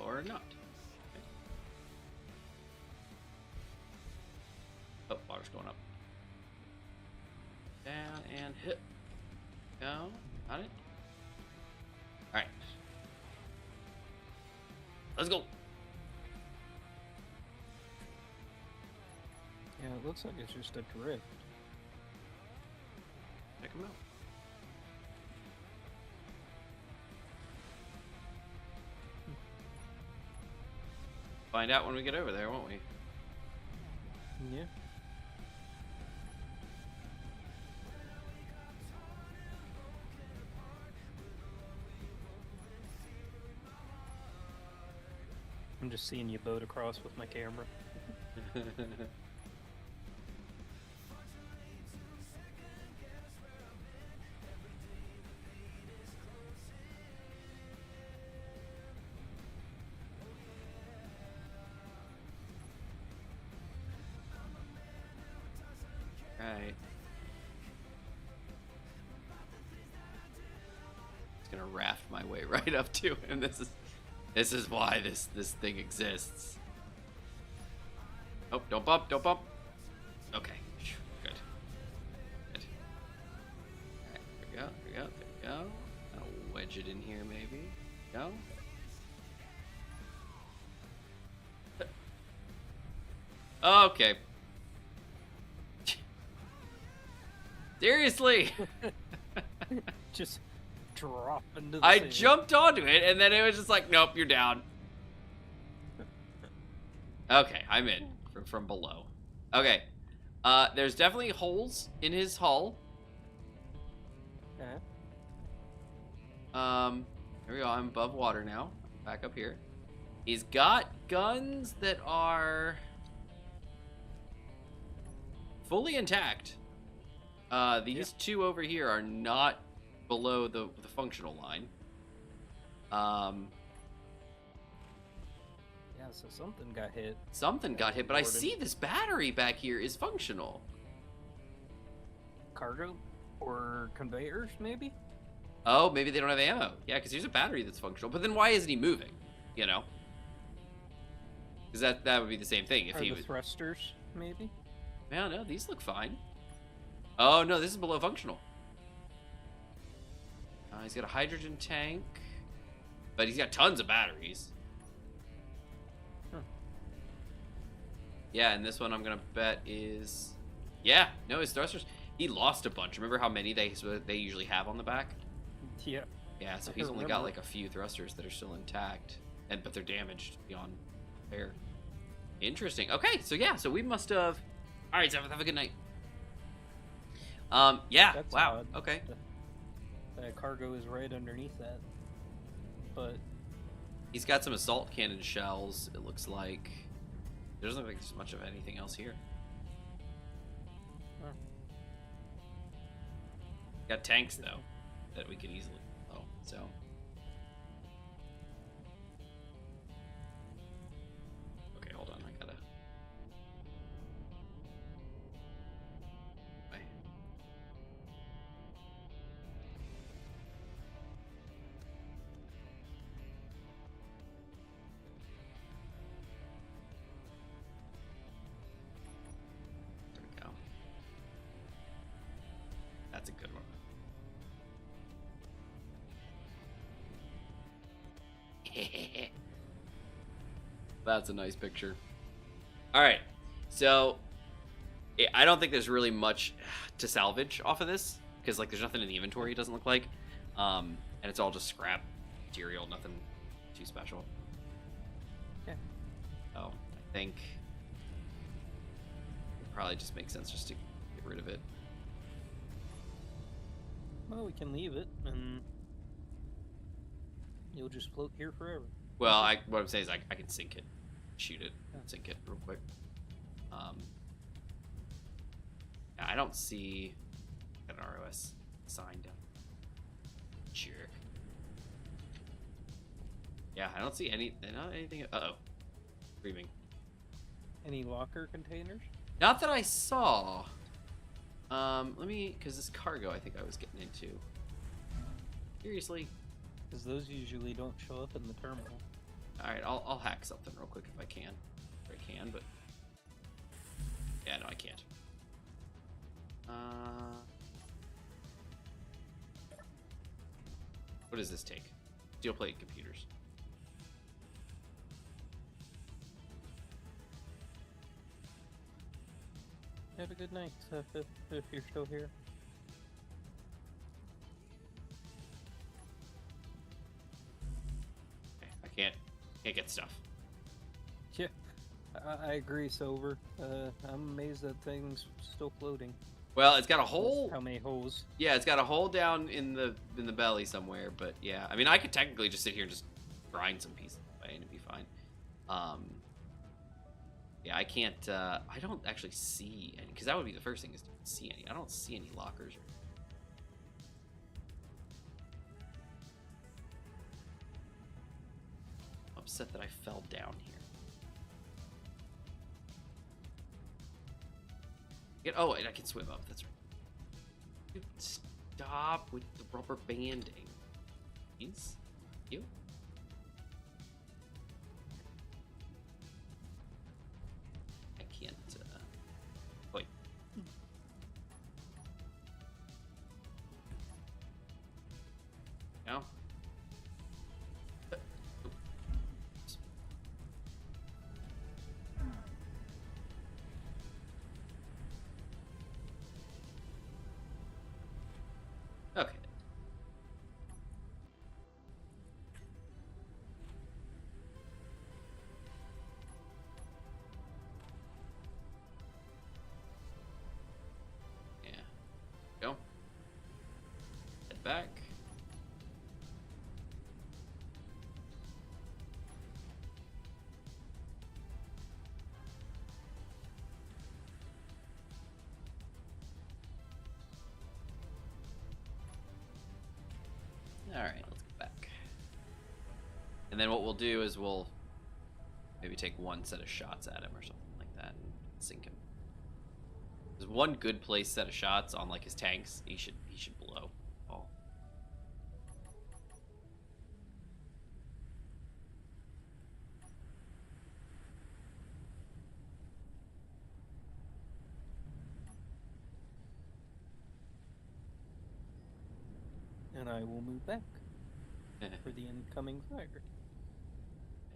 or not. Okay. Oh, water's going up. Down and hit. Go. Got it. All right. Let's go. Yeah, it looks like it's just a drift. Check him out. Find out when we get over there, won't we? Yeah. I'm just seeing you boat across with my camera. Right. It's gonna raft my way right up to him. This is why this thing exists. Oh, don't bump, don't bump. Okay, good. Good. Alright, there we go, there we go, there we go. I'll wedge it in here maybe. Go. Okay. Seriously. Just drop into the I sand. jumped onto it and then it was just like, nope, you're down. Okay, I'm in from below. Okay. There's definitely holes in his hull. Okay. There we go. I'm above water now. Back up here. He's got guns that are fully intact. These two over here are not below the functional line. Yeah, so something got hit. Something got hit, but I see this battery back here is functional. Cargo or conveyors, maybe? Oh, maybe they don't have ammo. Yeah, because here's a battery that's functional. But then why isn't he moving? You know? Because that would be the same thing if he the was. thrusters, maybe? Yeah, no, these look fine. Oh no, this is below functional. He's got a hydrogen tank, but he's got tons of batteries. Yeah, and this one I'm gonna bet is, yeah, no, his thrusters. He lost a bunch. Remember how many they usually have on the back? Yeah. Yeah, so he's only got like a few thrusters that are still intact, but they're damaged beyond repair. Interesting. Okay, so yeah, so we must have. All right, so have a good night. Yeah. That's wow. odd. Okay. That cargo is right underneath that. But he's got some assault cannon shells. It looks like. There doesn't look like there's much of anything else here. Huh. Got tanks though that we could easily. Oh, so. Okay, hold on. I gotta. Wait. There we go. That's a good one. That's a nice picture. All right, so I don't think there's really much to salvage off of this because like there's nothing in the inventory. It doesn't look like, and it's all just scrap material, nothing too special. Yeah. So I think it probably just makes sense just to get rid of it. well, we can leave it and you'll just float here forever. Well, what I'm saying is I can sink it, shoot it, sink it real quick. Yeah, I don't see an ROS sign down. Jerk. Yeah, I don't see anything. Uh-oh. Screaming. Any locker containers? Not that I saw. Let me, because this cargo I think I was getting into. Seriously? Because those usually don't show up in the terminal. Alright, I'll hack something real quick if I can. If I can, but... Yeah, no, I can't. What does this take? Steel plate computers. Have a good night, if you're still here. Okay, I can't get stuff. Yeah, I agree, Sober. I'm amazed that thing's still floating. Well, it's got a hole. How many holes? Yeah, it's got a hole down in the belly somewhere, but yeah. I mean, I could technically just sit here and just grind some pieces away and it'd be fine. Yeah, I can't. I don't actually see any, because that would be the first thing is to see any. I don't see any lockers. I'm upset that I fell down here. Oh, and I can swim up. That's right. Dude, stop with the rubber banding. Please? You? I can't, wait. No? Okay. Yeah. Go. Head back. All right, let's go back. And then what we'll do is we'll maybe take one set of shots at him or something like that and sink him. There's one good place set of shots on like his tanks. He should blow. Oh. And I will move back for the incoming fire.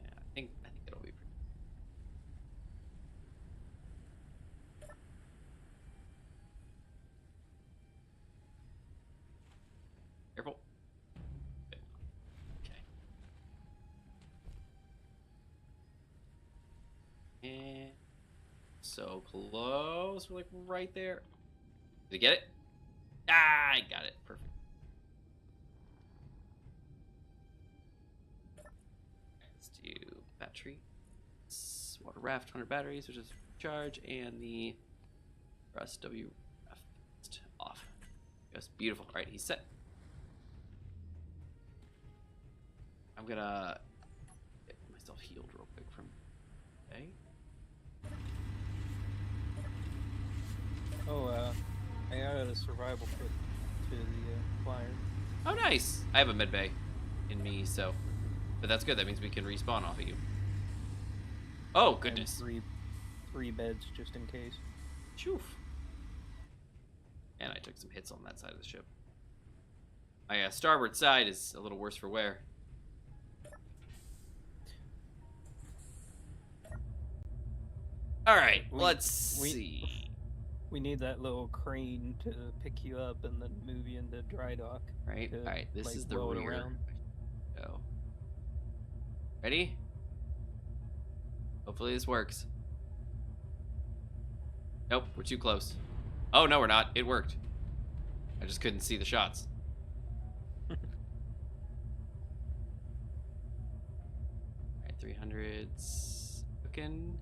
Yeah, I think it'll be pretty. Careful. Okay. And so close. We're like right there. Did you get it? Ah, I got it. Perfect. Let's do battery. Water raft, 100 batteries, which is charge, and the rust WF off. Yes, beautiful. All right, he's set. I'm gonna get myself healed real quick from A. Oh, I added a survival kit to the flyer. Oh, nice. I have a med bay in me, so, but that's good. That means we can respawn off of you. Oh goodness. And three beds just in case. Shoof. And I took some hits on that side of the ship. My starboard side is a little worse for wear. All right, let's see. We need that little crane to pick you up and then move you into dry dock. Right. All right. This is the rear. Around. Go. Ready? Hopefully this works. Nope, we're too close. Oh no, we're not. It worked. I just couldn't see the shots. Alright, 300s. Cooking.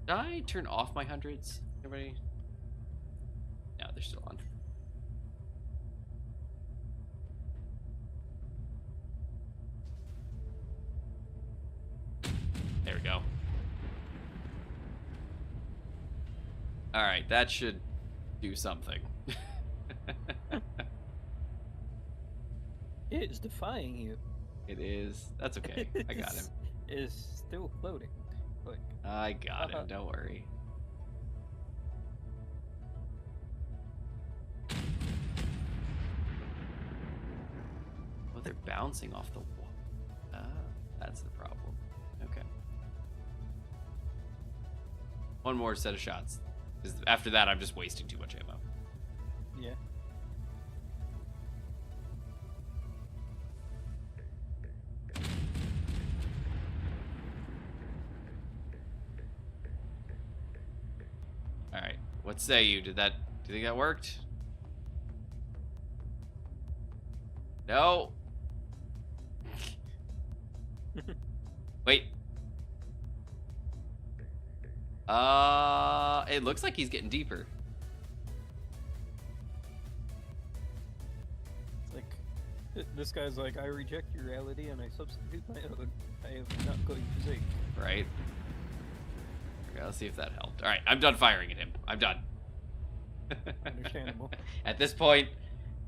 Did I turn off my hundreds? Everybody? No, they're still on. There we go. Alright, that should do something. It is defying you. It is. That's okay. I got him. It is still floating. Like, I got him. Don't worry. Oh, they're bouncing off the wall. That's the problem. Okay. One more set of shots. Because after that, I'm just wasting too much ammo. yeah. All right. What say you? Do you think that worked? No. Wait. It looks like he's getting deeper. It's like, this guy's like, I reject your reality and I substitute my own. I am not going to sink. Right. Okay, let's see if that helped. All right, I'm done firing at him. I'm done. Understandable. At this point,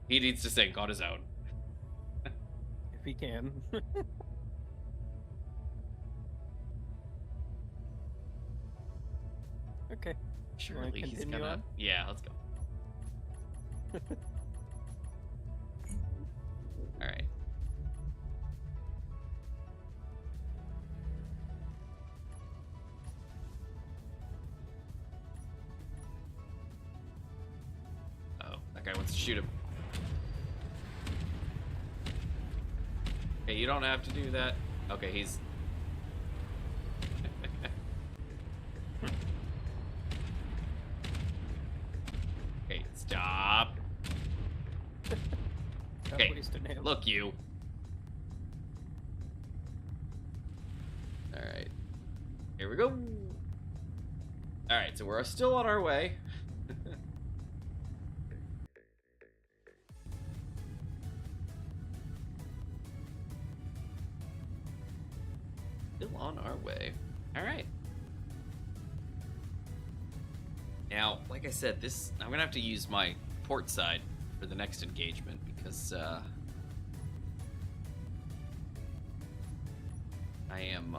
he needs to sink on his own. If he can. Okay. Surely he's gonna... On? Yeah, let's go. Alright. Oh, that guy wants to shoot him. Okay, you don't have to do that. Okay, he's... Okay, stop. Okay, look you. Alright. Here we go. Alright, so we're still on our way. Still on our way. Alright. Now, like I said, I'm gonna have to use my port side for the next engagement because I am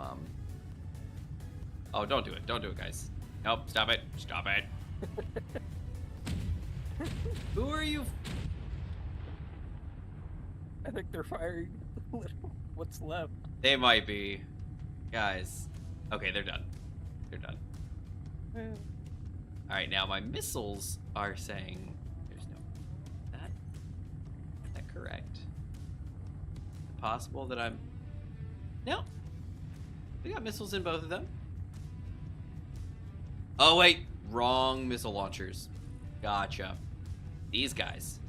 oh, don't do it, guys. Nope, stop it. Who are you? I think they're firing what's left. They might be. Guys. Okay, they're done. Alright, now my missiles are saying there's no... Is that correct? Is it possible that I'm... No. We got missiles in both of them. Oh, wait. Wrong missile launchers. Gotcha. These guys.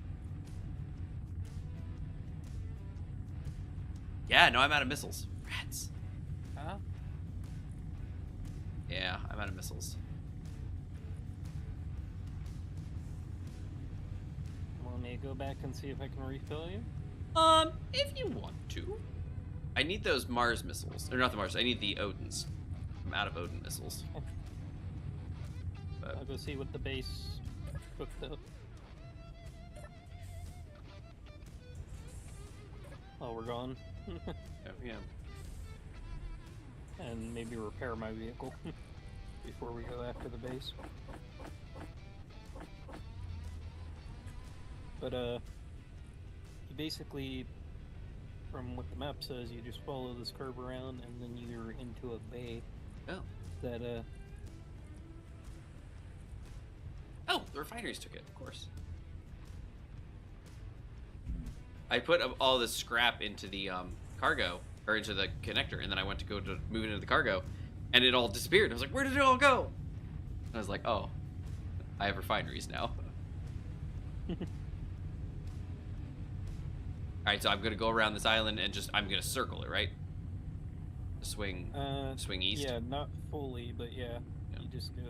Yeah, no, I'm out of missiles. Rats. Huh? Yeah, I'm out of missiles. Want me to go back and see if I can refill you? If you want to. I need those Mars missiles. Or not the Mars, I need the Odins. I'm out of Odin missiles. I'll go see what the base cooked up. Oh, we're gone. Oh, yeah. And maybe repair my vehicle before we go after the base. But, you basically, from what the map says, you just follow this curve around and then you're into a bay. Oh. That, Oh, the refineries took it, of course. I put all the scrap into the cargo, or into the connector, and then I went to go to move it into the cargo, and it all disappeared. I was like, where did it all go? And I was like, oh, I have refineries now. Alright, so I'm going to go around this island and I'm going to circle it, right? Swing east? Yeah, not fully, but yeah. You just go.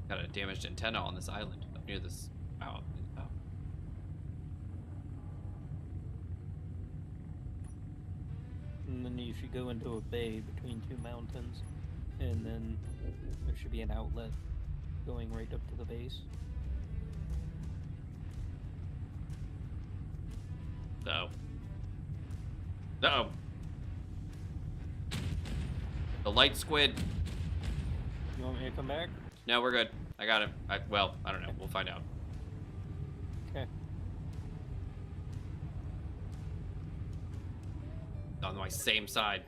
Got a damaged antenna on this island up near this. Wow. Oh. And then you should go into a bay between two mountains, and then there should be an outlet going right up to the base. Uh-oh. Uh-oh. The light squid. You want me to come back? No, we're good. I got him. Well, I don't know. We'll find out. Okay. On my same side.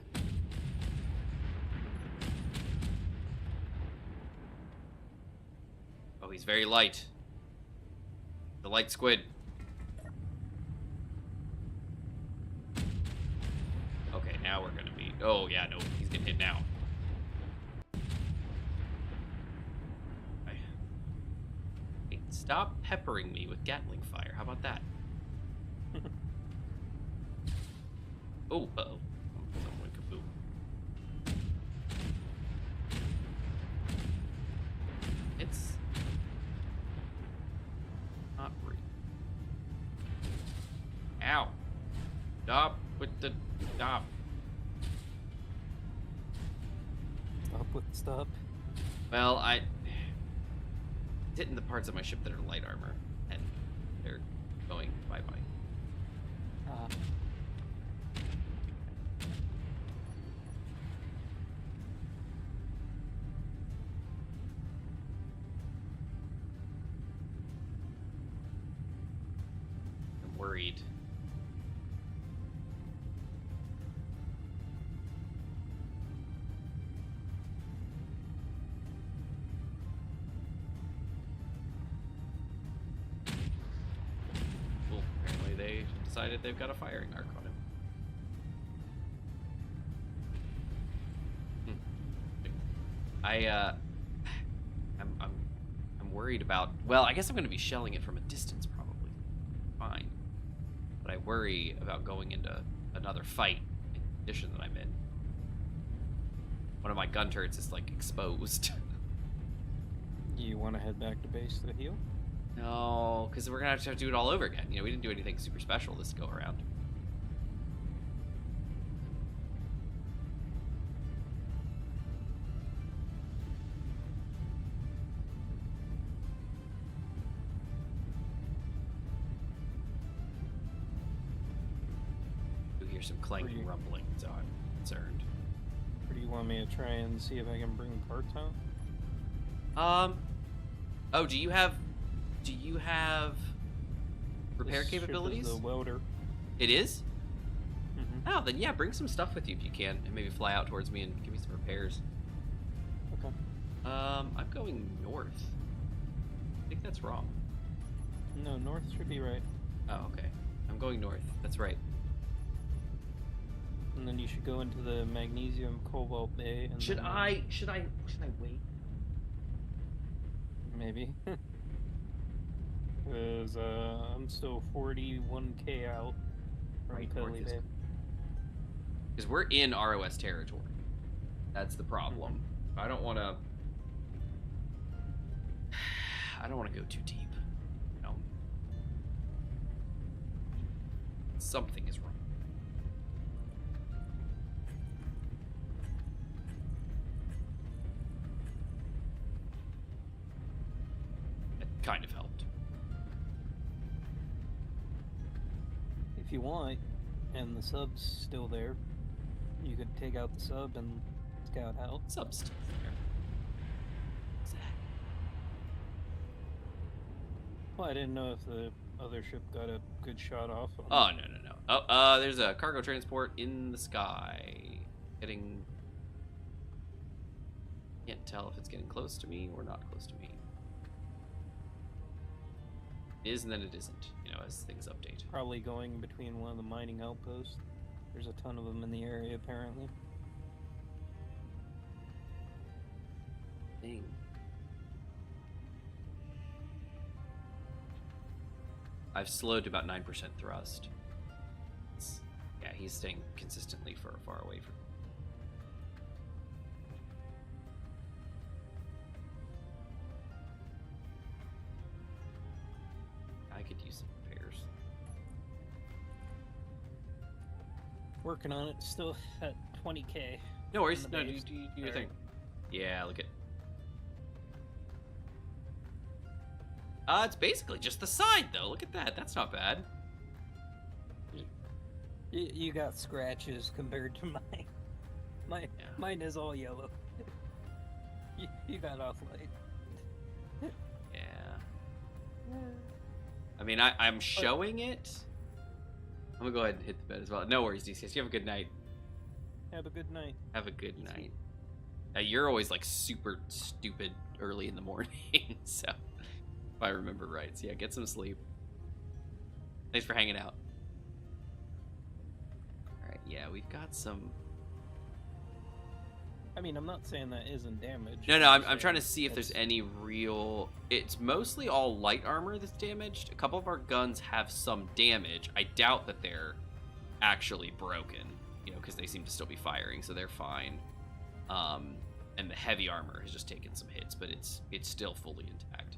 Oh, he's very light. The light squid. Okay, now we're gonna be... Oh, yeah, no. He's getting hit now. Hey, stop peppering me with Gatling fire. How about that? Oh, uh-oh. Someone kaboom. Stop with the stop. Stop with the stop. Well, I hitting the parts of my ship that are light armor, and they're going bye-bye. I'm worried. Decided they've got a firing arc on him. I'm worried about. Well, I guess I'm going to be shelling it from a distance, probably. Fine, but I worry about going into another fight in the condition that I'm in. One of my gun turrets is like exposed. You want to head back to base to heal? No, because we're gonna have to do it all over again. You know, we didn't do anything super special this go around. You hear some clanking rumbling, so I'm concerned. Or do you want me to try and see if I can bring parts out? Oh, do you have repair This capabilities? Ship is the welder. It is? Mm-hmm. Oh, then yeah, bring some stuff with you if you can, and maybe fly out towards me and give me some repairs. Okay. I'm going north. I think that's wrong. No, north should be right. Oh, okay. I'm going north. That's right. And then you should go into the magnesium cobalt bay. And Should then, I wait? Maybe. Because I'm still 41k out from Right, Kelly north is Bay. Because we're in ROS territory. That's the problem. I don't want to. I don't want to go too deep. No. Something is wrong. It kind of helped. If you want, and the sub's still there, you could take out the sub and scout out. Sub's still there. Well, I didn't know if the other ship got a good shot off. Oh, no. Oh, there's a cargo transport in the sky. Getting... Can't tell if it's getting close to me or not close to me. It is and then it isn't, you know, as things update. Probably going between one of the mining outposts. There's a ton of them in the area, apparently. Dang. I've slowed to about 9% thrust. Yeah, he's staying consistently far away from me. I could use some repairs. Working on it, still at 20k. No worries. On the No, base. do your thing. Yeah, look at. It's basically just the side, though. Look at that. That's not bad. You got scratches compared to mine. Mine is all yellow. you got off light. Yeah. I mean, I'm showing it. I'm gonna go ahead and hit the bed as well. No worries, DCS. You have a good night. Have a good night. Have a good night. You're always like super stupid early in the morning, so if I remember right. So yeah, get some sleep. Thanks for hanging out. All right, yeah, we've got some. I mean, I'm not saying that isn't damaged. No, I'm trying to see if there's any real. It's mostly all light armor that's damaged. A couple of our guns have some damage. I doubt that they're actually broken, you know, because they seem to still be firing, so they're fine. And the heavy armor has just taken some hits, but it's still fully intact.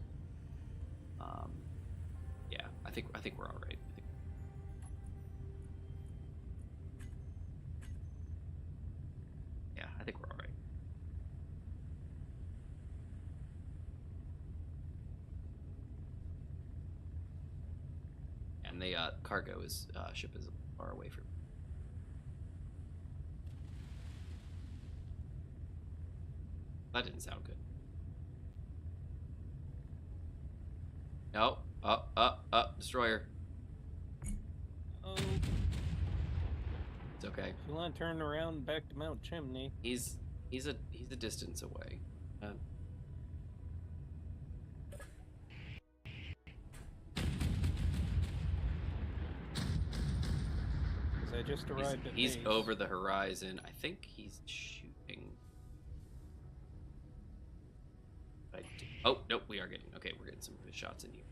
Yeah, I think we're all right. and the cargo is ship is far away from. That didn't sound good. No, destroyer. Oh. It's okay. If you want to turn around back to Mount Chimney. He's a distance away. I just arrived at He's base. over the horizon. I think he's shooting. Oh, nope, we're getting some good shots in here.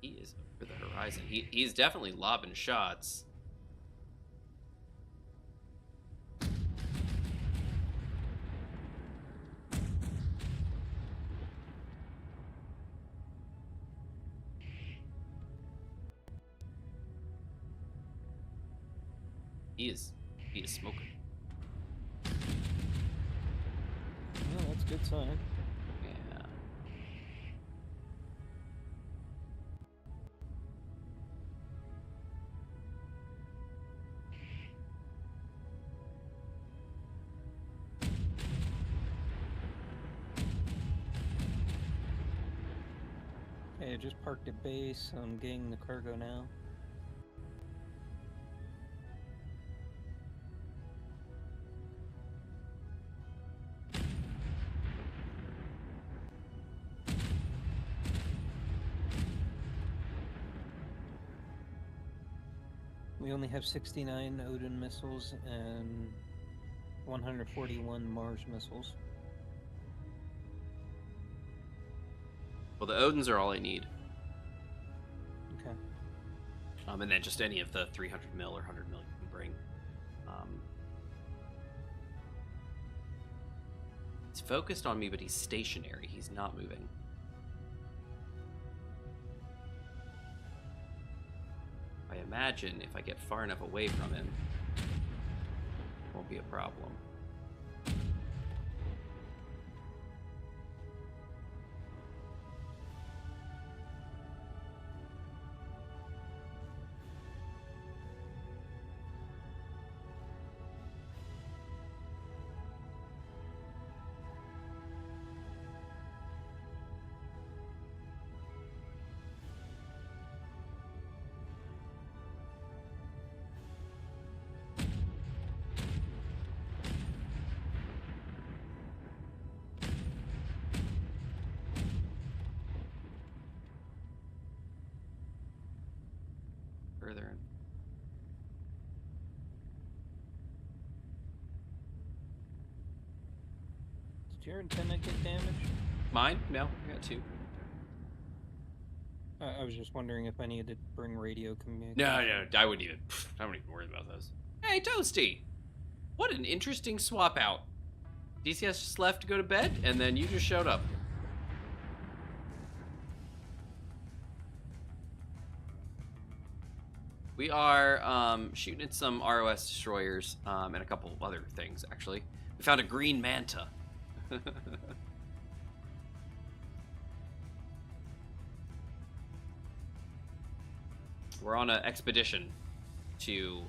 He is over the horizon. He's definitely lobbing shots. He is smoking. Oh, that's a good sign. Yeah. Okay, I just parked at base. I'm getting the cargo now. We only have 69 Odin missiles and 141 Mars missiles. Well, the Odins are all I need. Okay. And then just any of the 300 mil or 100 mil you can bring. He's focused on me, but he's stationary. He's not moving. I imagine if I get far enough away from him, it won't be a problem. Further in. Did your antenna get damaged? Mine? No, I got 2. I was just wondering if I needed to bring radio communication. No, I wouldn't even worry about those. Hey, Toasty! What an interesting swap out. DCS just left to go to bed, and then you just showed up. We are shooting at some ROS destroyers and a couple other things, actually. We found a green manta. We're on an expedition to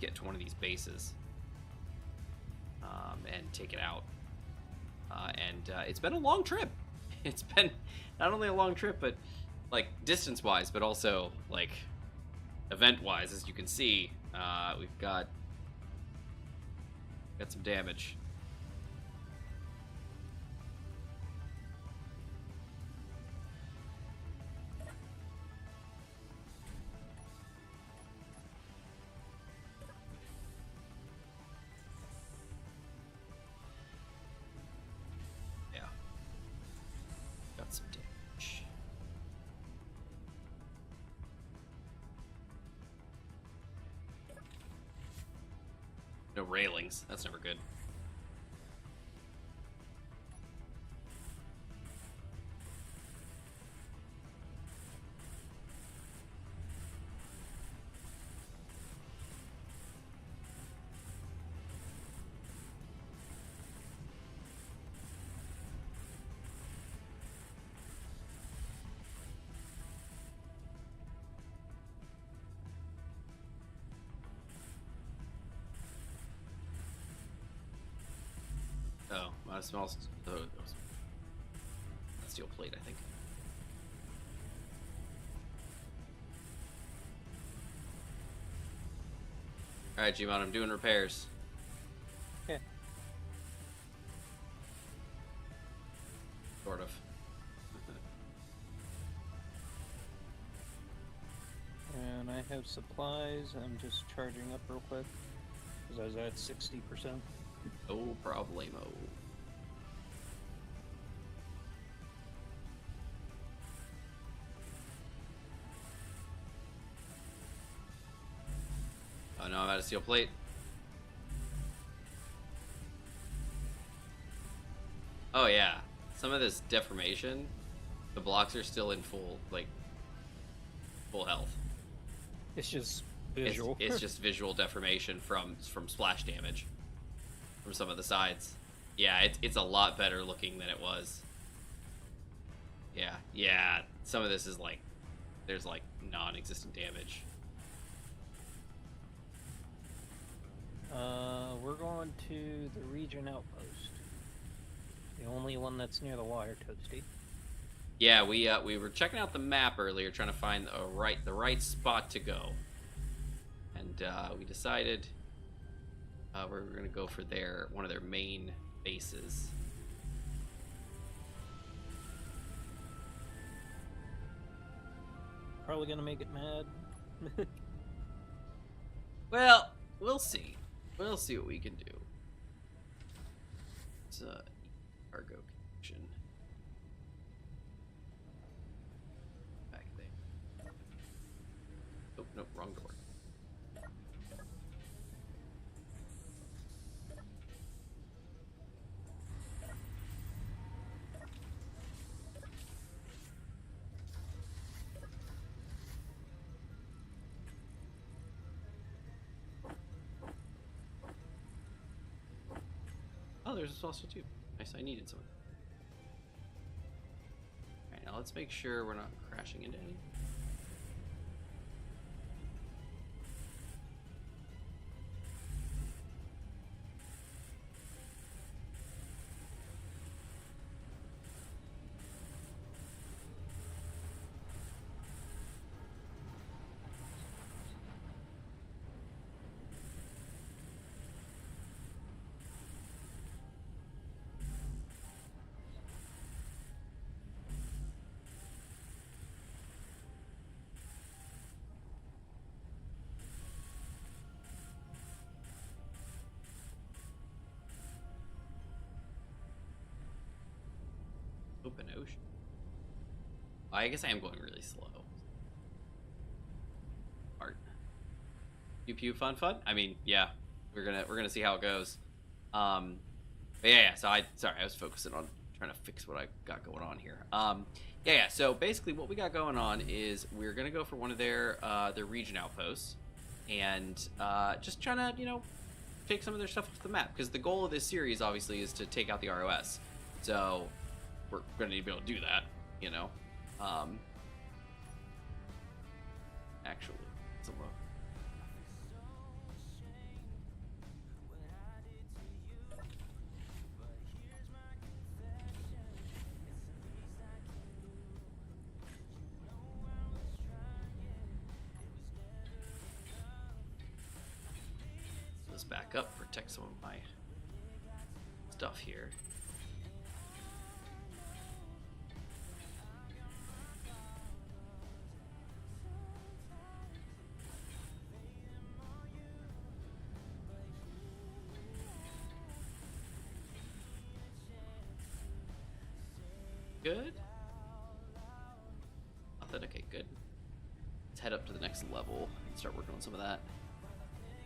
get to one of these bases and take it out. It's been a long trip. It's been not only a long trip, but like distance-wise, but also like event-wise. As you can see, we've got some damage. Some damage. No railings. That's never good. Oh, I smell. Oh, steel plate, I think. All right, Gmon, I'm doing repairs. Okay. Sort of. And I have supplies. I'm just charging up real quick because I was at 60%. No problemo. Oh no, I'm out of steel plate. Oh yeah, some of this deformation, the blocks are still in full health. It's just visual. It's just visual deformation from splash damage from some of the sides. Yeah, it's a lot better looking than it was. Yeah. Some of this is like there's like non-existent damage. We're going to the region outpost. The only one that's near the water, Toasty. Yeah, we were checking out the map earlier, trying to find the right spot to go, and we decided we're gonna go for one of their main bases. Probably gonna make it mad. Well, we'll see. We'll see what we can do. It's a cargo connection. Back there. Oh, nope, wrong door. Oh, there's a saucer too. Nice, I needed some. Alright, now let's make sure we're not crashing into any. Open ocean. I guess I am going really slow. Art. Pew pew fun. I mean, yeah, we're gonna see how it goes. But yeah. So I was focusing on trying to fix what I got going on here. Yeah. So basically, what we got going on is we're gonna go for one of their region outposts, and just trying to take some of their stuff off the map, because the goal of this series obviously is to take out the ROS. So we're gonna need to be able to do that, actually, some let's back up, protect some of my stuff here. Good. Okay, good. Let's head up to the next level and start working on some of that.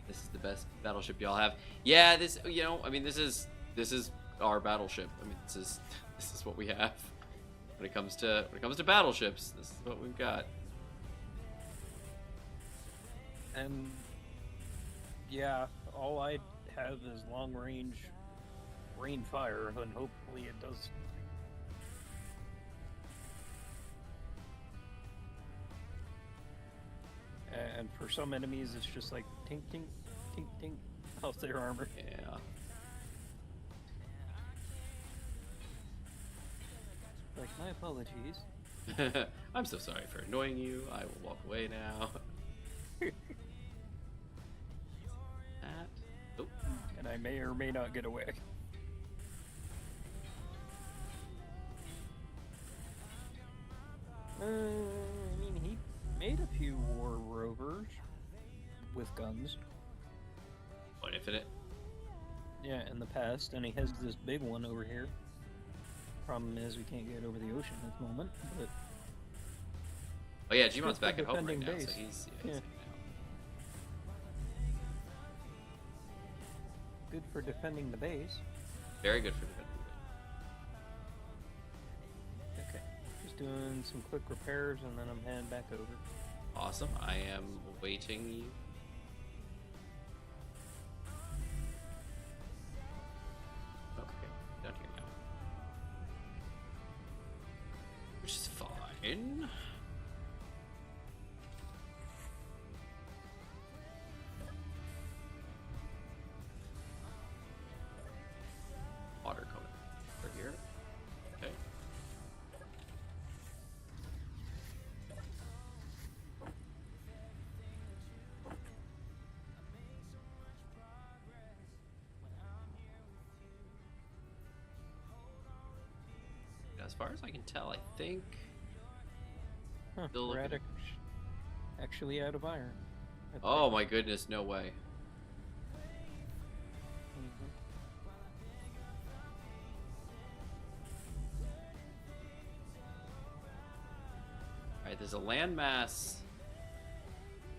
This is the best battleship y'all have. Yeah, this, I mean, this is our battleship. I mean, this is what we have. When it comes to battleships, this is what we've got. And yeah, all I have is long range rain fire, and hopefully it does. And for some enemies, it's just like tink, tink, tink, tink off their armor. Yeah. like, my apologies. I'm so sorry for annoying you. I will walk away now. That. Oh. And I may or may not get away. I mean, he made a few war rovers with guns. What, Infinite? Yeah, in the past, and he has this big one over here. Problem is, we can't get over the ocean at the moment, but... Oh yeah, Gmon's back at home right now, base. so he's Yeah. Good for defending the base. Very good for defending the base. Okay, just doing some quick repairs, and then I'm heading back over. Awesome, I am waiting you. Okay, down here now. Which is fine. Water coming over here. Okay. As far as I can tell, I think. Huh, Still we're looking- actually out of iron. Oh my goodness, no way. Mhm. Alright, there's a landmass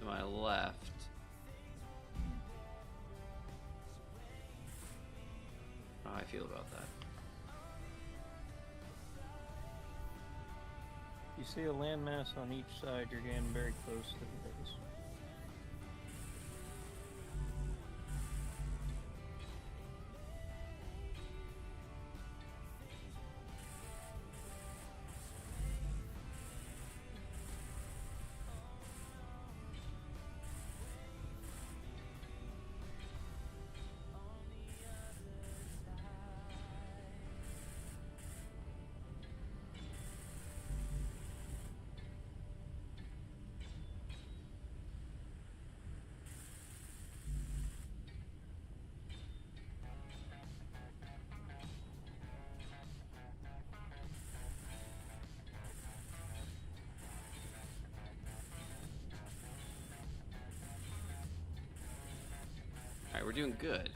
to my left. How I feel about that. You see a landmass on each side, you're getting very close to the base. Alright, we're doing good.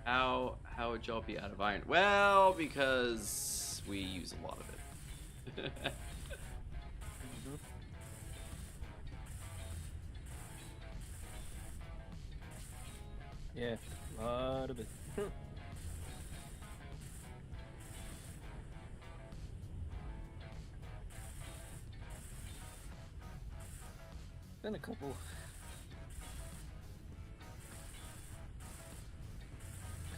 How would y'all be out of iron? Well, because we use a lot of it. Mhm. Yeah, a lot of it. Been a couple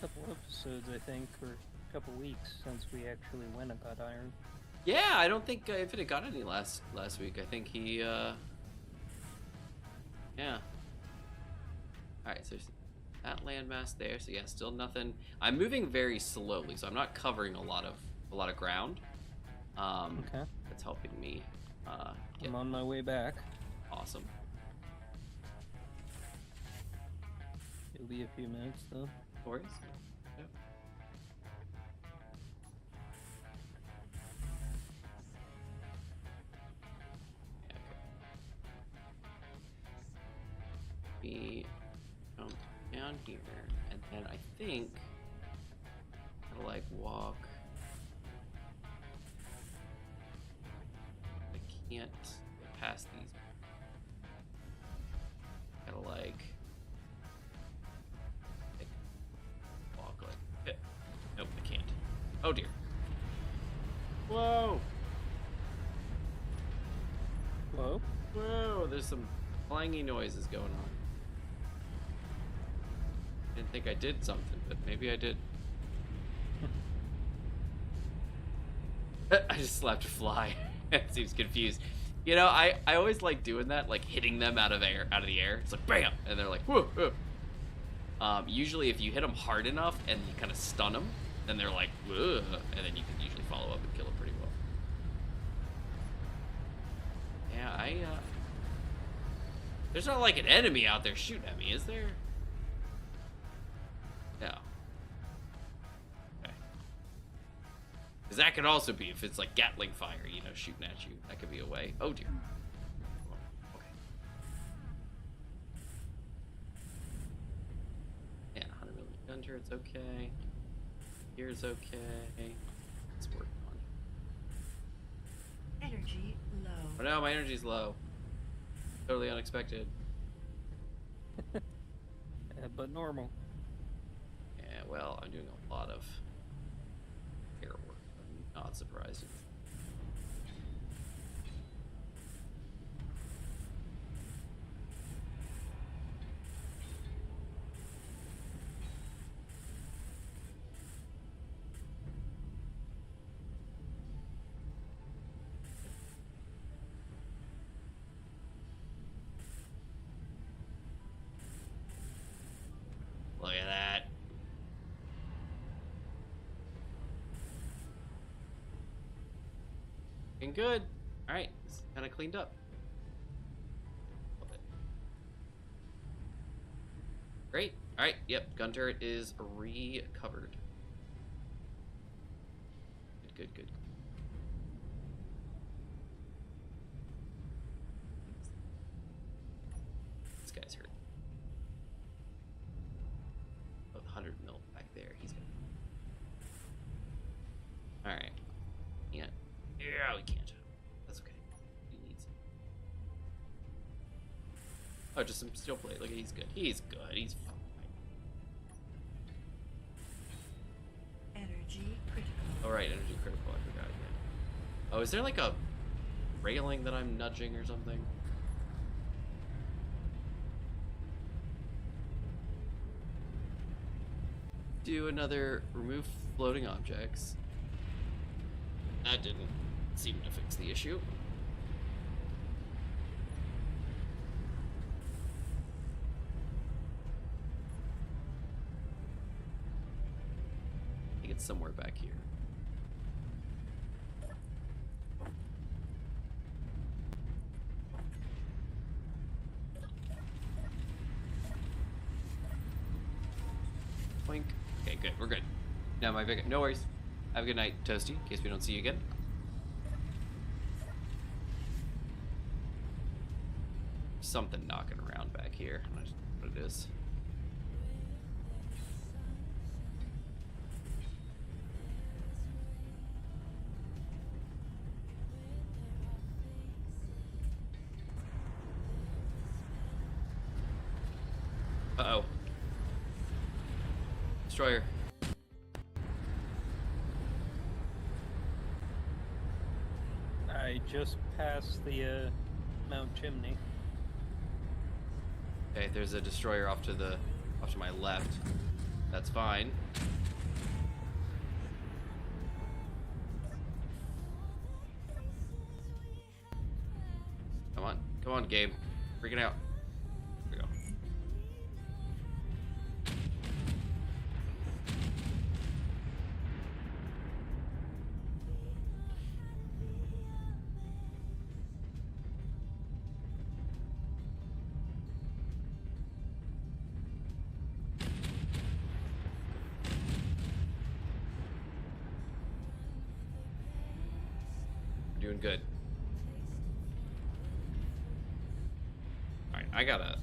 episodes, I think, or a couple weeks since we actually went and got iron. Yeah, I don't think Infinite got any last week. I think he, yeah. Alright, so there's that landmass there. So yeah, still nothing. I'm moving very slowly, so I'm not covering a lot of ground. Okay. That's helping me. Get I'm on my way back. awesome. It'll be a few minutes, though. Stories. Yep. We jump down here, and then I think I'll like walk. I can't get past these. Gotta like walk like. Nope, I can't. Oh dear. Whoa! Whoa. Whoa! There's some clangy noises going on. Didn't think I did something, but maybe I did. I just slapped a fly. It seems confused. You know, I always like doing that, like hitting them out of the air. It's like bam, and they're like whoa, whoa. Usually, if you hit them hard enough and you kind of stun them, then they're like, ugh, and then you can usually follow up and kill them pretty well. Yeah, there's not like an enemy out there shooting at me, is there? No. Okay. Because that could also be, if it's like Gatling fire, you know, shooting at you. That could be a way. Oh, dear. Okay. Yeah, 100 millimeter gun turret's okay. Here's okay. Let's work on Energy low. Oh no, my energy's low. Totally unexpected. But normal. Yeah, well, I'm doing a lot of air work. I'm not surprised. Look at that. Looking good. Alright, it's kind of cleaned up. Love it. Great. Alright, yep, gun turret is recovered. Good, good, good. This guy's hurt. Oh, the 100 mil back there. He's good. Alright. Yeah. Yeah, we can't. That's okay. He needs it. Oh, just some steel plate. Look, he's good. He's good. He's fine. Energy critical. Oh, right. Energy critical. I forgot again. Oh, is there like a railing that I'm nudging or something? Do another remove floating objects. That didn't seem to fix the issue. I think it's somewhere back here. Boink. Okay, good. We're good. Now my big. No worries. Have a good night, Toasty, in case we don't see you again. Something knocking around back here. I don't know what it is. Uh-oh. Destroyer. I just passed the Mount Chimney. Okay, there's a destroyer off to my left. That's fine. Come on, Gabe. Freaking out. Here we go. We're doing good. Alright, I gotta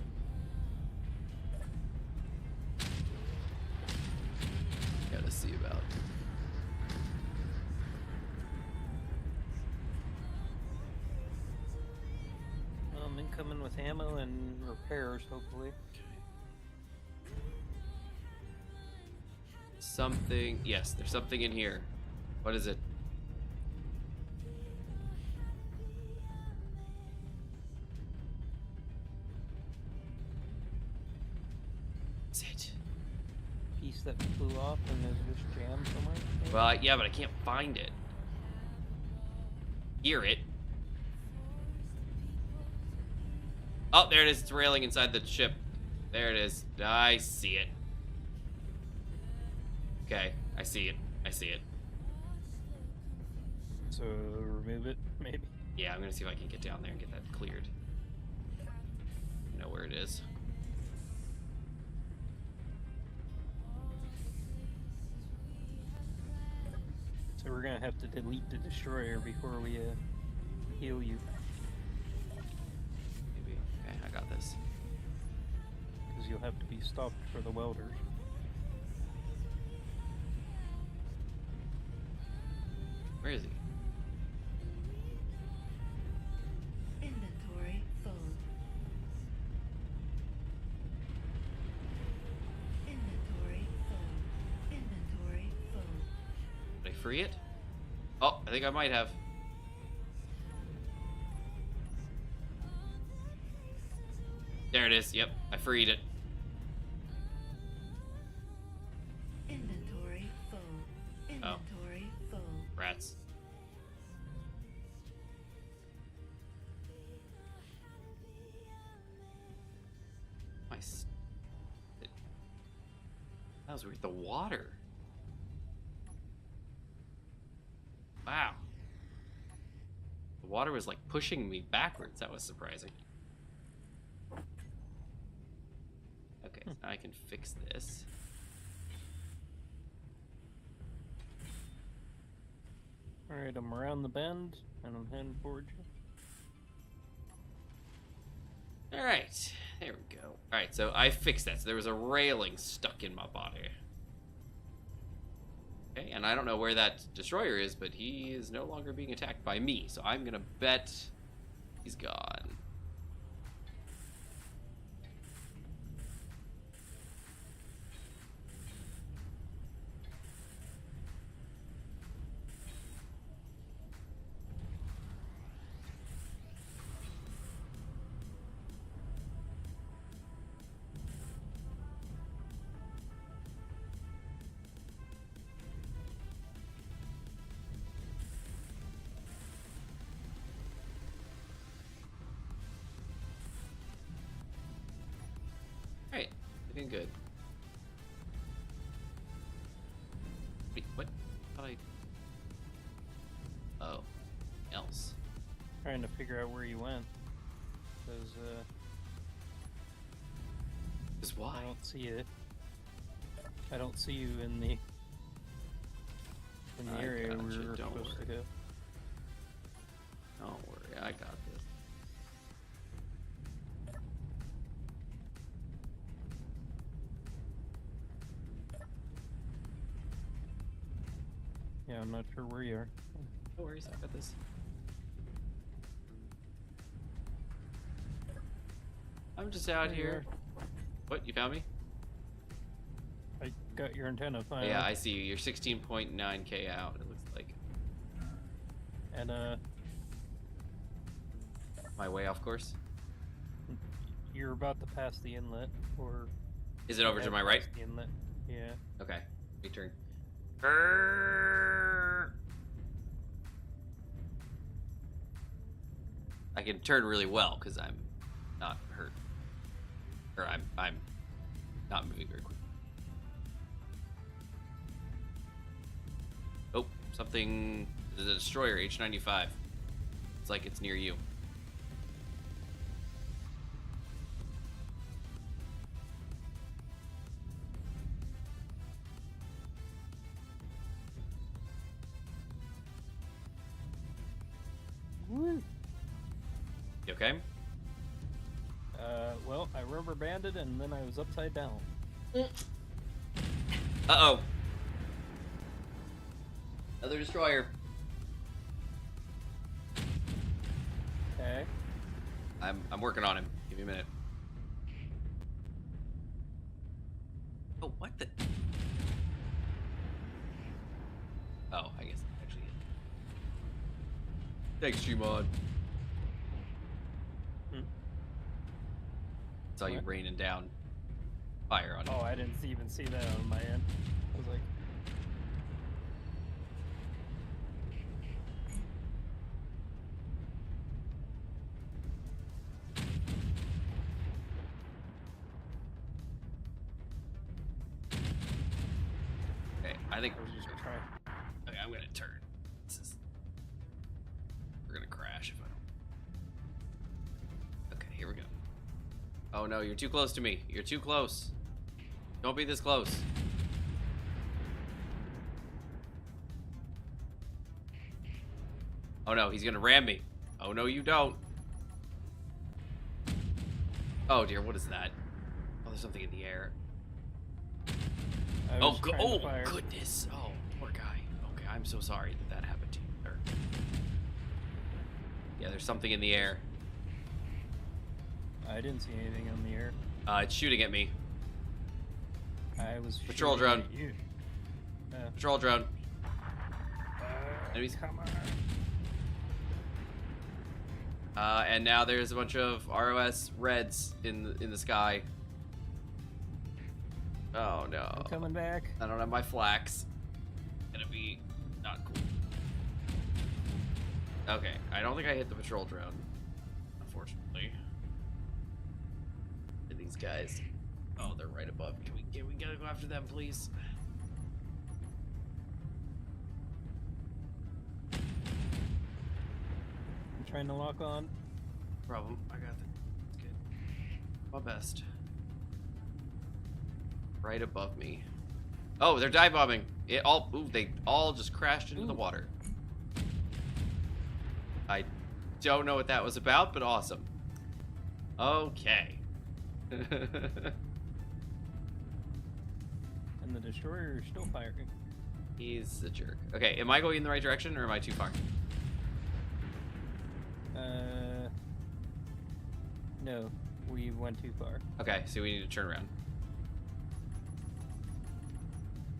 see about Incoming with ammo and repairs, hopefully. something. Yes, there's something in here. What is it? What's it? Piece that flew off and is just jammed somewhere. Maybe? Well, yeah, but I can't find it. Hear it. Oh, there it is. It's railing inside the ship. There it is. I see it. Okay, I see it. I see it. So remove it, maybe? Yeah, I'm gonna see if I can get down there and get that cleared. You know where it is. So we're gonna have to delete the destroyer before we heal you. Maybe. Okay, I got this. Because you'll have to be stopped for the welders. Where is he? Inventory full. Inventory full. Inventory full. Did I free it? Oh, I think I might have. There it is. Yep, I freed it. Inventory full. Inventory full. Rats. That was with the water. Wow. The water was like pushing me backwards. That was surprising. Okay, so now I can fix this. Alright, I'm around the bend, and I'm heading forward you. Alright, there we go. Alright, so I fixed that. So there was a railing stuck in my body. Okay, and I don't know where that destroyer is, but he is no longer being attacked by me. So I'm gonna bet he's gone. Alright, looking good. Wait, what? How did I... Oh. Else. Trying to figure out where you went. Because, Because why? I don't see it. I don't see you in the I area gotcha, we were don't supposed to worry. go. Don't worry, I got this. Yeah, I'm not sure where you are. No worries, I got this. I'm just out There you here. What, you found me? I got your antenna finally. Yeah, I see you. You're 16.9k out, it looks like. And, My way off course? you're about to pass the inlet, or... Is it over to have my right? passed the inlet. Yeah. Okay, me turn. I can turn really well because I'm not hurt. Or I'm not moving very quick. Oh, something. There's a destroyer, H-95. It's like it's near you. Woo. You okay? Well, I rubber banded and then I was upside down. Uh-oh. Another destroyer. Okay. I'm working on him. Give me a minute. Oh, what the? Oh, I guess actually. Thanks, Gmod. Saw you What? raining down fire on him. Oh, I didn't even see that on my end. I was like, Okay, I think I was just trying. Oh no, you're too close to me. You're too close. Don't be this close. Oh no, he's gonna ram me. Oh no, you don't. Oh dear, what is that? Oh, there's something in the air. Oh, goodness. Oh, poor guy. Okay, I'm so sorry that happened to you, sir. Yeah, there's something in the air. I didn't see anything in the air. It's shooting at me. I was Patrol drone. At you. Patrol drone. Enemies. Come on. And now there's a bunch of ROS reds in the sky. Oh no. I'm coming back. I don't have my flax. Gonna be not cool. Okay, I don't think I hit the patrol drone, unfortunately. And these guys. Oh, they're right above. We gotta go after them, please. I'm trying to lock on. No problem. I got that. It's good. My best. Right above me. Oh, they're dive bombing. They all just crashed into the water. I don't know what that was about, but awesome. Okay. And the destroyer is still firing. He's a jerk. Okay, am I going in the right direction or am I too far? No, we went too far. Okay, so we need to turn around.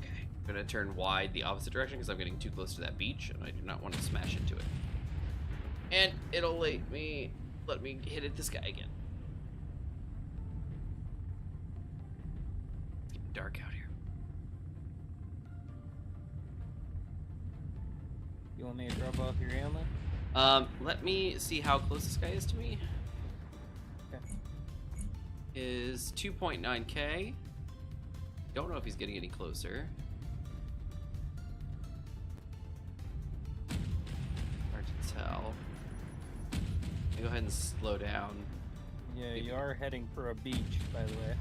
Okay, I'm gonna turn wide the opposite direction because I'm getting too close to that beach and I do not want to smash into it. And it'll let me hit at this guy again. It's getting dark out here. You want me to drop off your ammo? Let me see how close this guy is to me. Okay. Is 2.9k. Don't know if he's getting any closer. Hard to tell. Go ahead and slow down. Yeah, you are heading for a beach, by the way.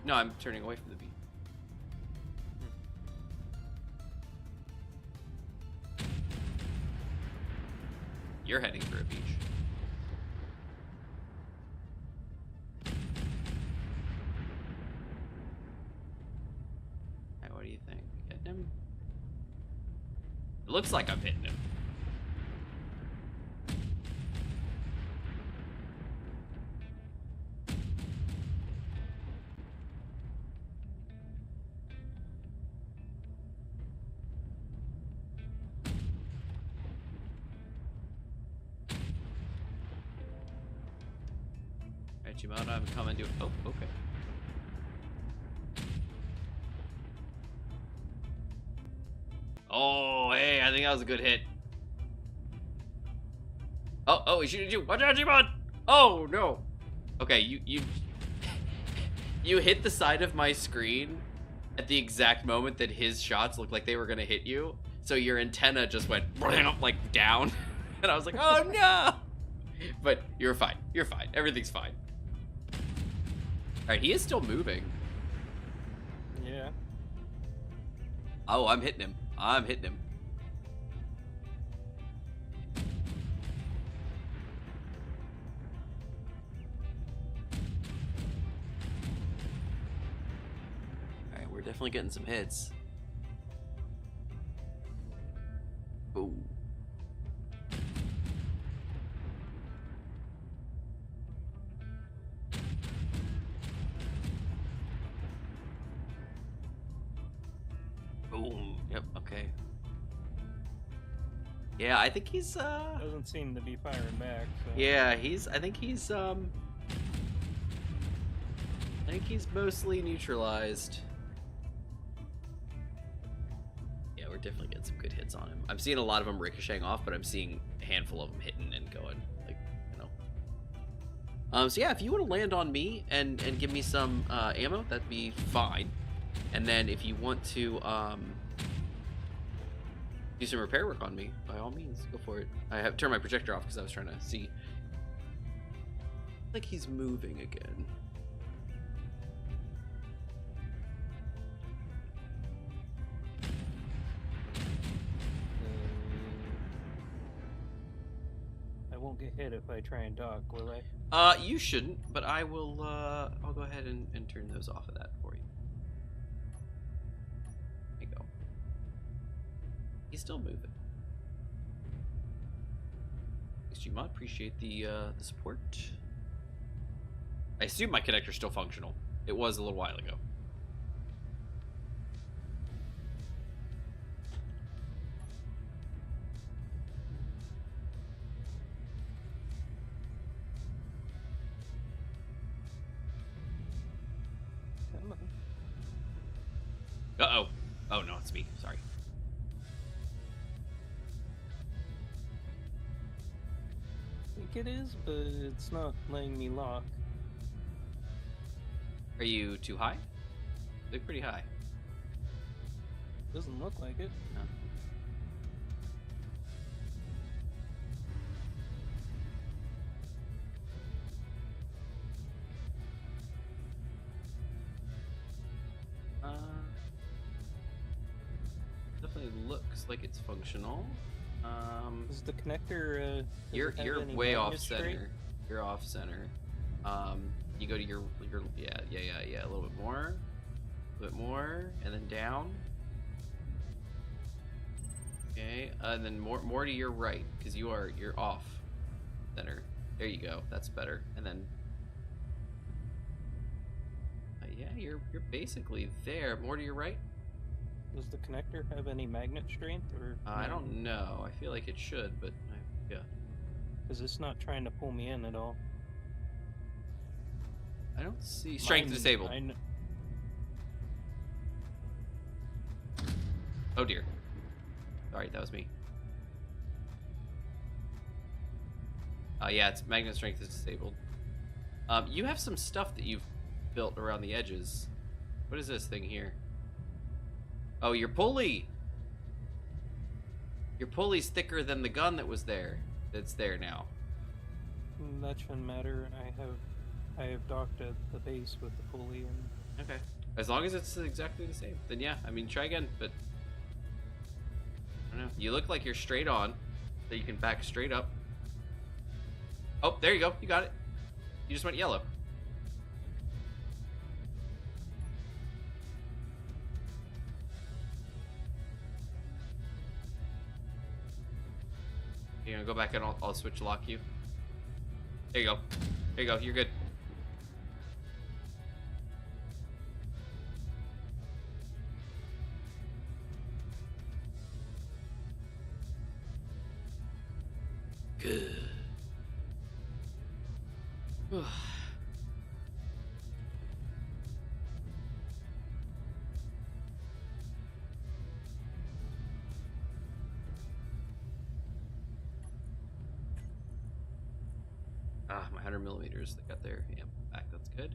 No, I'm turning away from the beach. You're heading for a beach. Hey, what do you think? Getting him? It looks like I'm hitting him. Shimano, I'm coming to. Oh, okay. Oh, hey, I think that was a good hit. Oh, he's shooting you. Watch out, Jimon! Oh no. Okay, you hit the side of my screen at the exact moment that his shots looked like they were gonna hit you. So your antenna just went like down, and I was like, oh no. But you're fine. You're fine. Everything's fine. Alright, he is still moving. Yeah. Oh, I'm hitting him. I'm hitting him. Alright, we're definitely getting some hits. Ooh. Boom. Yep, okay. Yeah, I think he's Doesn't seem to be firing back, so. yeah, I think he's mostly neutralized. Yeah, we're definitely getting some good hits on him. I'm seeing a lot of them ricocheting off, but I'm seeing a handful of them hitting and going, like, you know. So yeah, if you want to land on me and give me some ammo, that'd be fine. And then if you want to do some repair work on me, by all means, go for it. I have turned my projector off because I was trying to see Like he's moving again. I won't get hit if I try and dock, will I? You shouldn't, but I will, I'll go ahead and turn those off of that for you. There you go. He's still moving. Thanks, Gmod. Appreciate the support. I assume my connector's still functional. It was a little while ago. Uh-oh. Oh, no, it's me. Sorry. I think it is, but it's not letting me lock. Are you too high? They're pretty high. Doesn't look like it. No. Definitely looks like it's functional. Is the connector? You're way off center. You're off center. You go to your yeah. A little bit more, and then down. Okay, and then more to your right, because you're off center. There you go. That's better. And then yeah, you're basically there. More to your right. Does the connector have any magnet strength, or? I don't know. I feel like it should, but yeah. Because it's not trying to pull me in at all. I don't see strength disabled. Oh dear. Sorry, that was me. Yeah, it's magnet strength is disabled. You have some stuff that you've built around the edges. What is this thing here? Oh, your pulley. Your pulley's thicker than the gun that was there. That's there now. That shouldn't matter. I have docked at the base with the pulley and. Okay. As long as it's exactly the same, then yeah. I mean, try again, but I don't know. You look like you're straight on, so you can back straight up. Oh, there you go. You got it. You just went yellow. You're gonna go back and I'll switch lock you. There you go. There you go. You're good. Good. My 100mm that got there. Yeah, back. That's good,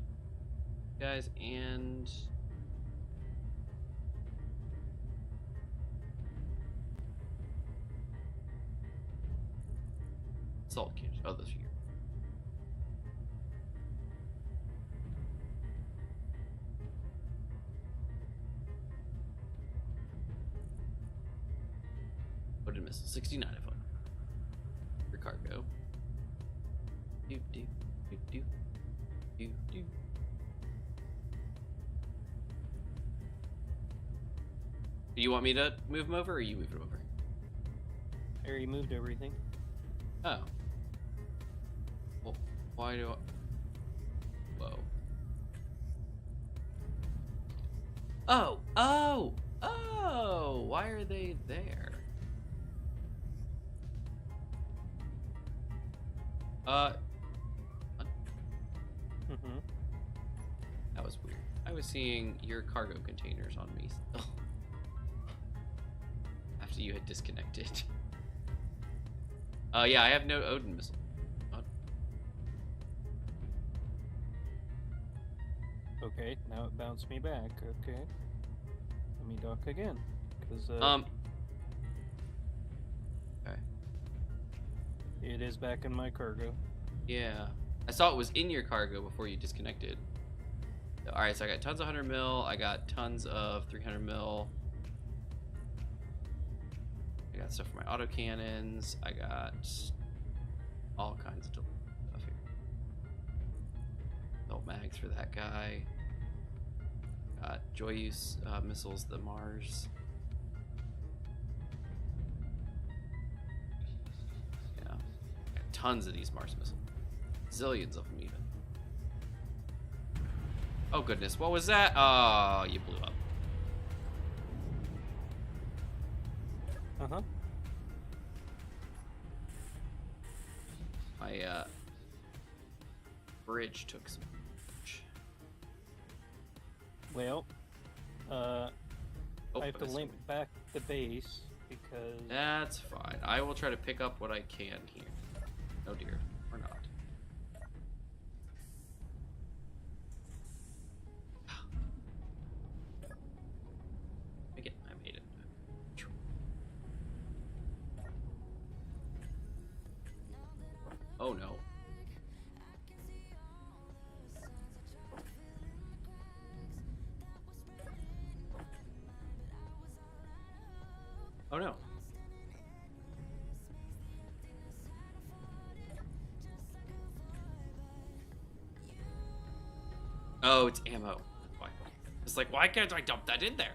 guys. And salt cans. Oh, those are here. Loaded missile 69 of them for cargo. Do. Do you want me to move them over, or you move them over? I already moved everything. Oh. Well, why do I... Whoa. Oh! Why are they there? That was weird. I was seeing your cargo containers on me still. After you had disconnected. Yeah, I have no Odin missile. Okay, now it bounced me back. Okay. Let me dock again. Cause, Okay. it is back in my cargo. Yeah. I saw it was in your cargo before you disconnected. All right, so I got tons of 100 mil. I got tons of 300 mil. I got stuff for my autocannons. I got all kinds of stuff here. Belt mags for that guy. Got Joyous missiles, the Mars. Yeah, got tons of these Mars missiles. Zillions of them even. Oh goodness, what was that? Oh, you blew up. Uh-huh. My bridge took some damage. Well, Oh, I have to link back the base because... That's fine. I will try to pick up what I can here. Oh dear, or not. I made it. Oh no. Oh no. Oh, it's ammo. That's why. It's like, why can't I dump that in there?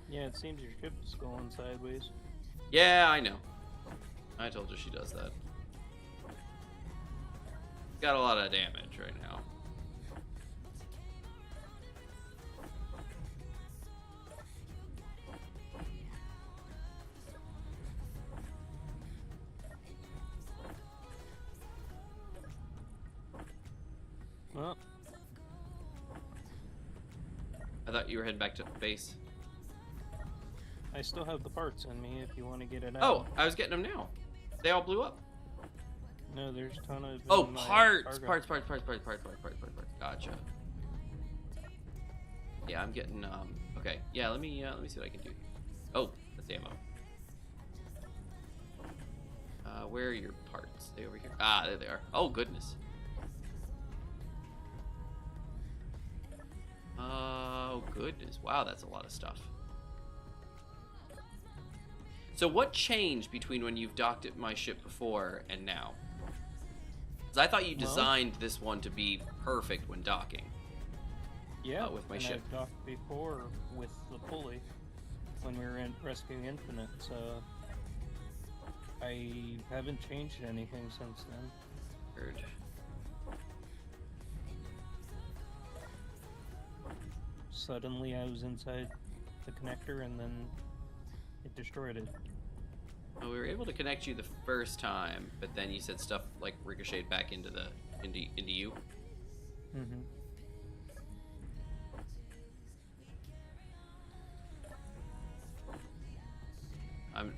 Yeah, it seems your ship's going sideways. Yeah, I know. I told you she does that. Got a lot of damage right now. Well, I thought you were heading back to base. I still have the parts in me if you want to get it out. Oh, I was getting them now. They all blew up. No, there's a ton of... Oh, in my parts! cargo. Parts. Gotcha. Yeah, I'm getting, okay. Yeah, let me see what I can do. Oh, that's ammo. Where are your parts? They over here? Ah, there they are. Oh, goodness. Oh, goodness. Wow, that's a lot of stuff. So what changed between when you've docked at my ship before and now? Because I thought you designed this one to be perfect when docking. Yeah, with my and ship. I've docked before with the pulley when we were in Rescue Infinite, so I haven't changed anything since then. Heard. Suddenly I was inside the connector and then it destroyed it. Well, we were able to connect you the first time, but then you said stuff like ricocheted back into you. Mm-hmm.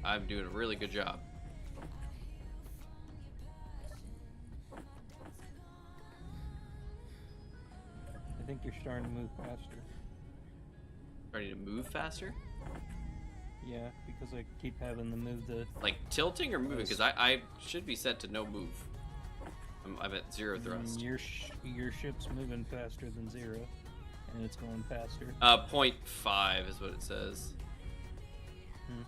I'm doing a really good job. I think you're starting to move faster. Starting to move faster? Yeah, because I keep having to move the... Like tilting or moving? Because I should be set to no move. I'm at 0 thrust. Your ship's moving faster than 0, and it's going faster. 0.5 is what it says. Hmm.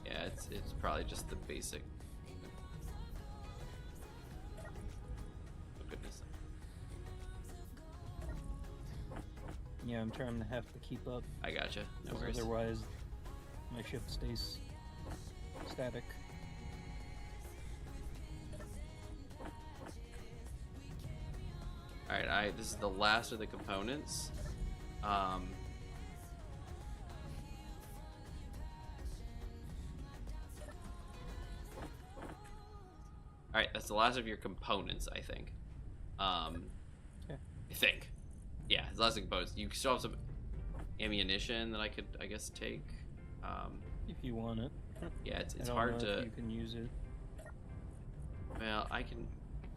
Yeah, it's probably just the basic. Oh goodness. Yeah, I'm trying to have to keep up. I gotcha. No 'cause worries. otherwise, my ship stays static. All right, this is the last of the components. All right, that's the last of your components, I think. Yeah. I think. Yeah, it's the last of the components. You still have some ammunition that I could, I guess, take. If you want it. Yeah, it's I don't hard know to. if you can use it. Well, I can.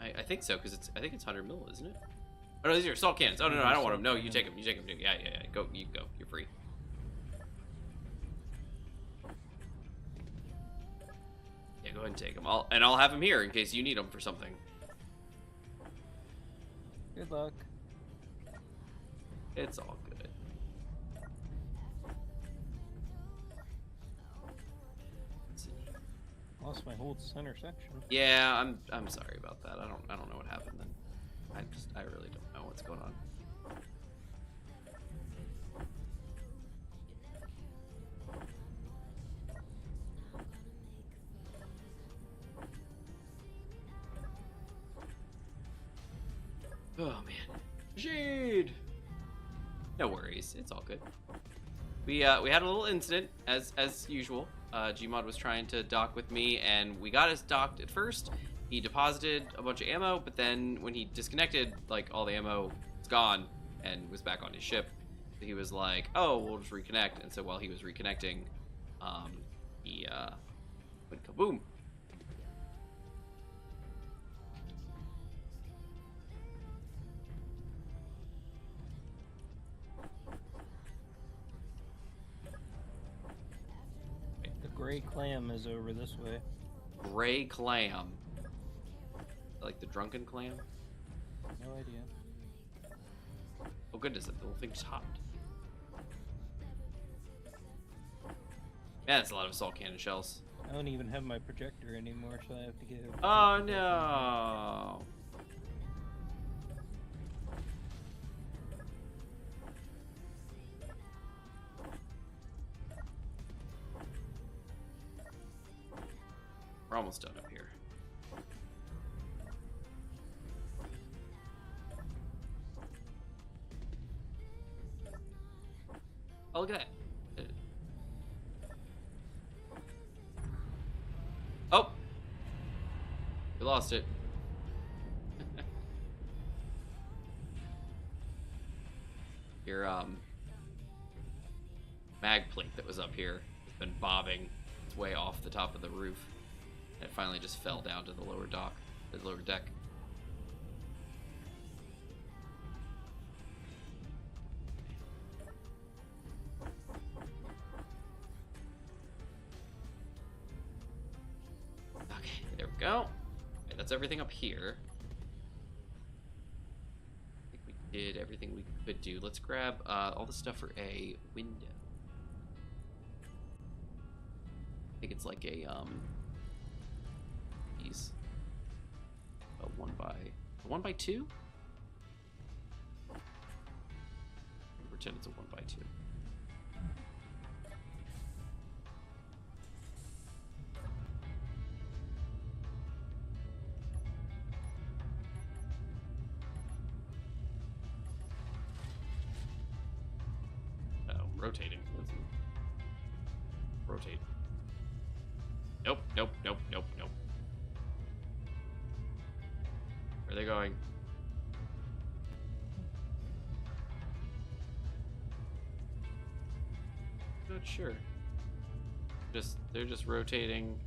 I think so because I think it's 100 mil, isn't it? Oh no, these are assault cannons. Oh no, I don't want them. No, you take them. You take them. Yeah. Go. You go. You're free. go ahead and take them. I'll have them here in case you need them for something. Good luck. It's all good. Let's see. Lost my whole center section. Yeah, I'm sorry about that. I don't know what happened then. I really don't know what's going on. Oh man, Jade. No worries, it's all good. We had a little incident as usual. Gmod was trying to dock with me, and we got us docked at first. He deposited a bunch of ammo, but then when he disconnected, like all the ammo was gone and was back on his ship. So he was like, "Oh, we'll just reconnect." And so while he was reconnecting, he went kaboom. The gray clam is over this way. Gray clam. Like the drunken clam? No idea. Oh goodness, that little thing just hopped. Yeah, that's a lot of assault cannon shells. I don't even have my projector anymore, so I have to get. Oh no! We're almost done up here. Oh, look at that. Oh! We lost it. Your, mag plate that was up here has been bobbing its way off the top of the roof. And it finally just fell down to the lower dock, the lower deck. Okay, there we go. Okay, that's everything up here. I think we did everything we could do. Let's grab all the stuff for a window. I think it's like a these a 1x2. Pretend it's a 1x2. Oh, rotating. Rotate. Nope, nope, nope, nope, nope. Where are they going? Not sure. They're just rotating.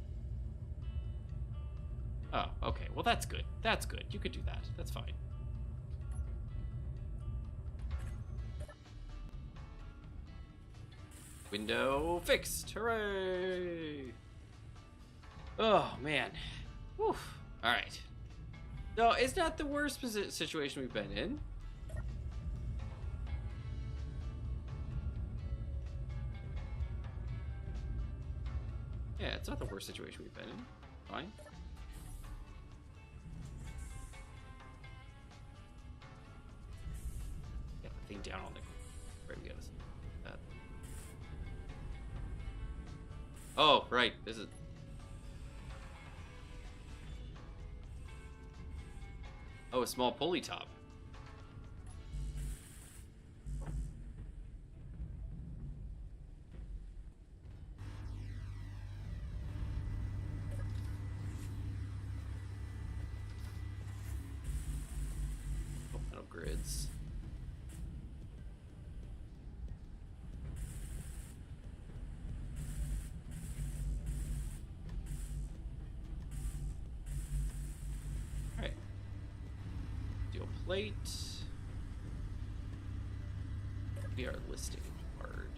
Oh, okay. Well, that's good. That's good. You could do that. That's fine. Window fixed. Hooray! Oh, man. Whew. All right. No, it's not the worst situation we've been in. Yeah, it's not the worst situation we've been in. Fine. Get the thing down on the... Right, we got that. Oh, right. This is... Oh, a small pulley top. Oh, metal grids. Plate. We are listing hard.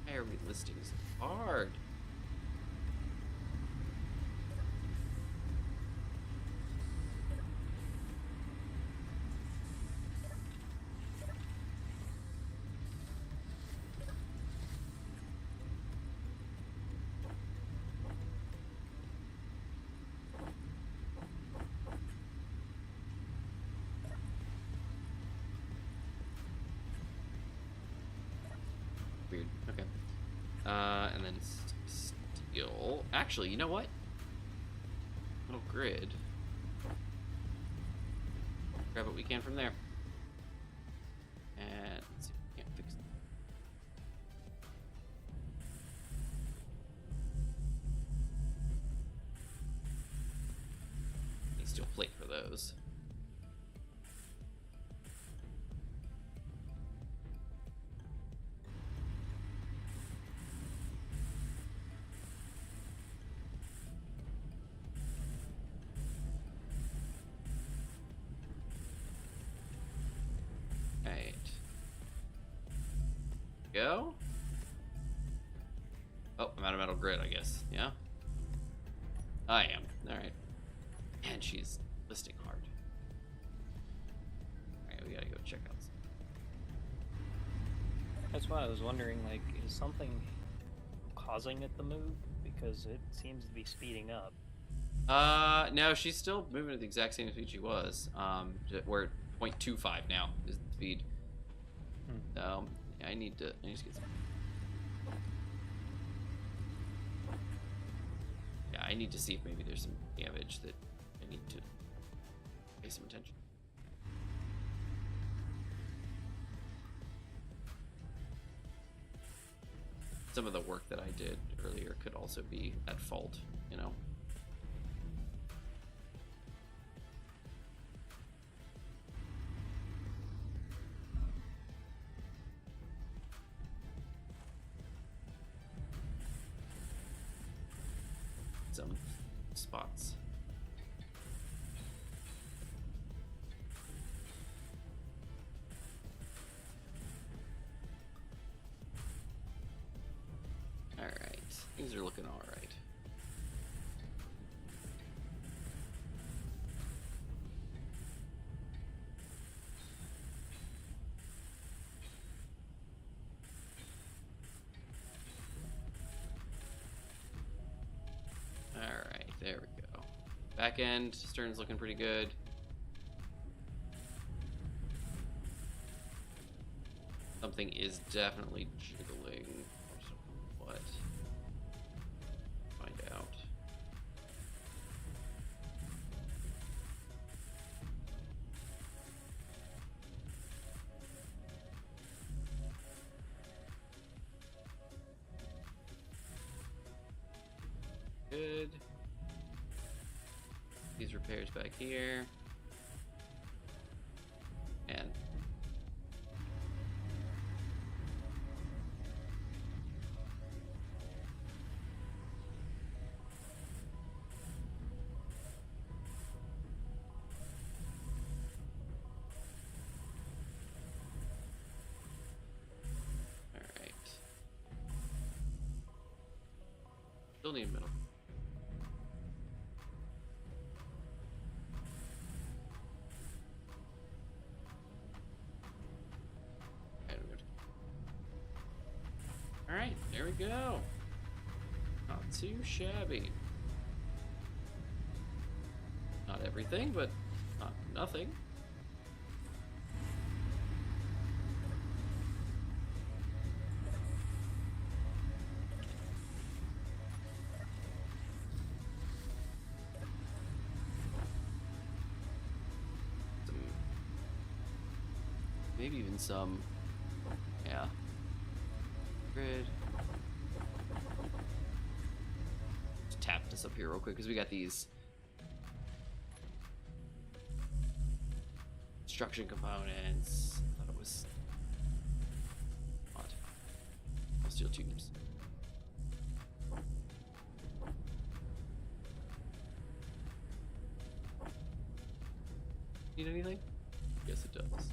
Why are we listing so hard? Weird. Okay. And then steel. Actually, you know what? Little grid. Grab what we can from there. And let's see if we can't fix it. Need steel plate for those. Go. Oh, I'm out of metal grid, I guess. Yeah? I am. Alright. Man, she's listing hard. Alright, we gotta go check out some. That's why I was wondering, like, is something causing it to move? Because it seems to be speeding up. No, she's still moving at the exact same speed she was. We're at 0.25 now is the speed. So yeah, I need to get some. Yeah, I need to see if maybe there's some damage that I need to pay some attention. Some of the work that I did earlier could also be at fault, you know. Some spots. All right, things are looking all right. There we go. Back end, stern's looking pretty good. Something is definitely jiggling. What? Find out. Good. These repairs back here. And all right. Still need middle. Alright, there we go. Not too shabby. Not everything, but not nothing. Maybe even some, yeah. Grid. Just tap this up here real quick because we got these construction components. I thought it was odd. Steel tubes. Need anything? Yes, it does.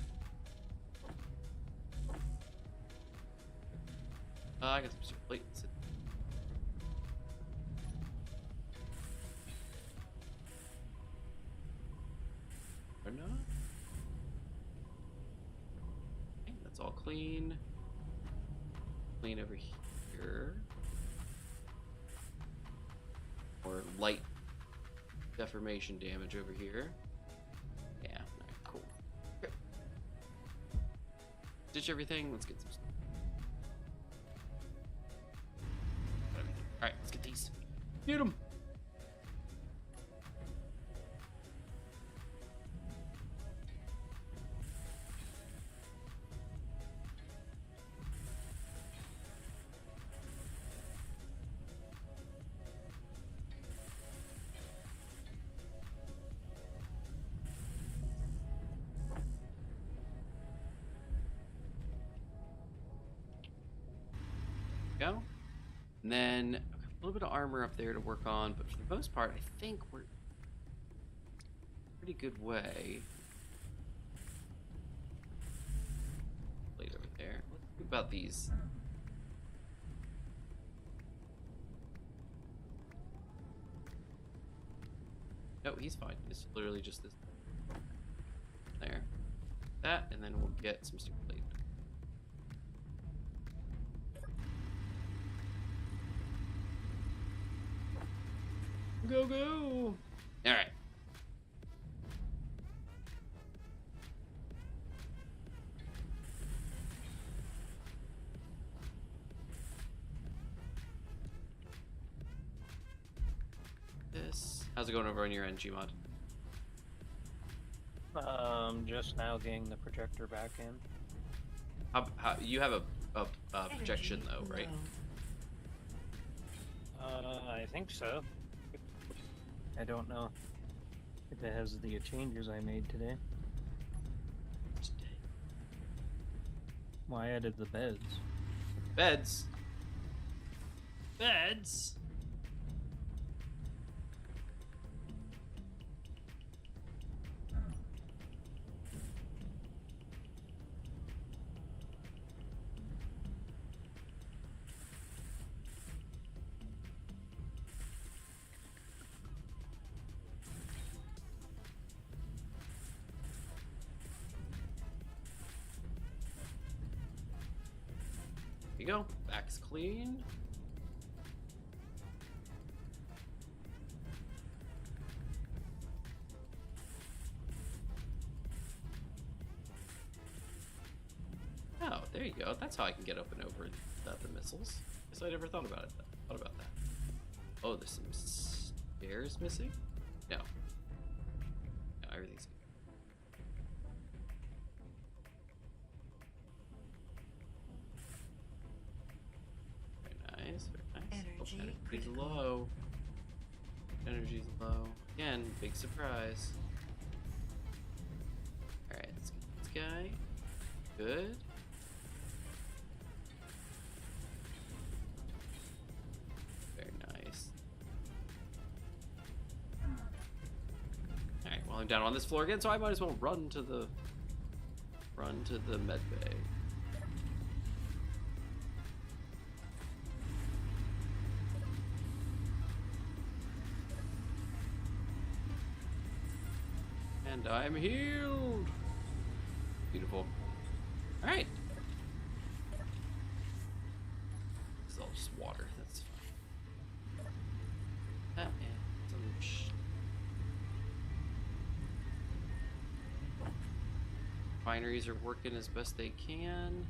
I got some steel plates. Or not? Okay, that's all clean. Clean over here. Or light deformation damage over here. Yeah, alright, cool. Okay. Ditch everything, let's get some stuff. Get him. Go. And then a little bit of armor up there to work on, but for the most part, I think we're pretty good way. Plate over there. Let's think about these. No, he's fine. It's literally just this. There. That, and then we'll get some super plate. Go, go! Alright. This. How's it going over on your end, Gmod? Just now getting the projector back in. How you have a projection though, right? I think so. I don't know if it has the changes I made today. Well, I added the beds. Beds? Beds? There you go. Back's clean. Oh, there you go. That's how I can get up and over the missiles. Guess I never thought about it. Thought about that. Oh, there's some stairs missing? No. No, everything's good. Very nice. Energy Energy's critical. low. Energy's low. Again, big surprise. Alright, let's get this guy. Good. Very nice. Alright, well I'm down on this floor again, so I might as well run to the med bay. And I'm healed. Beautiful. All right. This is all just water. That's fine. That and some refineries are working as best they can.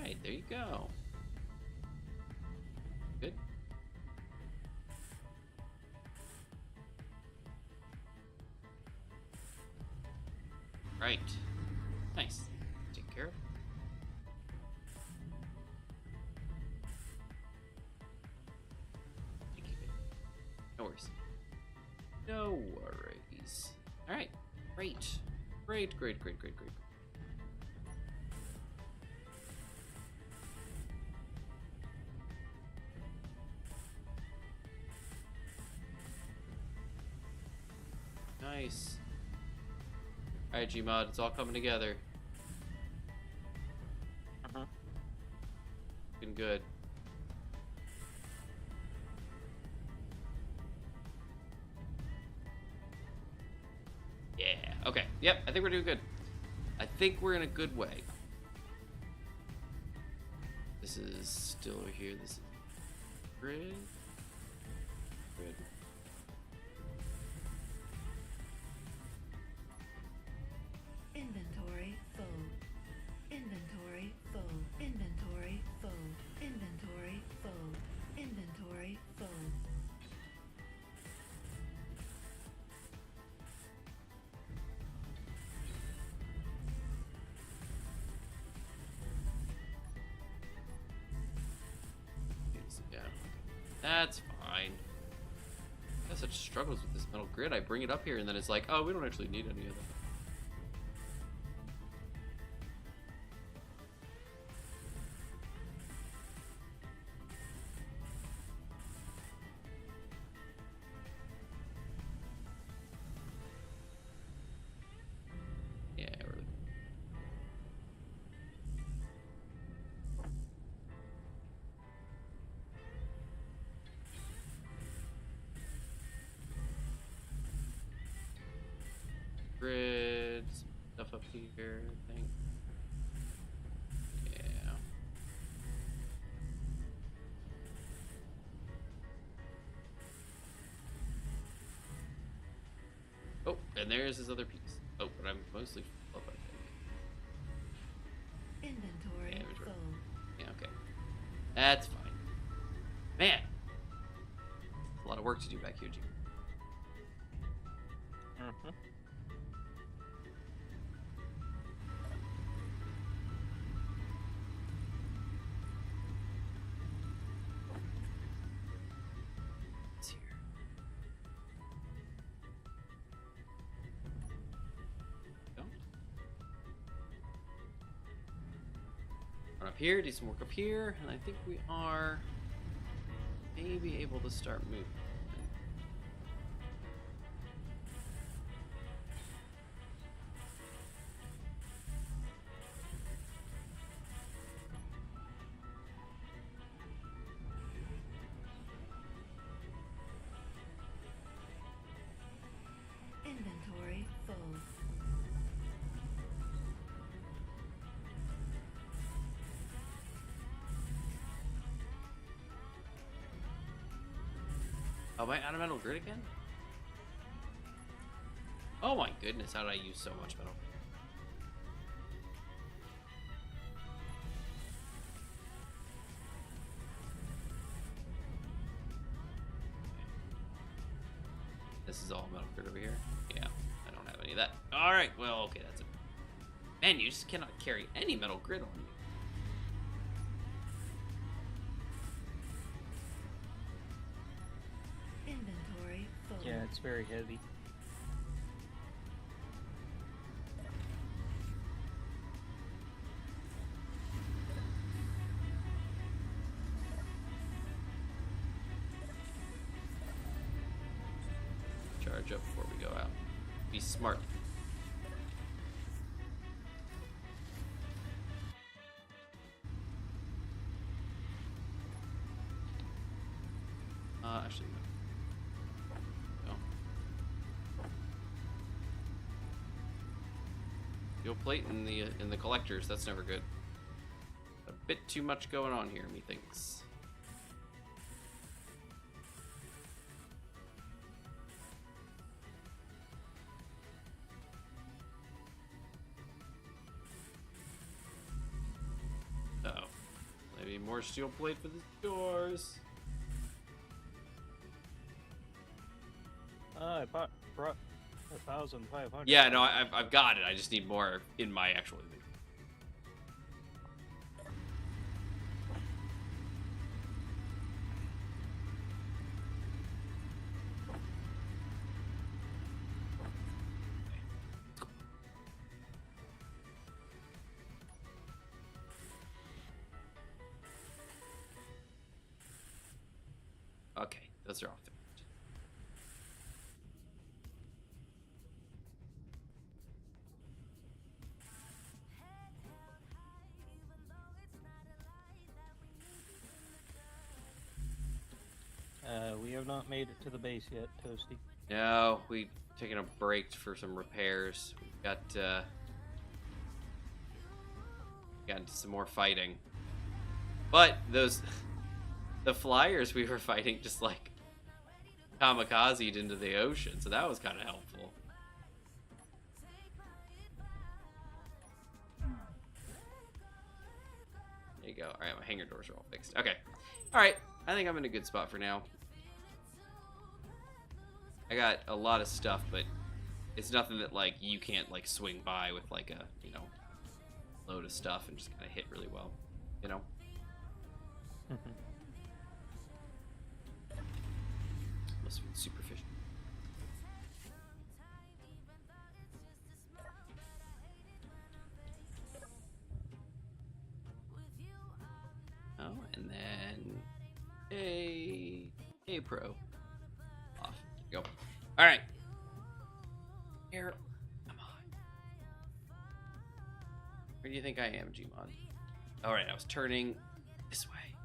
Right, there you go. Good. Right. Nice. Take care of it. Thank you, babe. No worries. No worries. Alright. Great. Great, great, great, great, great. Nice. Alright, Gmod, it's all coming together. Looking good. Yeah, okay. Yep, I think we're doing good. I think we're in a good way. The This is still over here. This is grid. Grid. Inventory full. Inventory full. Inventory full. Inventory full. Inventory full. Yeah, that's fine. I have such struggles with this metal grid. I bring it up here and then it's like, oh, we don't actually need any of that. Yeah, really. Grid, stuff up here, I think. Yeah. Oh, and there's his other piece. Oh, but I'm mostly full up, I think. Inventory Yeah, it was right. full. Yeah, okay. That's fine. Man! A lot of work to do back here, Jim. Mm-hmm. It's here. Go. Run up here, do some work up here, and I think we are maybe able to start moving. Inventory full. Oh, am I out of metal grid again? Oh my goodness, how did I use so much metal? This is all metal grid over here? Yeah, I don't have any of that. Alright, well, okay, that's it. Man, you just cannot carry any metal grid on you. Inventory full. Yeah, it's very heavy. Charge up before we go out. Be smart. Actually, no. Fuel plate in the collectors. That's never good. A bit too much going on here, methinks. Uh-oh. Maybe more steel plate for the doors. I brought 1,500. Yeah, no, I've got it. I just need more in my actual inventory. Okay, those are off the We have not made it to the base yet, Toasty. No, we taking a break for some repairs. We've got into some more fighting. But the flyers we were fighting just like kamikazed into the ocean, so that was kind of helpful. There you go. All right, my hangar doors are all fixed. Okay. All right, I think I'm in a good spot for now. I got a lot of stuff, but it's nothing that like you can't like swing by with like a, you know, load of stuff and just kind of hit really well, you know. Must have been super efficient. Oh, and then a pro off. Go. All right. Here, come on. Where do you think I am, Gmod? All right, I was turning this way.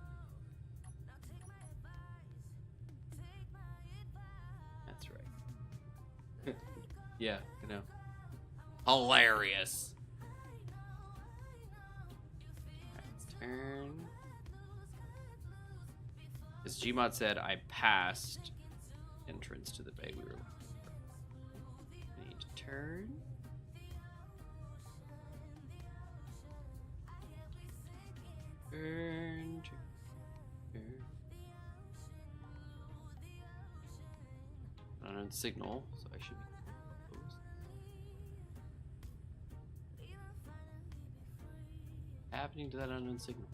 That's right. Yeah, I know. Hilarious. All right, let's turn. As Gmod said, I passed entrance to the bay we were looking for. I need to turn. Turn. Unknown signal, so I should be close. Happening to that unknown signal?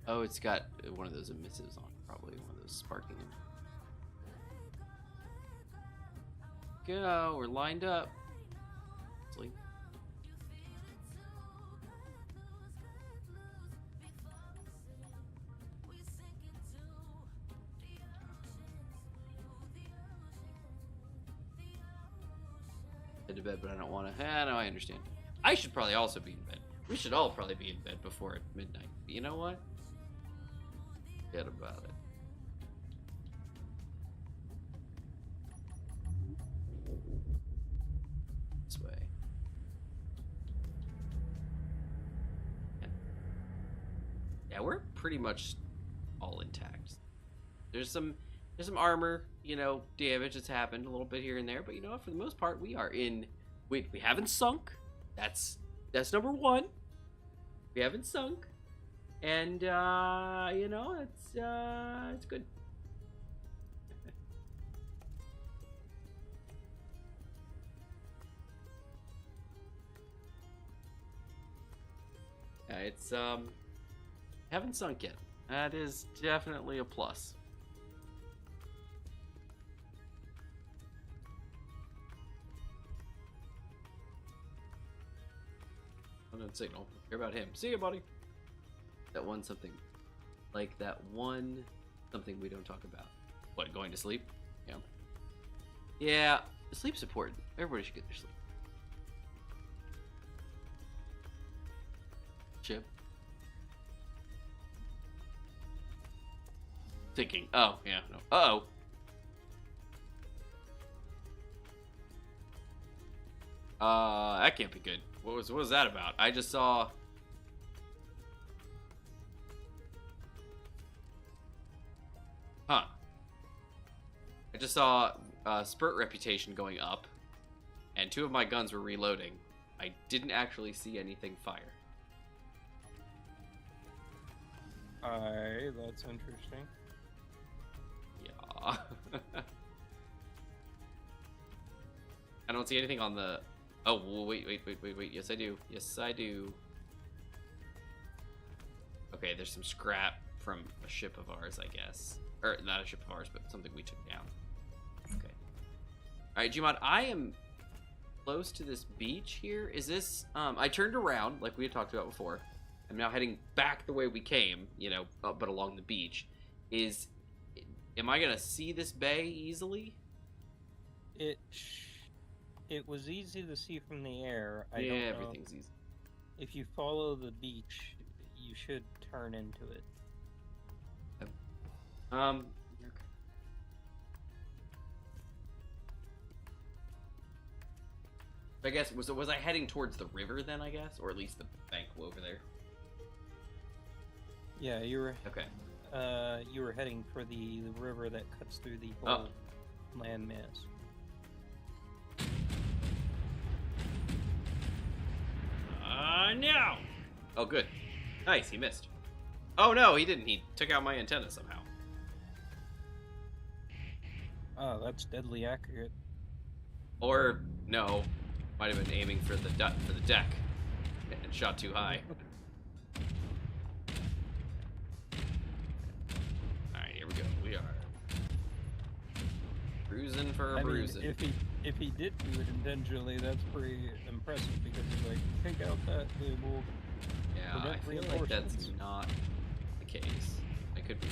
Oh, it's got one of those emissives on, probably one of those sparking. Go, we're lined up. Sleep. Head to bed, but I don't want to. No, I understand. I should probably also be in bed. We should all probably be in bed before midnight. But you know what? Forget about it. This way. Yeah, we're pretty much all intact. There's some armor, you know, damage that's happened a little bit here and there, but you know what? For the most part, we are in. We haven't sunk. That's number one. We haven't sunk. And, you know, it's good. Yeah, it's, haven't sunk yet. That is definitely a plus. Unknown signal. Care about him. See you, buddy. That one something. Like that one something we don't talk about. What, going to sleep? Yeah. Yeah, sleep's important. Everybody should get their sleep. Chip. Thinking. Oh, yeah, no. Uh-oh. That can't be good. What was that about? I just saw... Huh. I just saw spurt reputation going up, and 2 of my guns were reloading. I didn't actually see anything fire. That's interesting. Yeah. I don't see anything on the... Oh, wait. Yes, I do. Yes, I do. Okay, there's some scrap from a ship of ours, I guess. Or, not a ship of ours, but something we took down. Okay. Alright, Gmod, I am close to this beach here. Is this... I turned around, like we had talked about before. I'm now heading back the way we came, you know, but along the beach. Am I going to see this bay easily? It was easy to see from the air. I yeah, don't know. Everything's easy. If you follow the beach, you should turn into it. Okay. I guess was I heading towards the river then? I guess, or at least the bank over there. Yeah, you were. Okay. You were heading for the river that cuts through the whole landmass. No! Oh, good. Nice, he missed. Oh, no, he didn't. He took out my antenna somehow. Oh, that's deadly accurate. Or, no, might have been aiming for the deck and shot too high. Alright, here we go. We are cruising for a bruising. If he did do it intentionally, that's pretty impressive because he's like, take out that, it will Yeah, I feel like that's not the case. It could be.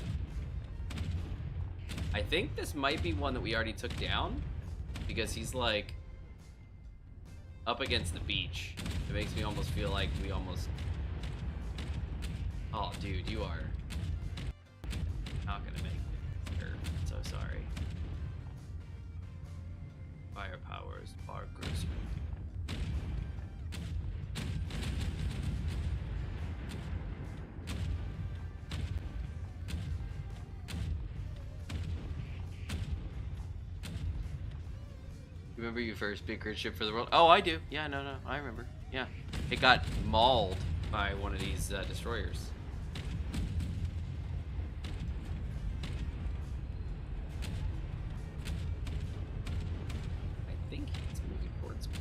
I think this might be one that we already took down because he's like up against the beach. It makes me almost feel like we almost... Oh, dude, you are not gonna make it, sir. So sorry. Firepower is far grosser. Remember your first big cruise ship for the world? Oh, I do. Yeah, no, I remember. Yeah. It got mauled by one of these destroyers. I think he's moving towards me.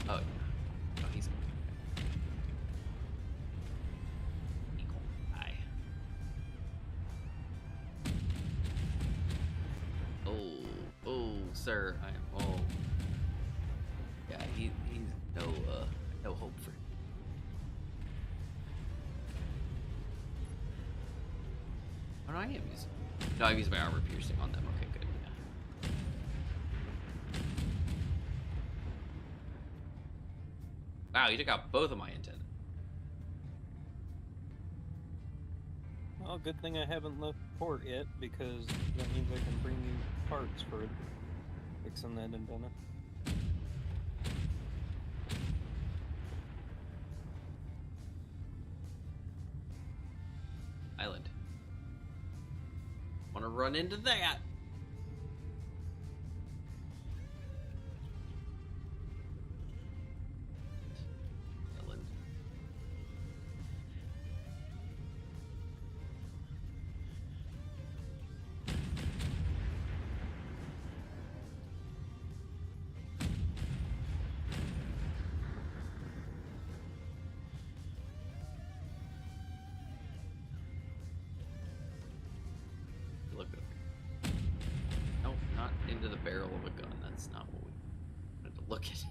Oh, yeah. Oh, he's moving. Sir, I am. Oh, yeah. He's no hope for him. Oh, no, I am using. No, I'm using my armor piercing on them. Okay, good. Yeah. Wow, you took out both of my antennas. Well, good thing I haven't left port yet because that means I can bring you parts for fixing that antenna. Island. Want to run into that? Island. Look at it. No, not into the barrel of a gun. That's not what we wanted to look at.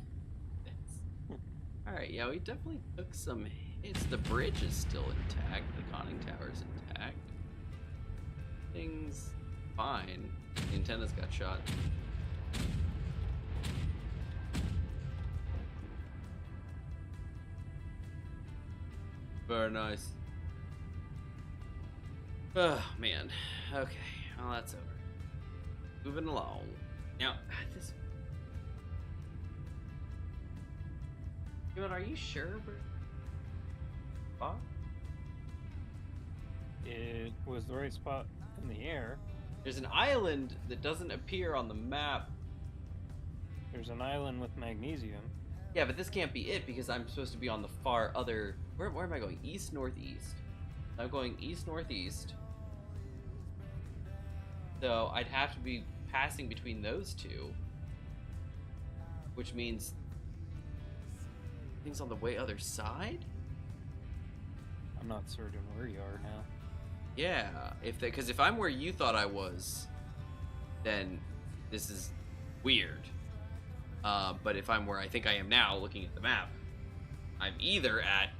Alright, yeah, we definitely took some hits. The bridge is still intact. The conning tower is intact. Things fine. The antennas got shot. Very nice. Oh, man. Okay. Well, that's over. Moving along. Now, this... Are you sure we're... Spot? It was the right spot in the air. There's an island that doesn't appear on the map. There's an island with magnesium. Yeah, but this can't be it because I'm supposed to be on the far other... Where am I going? East-northeast. I'm going east-northeast. So I'd have to be passing between those two. Which means... things on the way other side? I'm not certain where you are now. Yeah, because if I'm where you thought I was, then this is weird. But if I'm where I think I am now, looking at the map, I'm either at...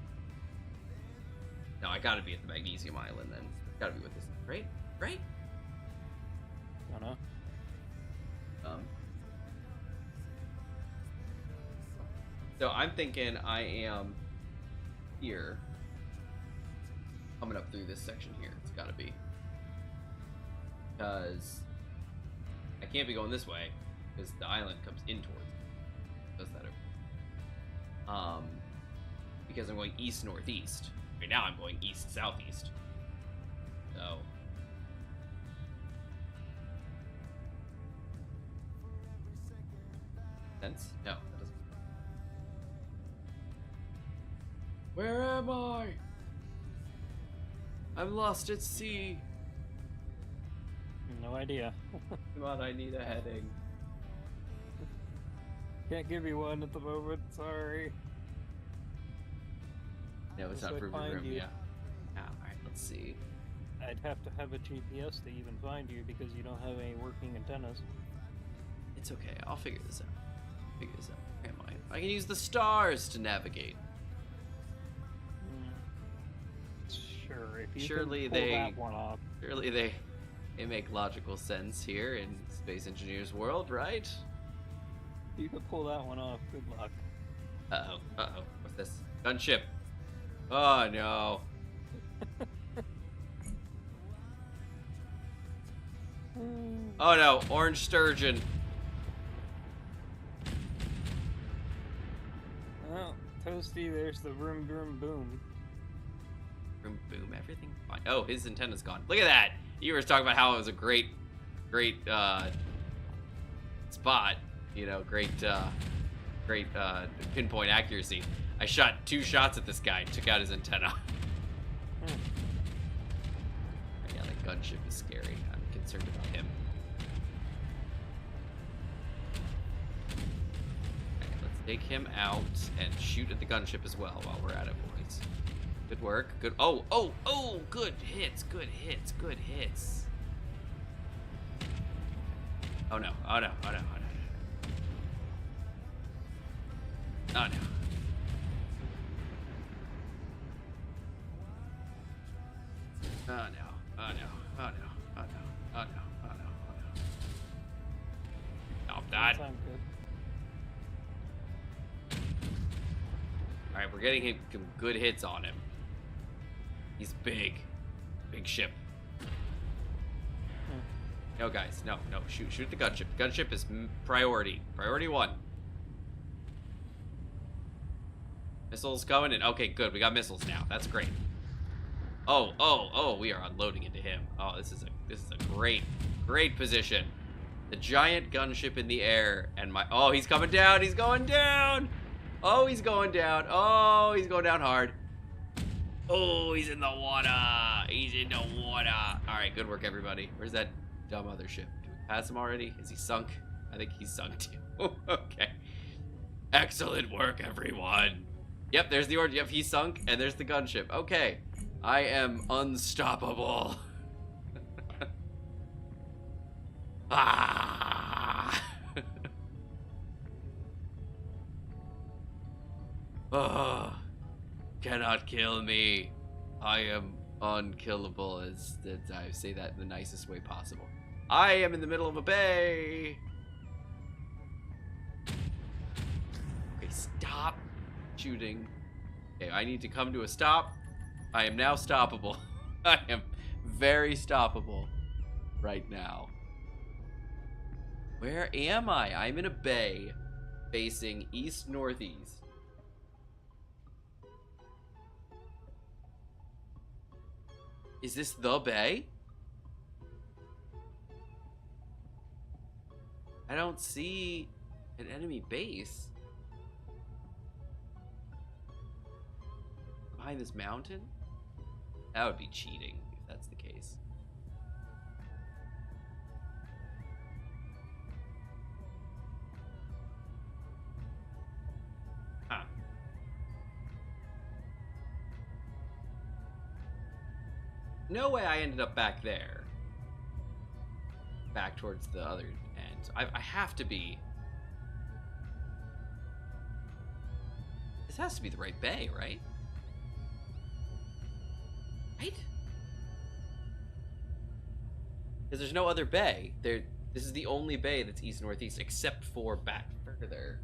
No, I gotta be at the Magnesium Island then. Gotta be with this, right? Right? I don't know. So I'm thinking I am here. coming up through this section here. It's got to be. Because I can't be going this way, because the island comes in towards it. Does that over? Because I'm going east-northeast. Right now I'm going east-southeast. So... sense? No, that doesn't. Where am I? I'm lost at sea. No idea. Come on, I need a heading. Can't give you one at the moment, sorry. No, it's Unless not I for find room, you. yeah. Alright, let's see. I'd have to have a GPS to even find you because you don't have any working antennas. It's okay, I'll figure this out. Where am I? I can use the stars to navigate. Sure, if you Surely can pull they that one off. Surely they make logical sense here in Space Engineers world, right? If you could pull that one off, good luck. Uh-oh. What's this? Gunship. Oh, no. Oh, no. Orange sturgeon. Well, Toasty, there's the vroom vroom boom. Vroom boom, everything fine. Oh, his antenna's gone. Look at that. You were talking about how it was a great spot. You know, great pinpoint accuracy. I shot 2 shots at this guy, took out his antenna. Yeah, the gunship is scary. I'm concerned about him. Okay, let's take him out and shoot at the gunship as well while we're at it, boys. Good work. Good. Oh, good hits. Good hits. Good hits. Oh no. Oh no. Oh no. Oh no. Oh no. Oh no. Oh no. Oh no. Oh no. Oh no. Oh no. Oh no. Stop that. Alright, we're getting him some good hits on him. He's big. Big ship. No, guys. No. Shoot the gunship. Gunship is priority. Priority 1. Missiles coming in. Okay, good. We got missiles now. That's great. Oh, we are unloading into him. Oh, this is a great position. The giant gunship in the air and oh, he's coming down. He's going down. Oh, he's going down. Oh, he's going down hard. Oh, he's in the water. He's in the water. All right, good work, everybody. Where's that dumb other ship? Did we pass him already? Is he sunk? I think he's sunk too. Okay. Excellent work, everyone. Yep, there's the order. Yep, he's sunk, and there's the gunship. Okay. I am unstoppable. Ah. Oh. Cannot kill me. I am unkillable, as I say that in the nicest way possible. I am in the middle of a bay. Okay, stop shooting. Okay, I need to come to a stop. I am now stoppable. I am very stoppable right now. Where am I? I'm in a bay facing east-northeast. Is this the bay? I don't see an enemy base. Behind this mountain? That would be cheating if that's the case. Huh. No way I ended up back there. Back towards the other end. I have to be... This has to be the right bay, right? Right? Because there's no other bay. This is the only bay that's east-northeast, except for back further.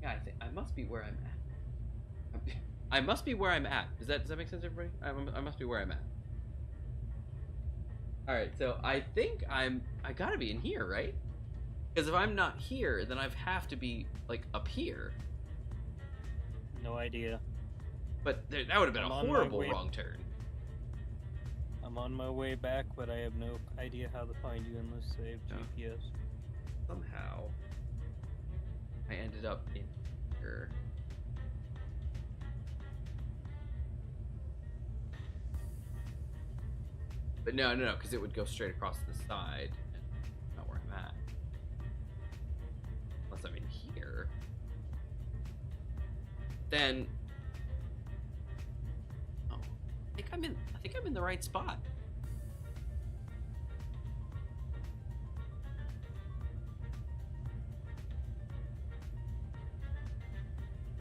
Yeah, I must be where I'm at. I must be where I'm at. Does that make sense, everybody? I must be where I'm at. All right, so I think I gotta be in here, right? Because if I'm not here, then I have to be like up here. No idea. But that would have been a horrible wrong turn. I'm on my way back, but I have no idea how to find you in this save GPS. Somehow, I ended up in here. But no, because it would go straight across the side, and not where I'm at. Unless I'm in here. Then, oh, I think I'm in the right spot.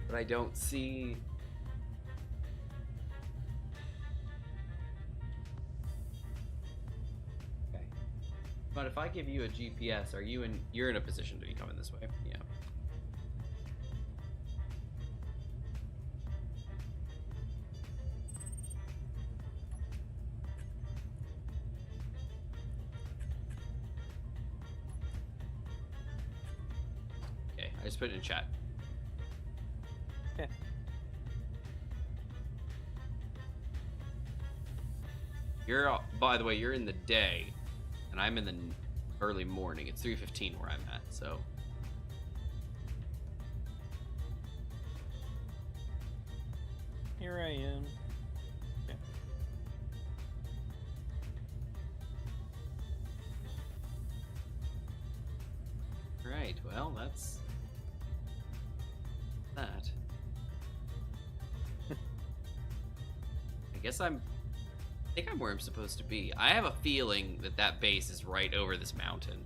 But I don't see. Okay. But if I give you a GPS, you're in a position to be coming this way? Yeah. Okay, I just put it in chat. Okay. By the way, you're in the day, and I'm in the early morning. It's 3:15 where I'm at, so. Here I am. Okay. Right, well, that's that. I think I'm where I'm supposed to be. I have a feeling that base is right over this mountain.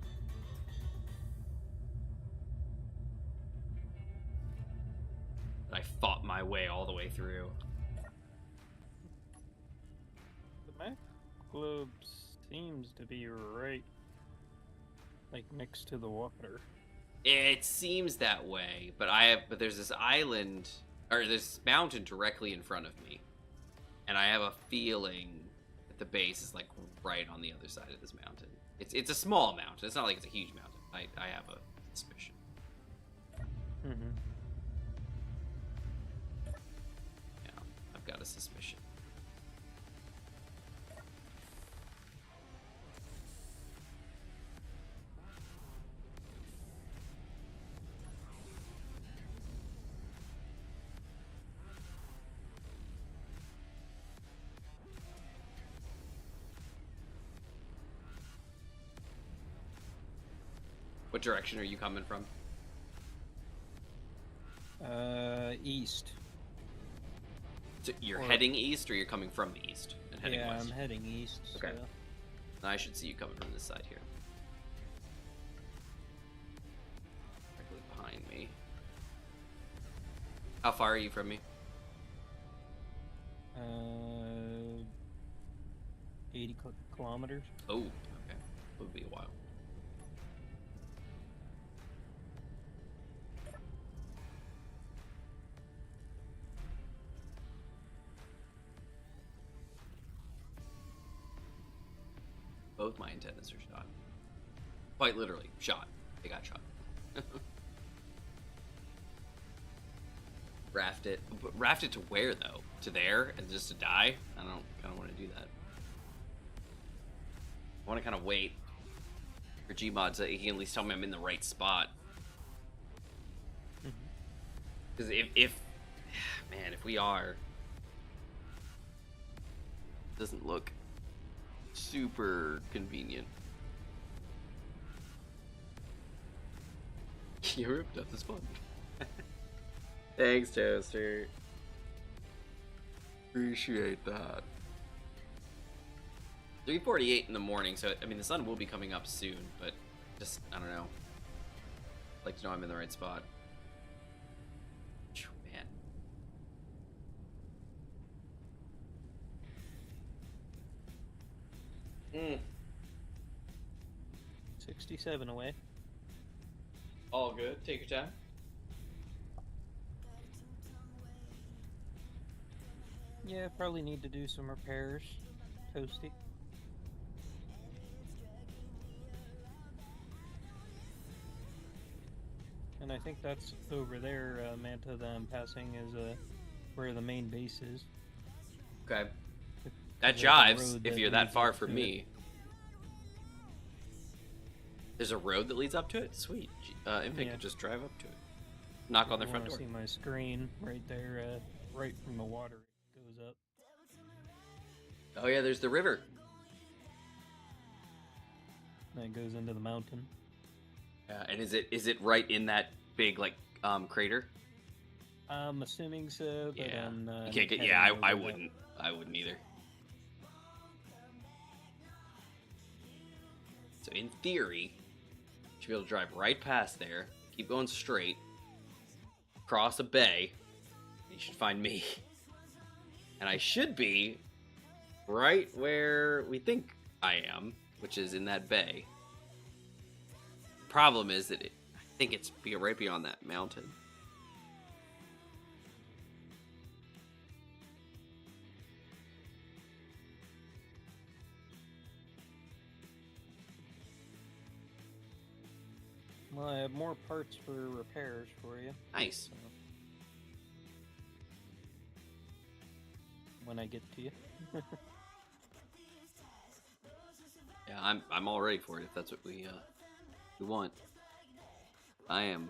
I fought my way all the way through. The map globe seems to be right, like next to the water. It seems that way, but there's this island or this mountain directly in front of me, and I have a feeling that the base is like right on the other side of this mountain. It's a small mountain. It's not like it's a huge mountain. I have a suspicion. Mm-hmm. Yeah, I've got a suspicion. What direction are you coming from? East. So you're heading east, or you're coming from the east and heading west? I'm heading east. Okay. So. I should see you coming from this side here. Directly behind me. How far are you from me? 80 kilometers. Oh, okay. It would be a while. Both my antennas are shot. Quite literally, shot. They got shot. Raft it. But raft it to where, though? To there and just to die? I don't kind of want to do that. I want to kind of wait for Gmod so he can at least tell me I'm in the right spot. Because if we are, it doesn't look super convenient. Europe, death is fun. Thanks, Toaster. Appreciate that. 3:48 in the morning, so I mean the sun will be coming up soon, but just I don't know. I'd like to know I'm in the right spot. Man. 67 away. All good. Take your time. Yeah, probably need to do some repairs. Toasty. And I think that's over there, Manta, that I'm passing is where the main base is. Okay. That jives if you're that far from me. There's a road that leads up to it? Sweet. Infant could just drive up to it. Knock on their front door. See my screen right there, right from the water. It goes up. Oh yeah, there's the river. That goes into the mountain. And is it right in that big like crater? I'm assuming so, but yeah. You can't get. Yeah, I wouldn't. I wouldn't either. So in theory, you should be able to drive right past there, keep going straight, cross a bay, and you should find me. And I should be right where we think I am, which is in that bay. Problem is that I think it's right beyond that mountain. Well, I have more parts for repairs for you. Nice. So, when I get to you. Yeah, I'm all ready for it if that's what we want. I am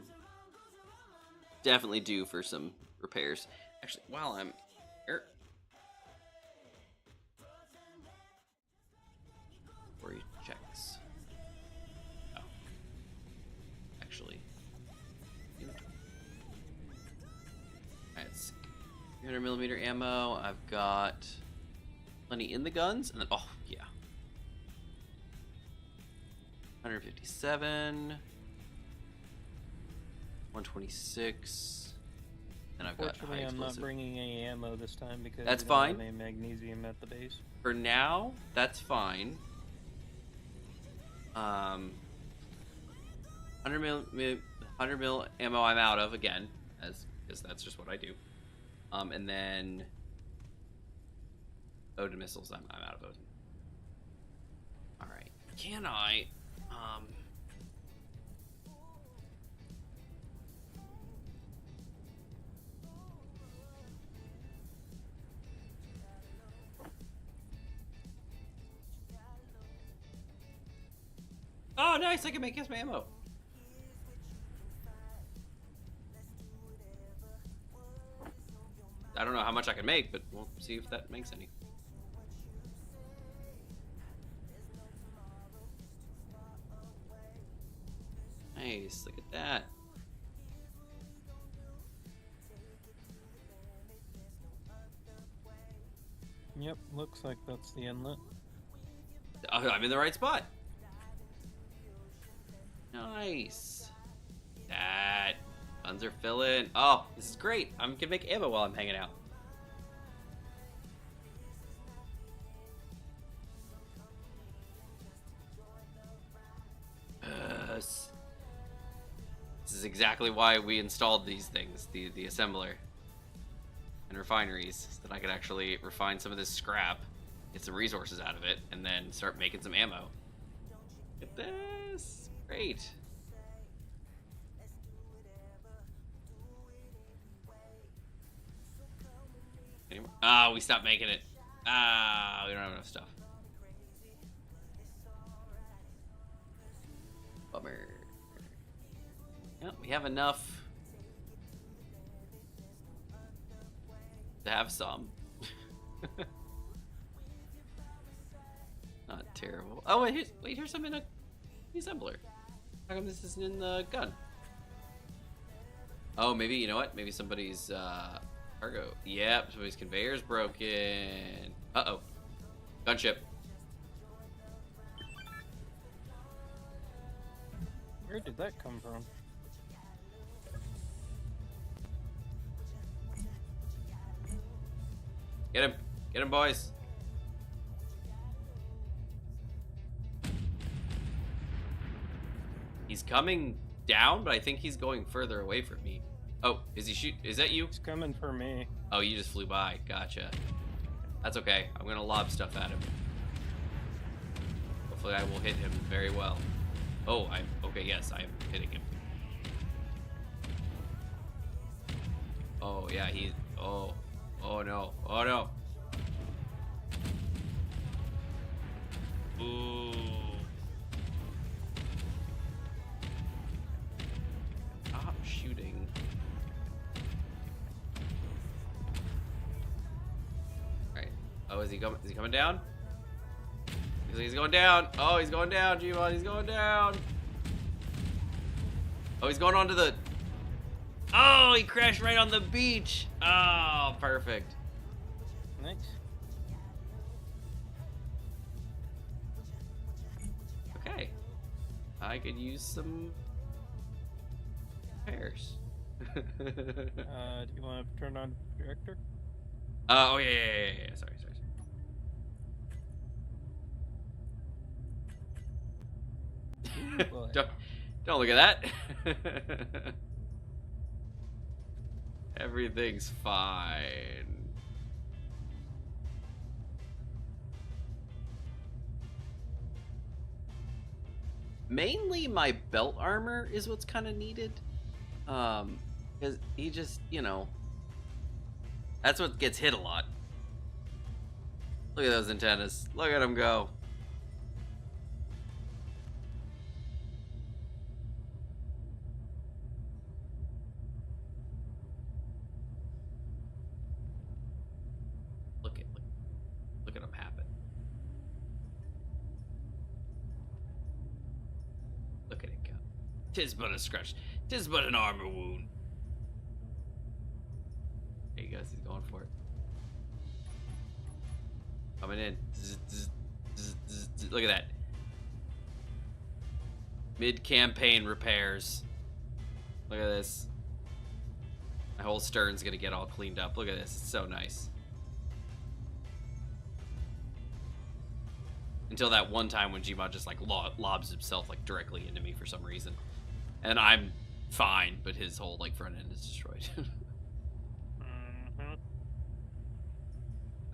definitely due for some repairs. Actually, while I'm here, where he checks. Oh, actually, that's 300mm ammo. I've got plenty in the guns, and then oh yeah. 157, 126, and I've got high Fortunately, I'm not bringing any ammo this time because that's we fine. Don't have any magnesium at the base. For now, that's fine. 100 mil ammo I'm out of again, because that's just what I do. And then Odin missiles I'm out of Odin. All right, can I? Oh, nice! I can make my ammo. I don't know how much I can make, but we'll see if that makes any. Nice, look at that. Yep, looks like that's the inlet. Oh, I'm in the right spot. Nice. That. Guns are filling. Oh, this is great. I can make ammo while I'm hanging out. Yes. This is exactly why we installed these things, the assembler and refineries, so that I could actually refine some of this scrap, get some resources out of it, and then start making some ammo. Look at this. Great. We stopped making it. We don't have enough stuff. Bummer. Yep, we have enough to have some. Not terrible. Oh, wait, here's some in a assembler. How come this isn't in the gun? Oh, maybe, you know what? Maybe somebody's cargo. Yep, somebody's conveyor's broken. Uh-oh. Gunship. Where did that come from? Get him. Get him, boys. He's coming down, but I think he's going further away from me. Oh, is he shoot? Is that you? It's coming for me. Oh, you just flew by. Gotcha. That's okay. I'm gonna lob stuff at him. Hopefully I will hit him very well. Oh, okay, yes, I am hitting him. Oh, yeah, oh no, oh no. Ooh. Stop shooting. Alright. Oh, is he coming down? He's going down. Oh, he's going down, Gmod. He's going down. Oh, he's going onto the... Oh, he crashed right on the beach. Oh, perfect. Nice. Okay. I could use some repairs. Do you want to turn on projector? Oh, yeah. Sorry. Don't look at that. Everything's fine. Mainly my belt armor is what's kind of needed. Because he just, that's what gets hit a lot. Look at those antennas. Look at him go. Look at him happen. Look at it go. 'Tis but a scratch. 'Tis but an armor wound. There he goes. He's going for it. Coming in. Look at that. Mid-campaign repairs. Look at this. My whole stern's gonna get all cleaned up. Look at this. It's so nice. Until that one time when Gmod just like lobs himself like directly into me for some reason. And I'm fine, but his whole like front end is destroyed.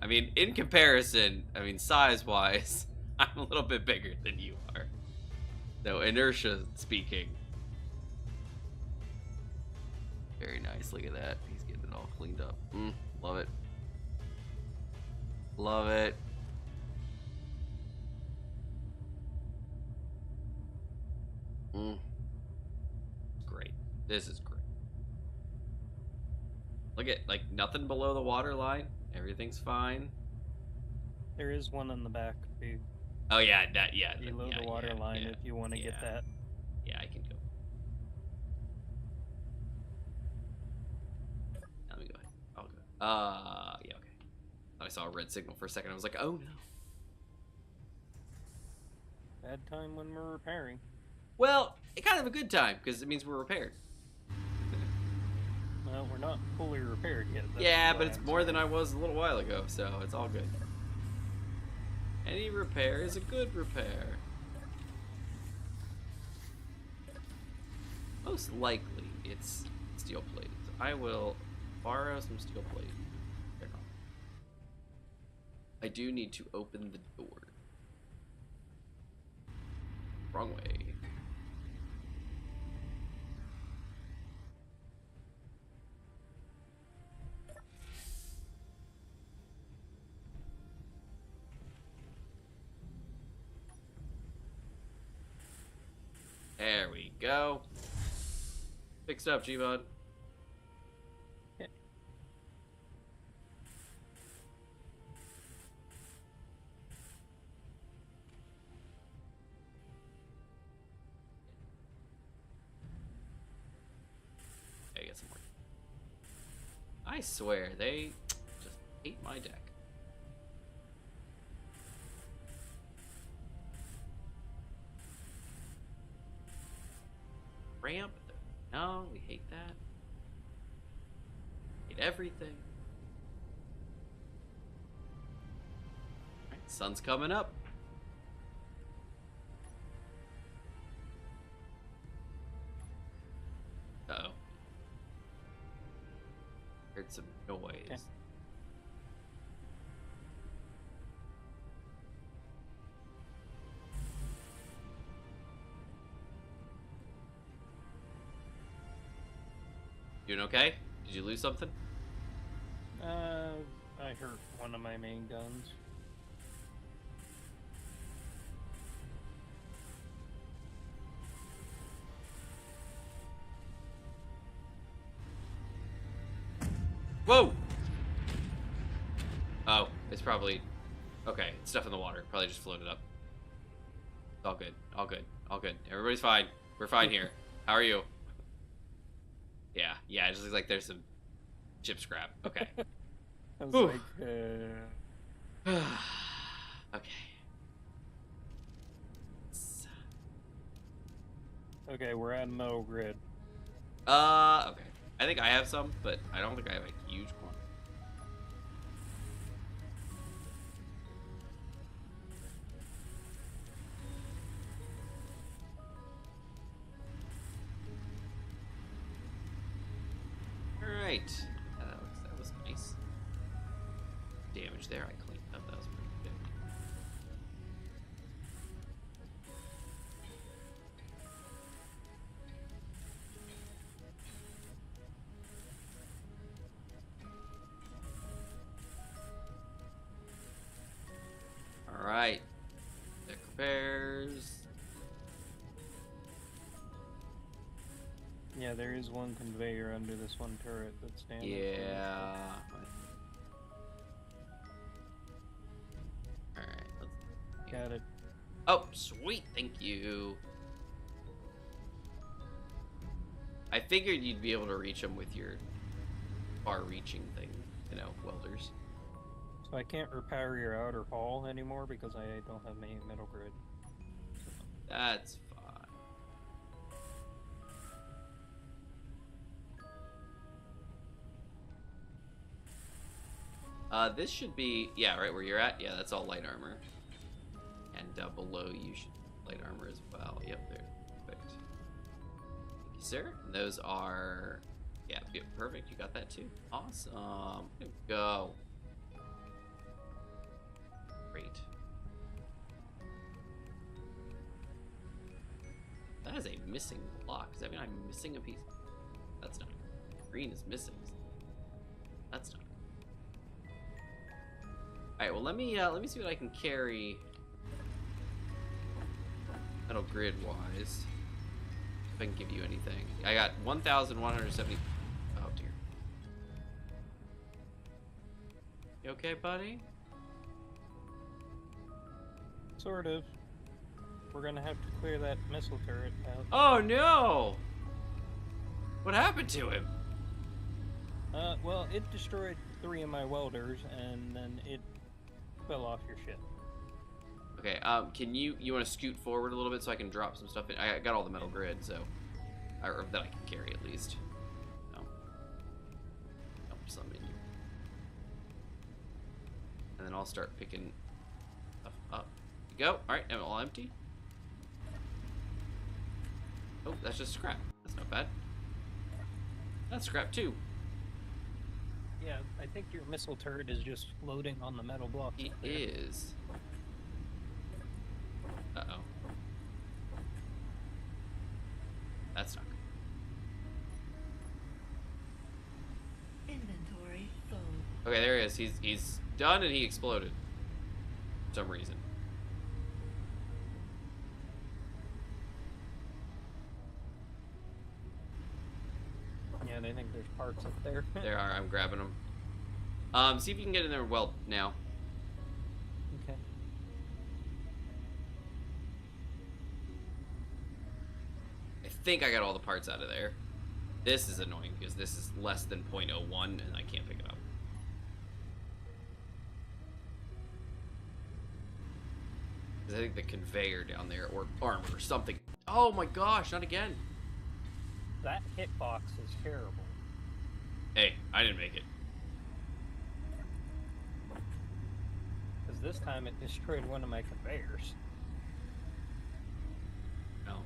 I mean, in comparison, size-wise, I'm a little bit bigger than you are. So, inertia speaking. Very nice. Look at that. He's getting it all cleaned up. Love it. Love it. Great. This is great. Look at, like, nothing below the water line. Everything's fine. There is one on the back, too. Oh, yeah, below the water line if you want to get that. Yeah, I can go. Let me go ahead. I'll go. Yeah, okay. I saw a red signal for a second. I was like, oh, no. Bad time when we're repairing. Well, kind of a good time, because it means we're repaired. Well, we're not fully repaired yet. Yeah, but it's more than I was a little while ago, so it's all good. Any repair is a good repair. Most likely, it's steel plate. So I will borrow some steel plate. I do need to open the door. Wrong way. There we go. Fixed up, G-Bud. Okay. I get some more. I swear, they just hate my deck. Ramp? No, we hate that. Hate everything. Alright, sun's coming up. Uh-oh. Heard some noise. Okay. Doing okay? Did you lose something? I hurt one of my main guns. Whoa! Oh, it's probably... Okay, it's stuff in the water. Probably just floated up. It's all good. All good. All good. Everybody's fine. We're fine here. How are you? Yeah, it just looks like there's some ship scrap. Okay. I was Whew. like, Okay. okay, we're at metal grid. Okay. I think I have some, but I don't think I have a huge one. Alright. That was nice. Damage there, I cleaned up. That was pretty good. Alright. Deck repairs. Yeah, there is one conveyor under this one turret that's damaged. Yeah. Alright, let's... Got it. Oh, sweet, thank you. I figured you'd be able to reach them with your far-reaching thing, you know, welders. So I can't repair your outer hull anymore because I don't have any metal grid. That's fine. This should be, yeah, right where you're at. Yeah, that's all light armor. And below you should light armor as well. Yep, there. Perfect. Thank you, sir. And those are, yeah, perfect. You got that too. Awesome. Good go. Great. That is a missing block. Does that mean I'm missing a piece? That's not. Green is missing. That's not. Alright, well let me see what I can carry metal grid wise. If I can give you anything. I got 1,170. Oh dear. You okay, buddy? Sort of. We're gonna have to clear that missile turret out. Oh no! What happened to him? Well, it destroyed 3 of my welders, and then it fell off your ship. Okay, can you want to scoot forward a little bit so I can drop some stuff in? I got all the metal grid, so... Or that I can carry, at least. No. Dump some in here. And then I'll start picking stuff up. There you go. Alright, I'm all empty. Oh, that's just scrap. That's not bad. That's scrap, too. Yeah, I think your missile turret is just floating on the metal block. It is. Uh-oh. That's not good. Inventory full. Okay, there he is. He's done and he exploded. For some reason. Yeah, they think there's parts up there. There are. I'm grabbing them. See if you can get in there and weld now. Okay. I think I got all the parts out of there. This is annoying because this is less than 0.01 and I can't pick it up. I think the conveyor down there, or armor or something. Oh my gosh, not again. That hitbox is terrible. Hey, I didn't make it. Because this time it destroyed one of my conveyors. No.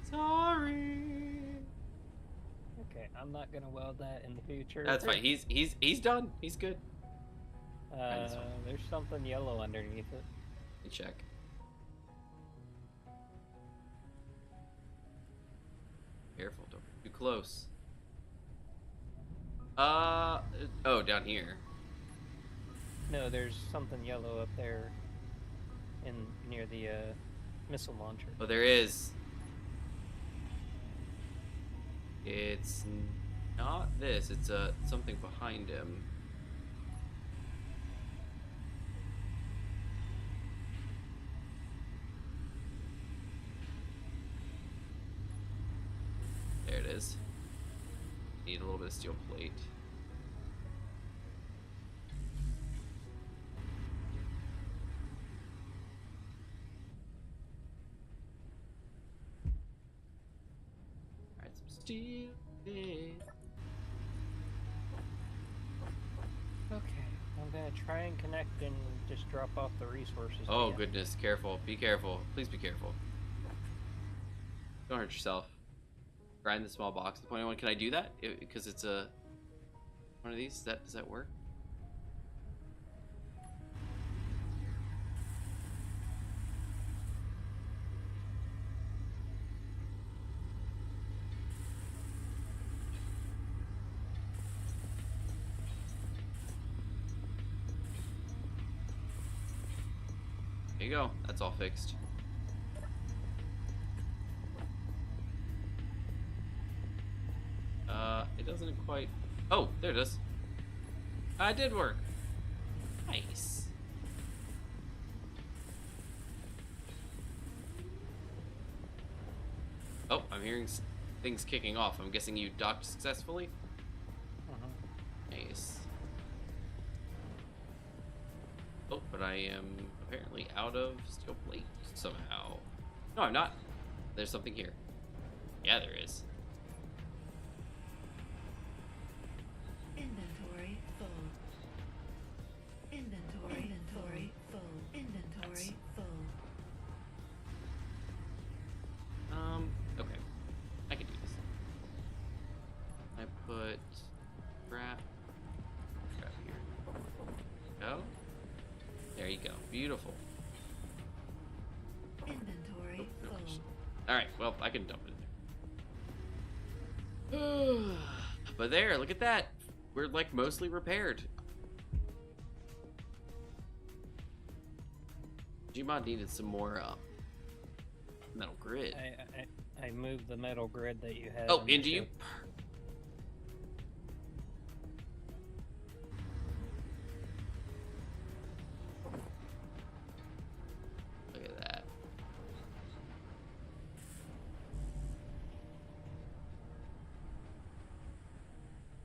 Sorry. Okay, I'm not gonna weld that in the future. That's fine. He's done. He's good. There's something yellow underneath it. Let me check. Careful, don't be too close. Oh, down here. No, there's something yellow up there, near the missile launcher. Oh, there is. It's not this. It's something behind him. There it is. Need a little bit of steel plate. Alright, some steel plate. Okay, I'm gonna try and connect and just drop off the resources. Oh goodness, careful. Be careful. Please be careful. Don't hurt yourself. Grind the small box. The 21. Can I do that? Because it's a one of these. Does that work? There you go. That's all fixed. It doesn't quite... Oh, there it is. It did work. Nice. Oh, I'm hearing things kicking off. I'm guessing you docked successfully? Nice. Oh, but I am apparently out of steel plate somehow. No, I'm not. There's something here. Yeah, there is. Inventory full. Inventory full. Inventory full. Okay. I can do this. I put scrap here. Go. There you go. Beautiful. Inventory full. Alright, well, I can dump it in there. But there, look at that. We're like mostly repaired. Gmod needed some more metal grid. I moved the metal grid that you had. Oh, into you? Look at that.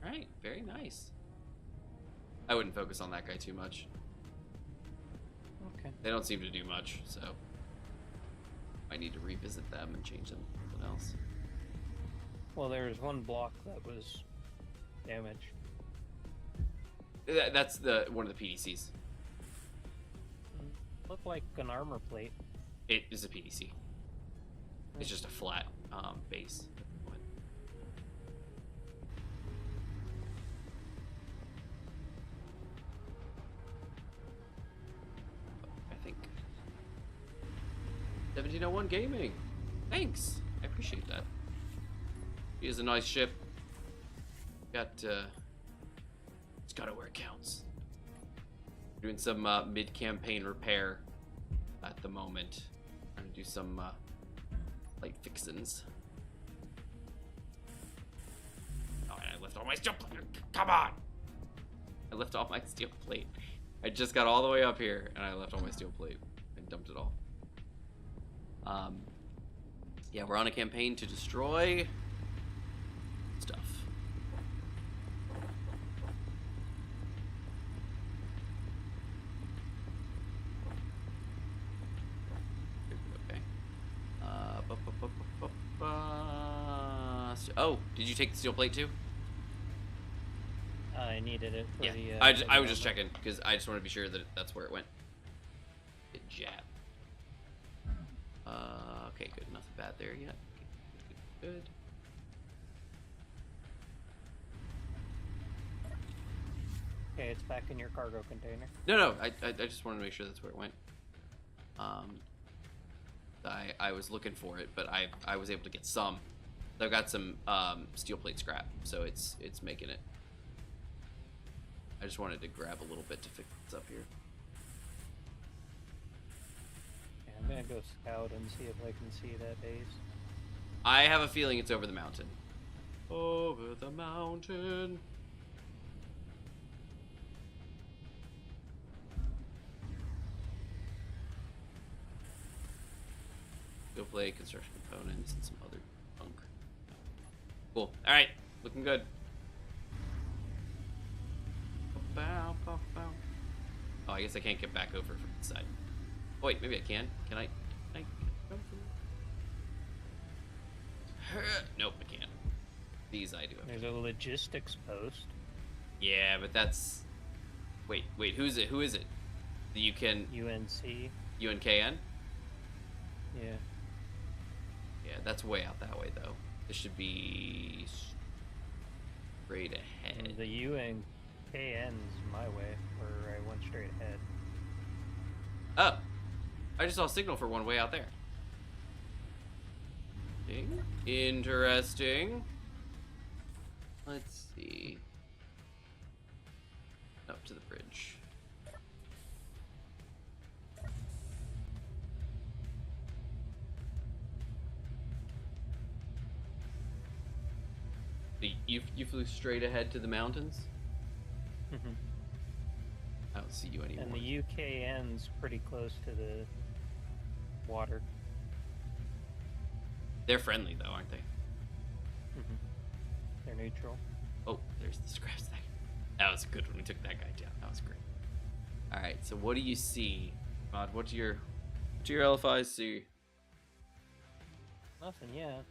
Alright, very nice. I wouldn't focus on that guy too much. Okay. They don't seem to do much, so I need to revisit them and change them to something else. Well, there was one block that was damaged. That's one of the PDCs. Looked like an armor plate. It is a PDC. It's just a flat base. I think 1701 Gaming. Thanks. I appreciate that. He is a nice ship. Got it's got it where it counts. Doing some mid-campaign repair at the moment. Trying to do some light fixins. Oh, and I left all my steel plate. Come on! I left all my steel plate. I just got all the way up here and I left all my steel plate and dumped it all. Yeah, we're on a campaign to destroy stuff. Okay. Oh, did you take the steel plate too? I needed it for the... I was just checking because I just want to be sure that that's where it went. Good jab. Okay, good. Nothing bad there yet. Good. Okay, it's back in your cargo container. No, I just wanted to make sure that's where it went. I was looking for it, but I was able to get some. I've got some steel plate scrap, so it's making it. I just wanted to grab a little bit to fix this up here. Yeah, I'm gonna go scout and see if I can see that base. I have a feeling it's over the mountain. Over the mountain. Go play construction components and some other junk. Cool. All right, looking good. Oh, I guess I can't get back over from the side. Oh, wait, maybe I can. Can I jump from? Nope, I can't. These I do. There's a logistics post. Yeah, but that's. Wait, who is it? Who is it? The UNC. UNKN? Yeah. Yeah, that's way out that way though. This should be straight ahead. The UNKN's my way, where I went straight ahead. Oh, I just saw a signal for one way out there. Interesting. Let's see. Up to the bridge. You flew straight ahead to the mountains? Mm-hmm. I don't see you anymore. And the UKN's pretty close to the water. They're friendly though, aren't they? Mm-hmm. They're neutral. Oh, there's the scraps thing. That was good when we took that guy down. That was great. All right, so what do you see, Mod? What do your LFIs see? Nothing yet.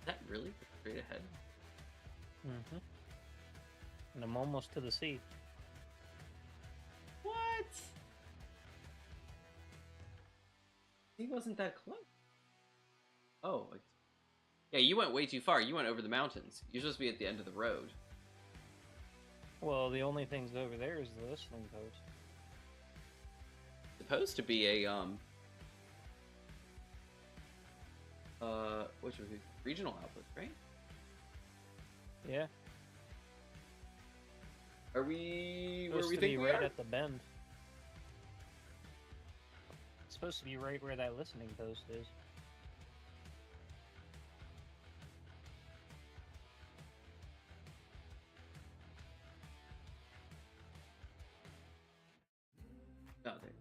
Is that really straight ahead? Mm-hmm. And I'm almost to the sea. What? He wasn't that close. Oh, yeah, you went way too far. You went over the mountains. You're supposed to be at the end of the road. Well, the only thing's over there is the listening post. Supposed to be a which was regional outpost, right? Yeah. Are we where Supposed we to think be we right are? at the bend. It's supposed to be right where that listening post is. Oh, there.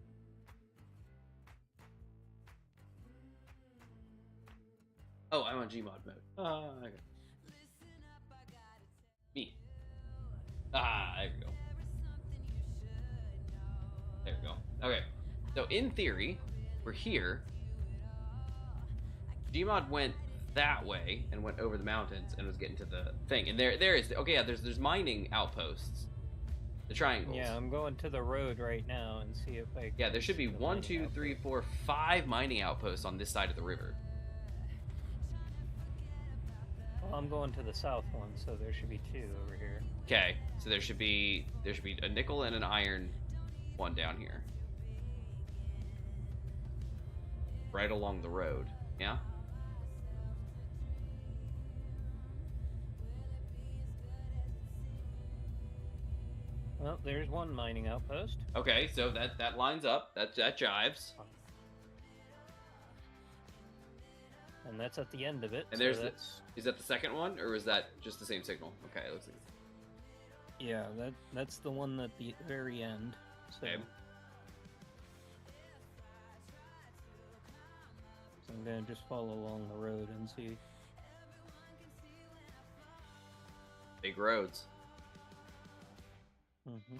Oh, I'm on Gmod mode. Okay. Me. There we go. There we go. Okay. So in theory, we're here. Gmod went that way and went over the mountains and was getting to the thing. And there is okay. Yeah, there's mining outposts. The triangles. Yeah, I'm going to the road right now and see if I. Yeah, there should be see the 1, mining 2, outpost. 3, 4, 5 mining outposts on this side of the river. Well, I'm going to the south one, so there should be 2 over here. Okay, so there should be a nickel and an iron one down here, right along the road. Yeah. Well, there's one mining outpost. Okay, so that lines up. That jives. And that's at the end of it. And so there's that's... is that the second one, or was that just the same signal? Okay, it looks like. Yeah, that's the one at the very end. So, Okay. so I'm gonna just follow along the road and see. Big roads. Mm-hmm.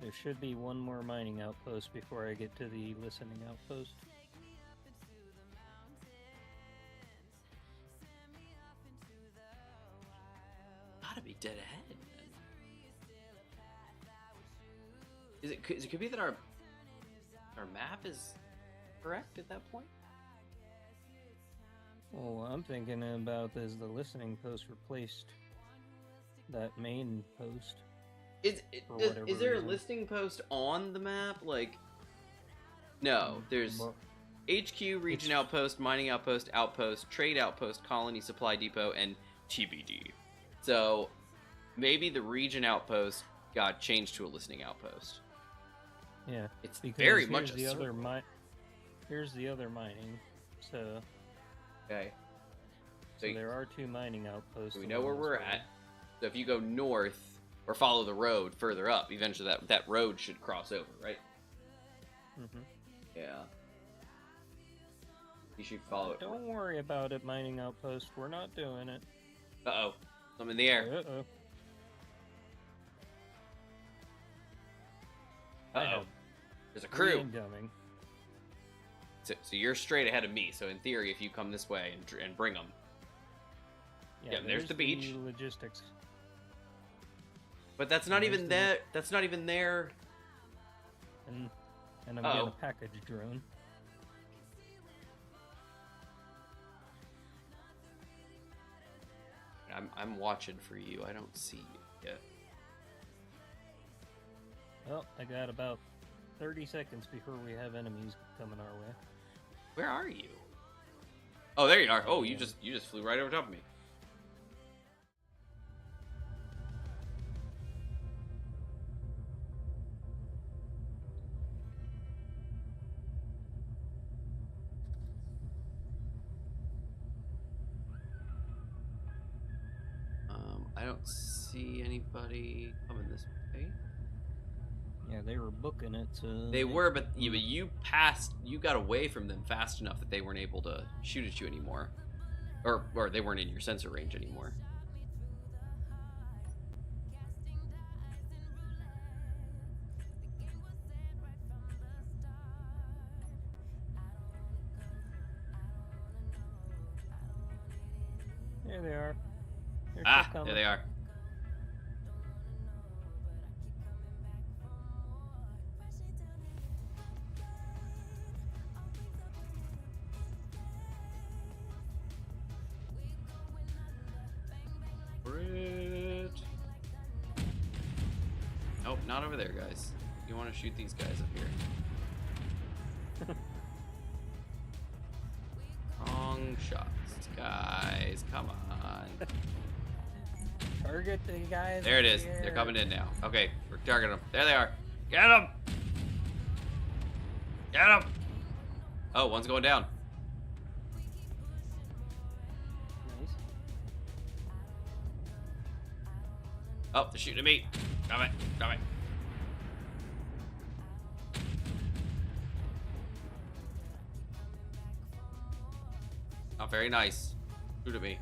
There should be one more mining outpost before I get to the listening outpost. Gotta be dead ahead, man. It could be that our map is correct at that point? Well, what I'm thinking about is the listening post replaced that main post. Is there a reason. listing post on the map? Like, no, there's Well, HQ, region outpost, mining outpost, outpost, trade outpost, colony, supply depot, and TBD. So maybe the region outpost got changed to a listening outpost. Yeah, it's very much the other here's the other mining. So okay. So there are 2 mining outposts. So we know where we're at. So if you go north or follow the road further up, eventually that road should cross over, right? Mm-hmm. Yeah. You should follow it. Don't worry about it, mining outpost. We're not doing it. Uh-oh. I'm in the air. Uh-oh. Uh-oh. There's a crew. Incoming. So you're straight ahead of me. So in theory, if you come this way and bring them. Yeah, there's the beach. Logistics. But that's not even there. That's not even there. And I'm getting a package drone. I'm watching for you. I don't see you yet. Well, I got about 30 seconds before we have enemies coming our way. Where are you? Oh, there you are. Oh, you just flew right over top of me. I don't see anybody coming this way. Yeah, they were booking it, so... They were, but you got away from them fast enough that they weren't able to shoot at you anymore. Or they weren't in your sensor range anymore. There they are. There they are. Nope, not over there, guys. You want to shoot these guys up here. Wrong shots, guys. Come on. Target the guys. There it is. Here. They're coming in now. Okay, we're targeting them. There they are. Get them! Get them! Oh, one's going down. Nice. Oh, they're shooting at me. Drop it. Drop it. Not very nice. Shoot at me.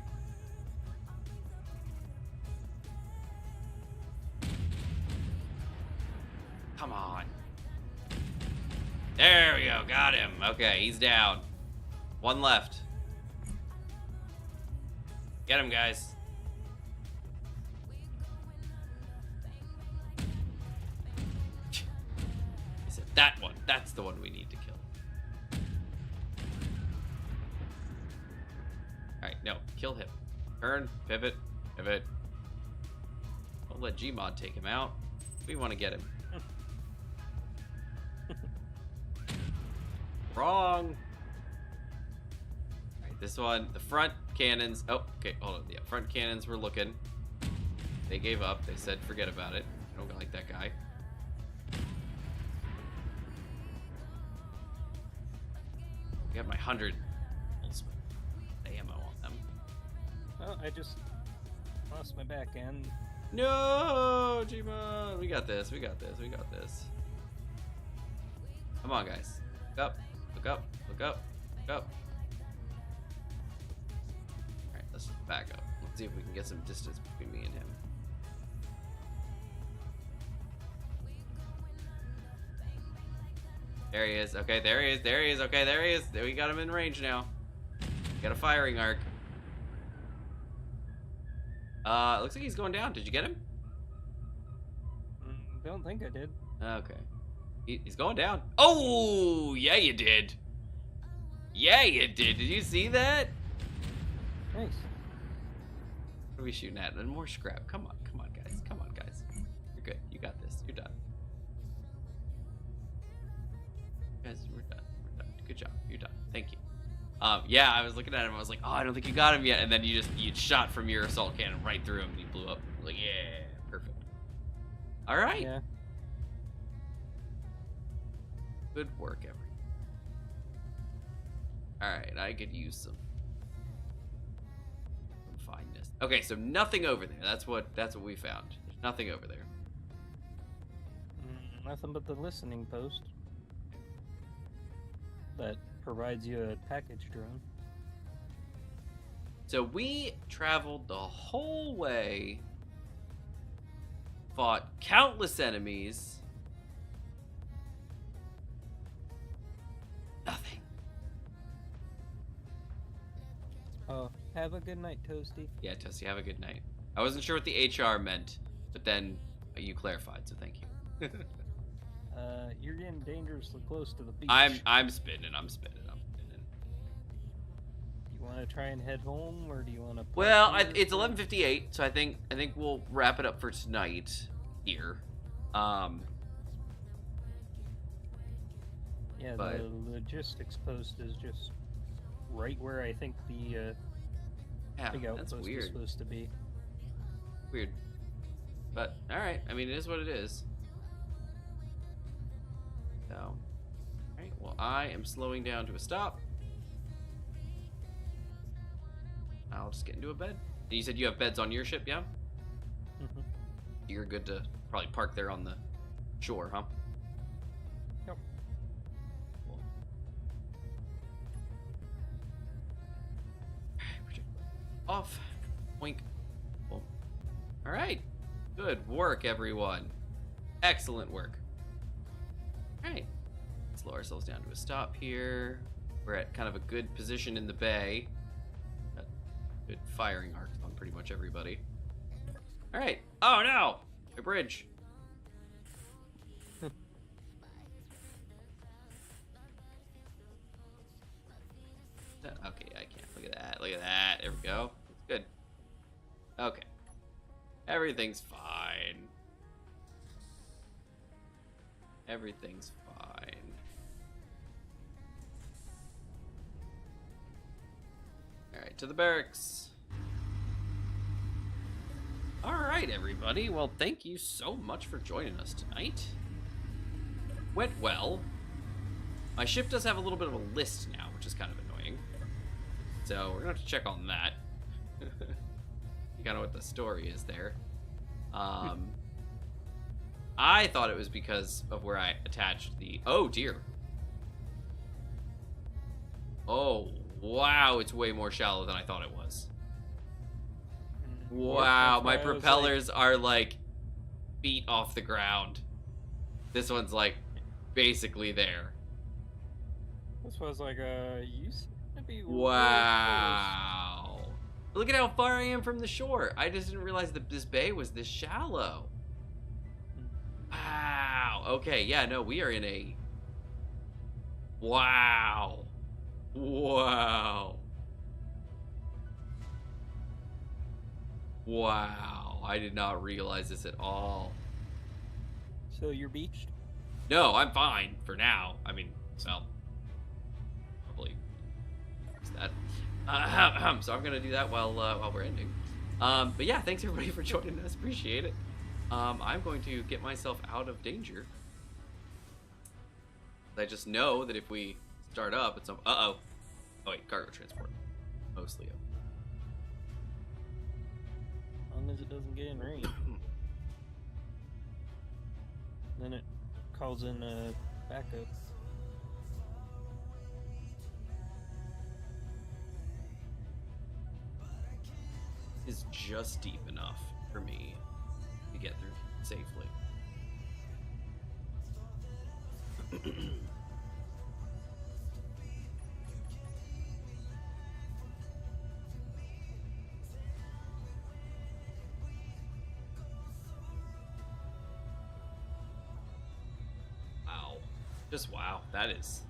Come on. There we go. Got him. Okay, he's down. One left. Get him, guys. I said that one. That's the one we need to kill. Alright, no. Kill him. Turn. Pivot. Pivot. Don't let Gmod take him out. We want to get him. Wrong. Alright, this one, the front cannons. Oh, okay, hold on. Yeah, front cannons were looking. They gave up. They said forget about it. I don't like that guy. I got my 100 ammo on them. Oh, I just lost my back end. No, Gmon. We got this. We got this. We got this. Come on, guys. Look up. Look up. Look up. Look up. Alright, let's just back up. Let's see if we can get some distance between me and him. There he is. Okay, there he is. There he is. Okay, there he is. We got him in range now. Got a firing arc. Looks like he's going down. Did you get him? Don't think I did. Okay. He's going down. Oh, yeah, you did. Yeah, you did. Did you see that? Nice. What are we shooting at? And more scrap. Come on. Come on, guys. Come on, guys. You're good. You got this. You're done. Guys, we're done. We're done. Good job. You're done. Thank you. Yeah, I was looking at him. I was like, oh, I don't think you got him yet. And then you shot from your assault cannon right through him, and he blew up. I was like, yeah, perfect. All right. Yeah. Good work, everyone. All right, I could use some fineness. Okay, so nothing over there. That's what we found. There's nothing over there. Nothing but the listening post that provides you a package drone. So we traveled the whole way, fought countless enemies. Nothing. Oh, have a good night, Toasty. Yeah, Toasty, have a good night. I wasn't sure what the HR meant, but then you clarified, so thank you. You're getting dangerously close to the beach. I'm spinning. You want to try and head home, or do you want to? Well, it's 11:58, so I think we'll wrap it up for tonight here. Yeah, but... the logistics post is just right where I think the big outpost is supposed to be. Weird. But, alright, I mean, it is what it is. So, alright, well, I am slowing down to a stop. I'll just get into a bed. And you said you have beds on your ship, yeah? Mm-hmm. You're good to probably park there on the shore, huh? Yep. Cool. Off. Wink. Cool. Alright. Good work, everyone. Excellent work. Alright. Slow ourselves down to a stop here. We're at kind of a good position in the bay. Got good firing arcs on pretty much everybody. Alright. Oh no! A bridge. Okay, I can't. Look at that. Look at that. There we go. Good. Okay. Everything's fine. Everything's fine. Alright, to the barracks. Alright, everybody. Well, thank you so much for joining us tonight. Went well. My ship does have a little bit of a list now, which is kind of annoying. So, we're gonna have to check on that. You kind of know what the story is there. I thought it was because of where I attached the... Oh, dear. Oh, wow. It's way more shallow than I thought it was. Wow. My propellers are, like, feet off the ground. This one's, like, basically there. This was like you seem to be wow. Look at how far I am from the shore. I just didn't realize that this bay was this shallow. Wow. Okay, yeah, no, we are in a... Wow. Wow. Wow. I did not realize this at all. So you're beached? No, I'm fine for now. I mean, well, probably fix that. So I'm gonna do that while we're ending. But yeah, thanks everybody for joining us. Appreciate it. I'm going to get myself out of danger. I just know that if we start up, it's oh wait, cargo transport, mostly up. As long as it doesn't get in rain. Then it calls in backup. Is just deep enough for me to get through safely. Wow. Just wow. That is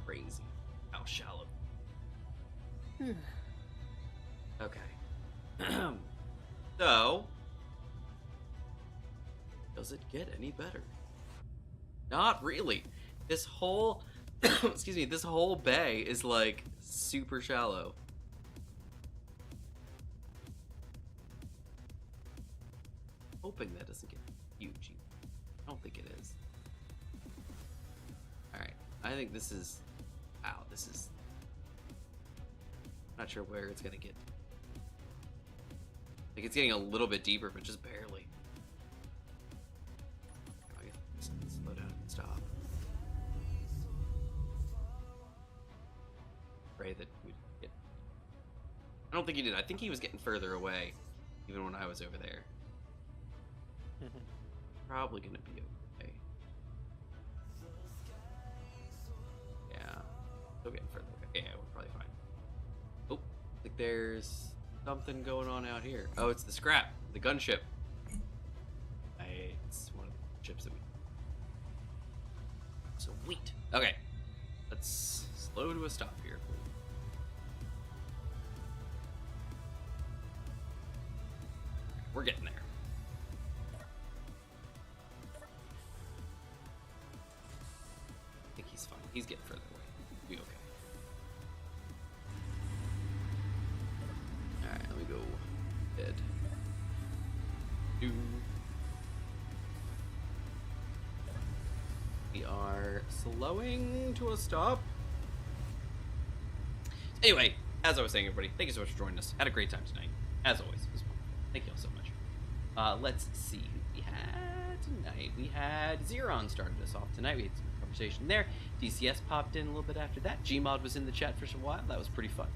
crazy. How shallow. Okay. So, does it get any better? Not really. This whole excuse me, this whole bay is like super shallow. Hoping that doesn't get huge. I don't think it is. Alright, I think this is... Wow, this is... Not sure where it's gonna get. Like, it's getting a little bit deeper, but just barely. Slow down and stop. Pray that we get... I don't think he did. I think he was getting further away, even when I was over there. Probably gonna be okay. Yeah. Still getting further away. Yeah, we're probably fine. Oh, I think there's something going on out here. Oh, it's the scrap, the gunship. It's one of the ships that we... Sweet. Okay. Let's slow to a stop here. We're getting there. I think he's fine. He's getting further away. We'll be okay. Alright, let me go. Dead. We are slowing to a stop. Anyway, as I was saying, everybody, thank you so much for joining us. Had a great time tonight. As always, it was fun. Thank you all so much. Let's see who we had tonight. We had Xeron started us off tonight. We had some conversation there. DCS popped in a little bit after that. Gmod was in the chat for a while. That was pretty fun.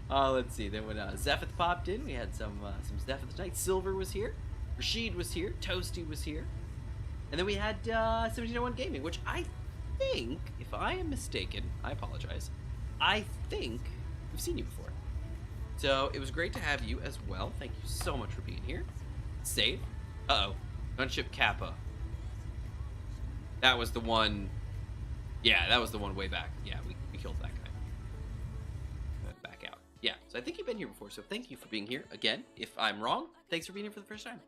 Let's see. Then when Zephith popped in, we had some Zephith tonight. Silver was here. Rashid was here. Toasty was here. And then we had 1701 Gaming, which I think, if I am mistaken, I apologize, I think we've seen you before. So it was great to have you as well. Thank you so much for being here. Save. Uh-oh. Gunship Kappa. That was the one... Yeah, that was the one way back. Yeah, we killed that guy. Back out. Yeah, so I think you've been here before, so thank you for being here. Again, if I'm wrong, thanks for being here for the first time.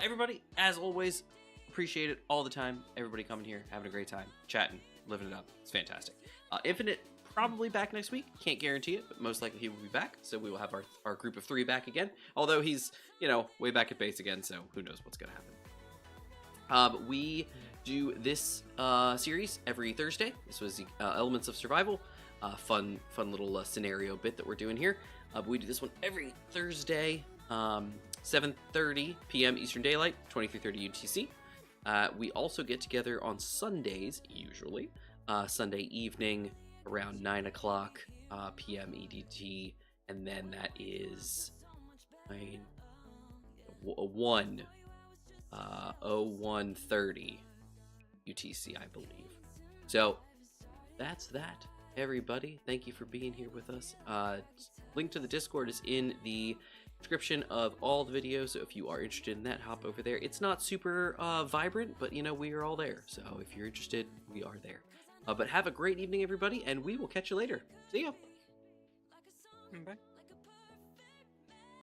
Everybody, as always, appreciate it all the time. Everybody coming here, having a great time, chatting, living it up. It's fantastic. Infinite probably back next week. Can't guarantee it, but most likely he will be back. So we will have our group of 3 back again. Although he's, you know, way back at base again, so who knows what's going to happen. We do this series every Thursday. This was the Elements of Survival. Fun little scenario bit that we're doing here. But we do this one every Thursday, 7:30 p.m. Eastern Daylight, 23:30 UTC. We also get together on Sundays, usually. Sunday evening, around 9 o'clock p.m. EDT, and then that is 01:30 UTC, I believe. So that's that, everybody. Thank you for being here with us. Link to the Discord is in the description of all the videos, so if you are interested in that, hop over there. It's not super vibrant, but you know, we are all there, so if you're interested, we are there. But have a great evening, everybody, and we will catch you later. See ya. Bye.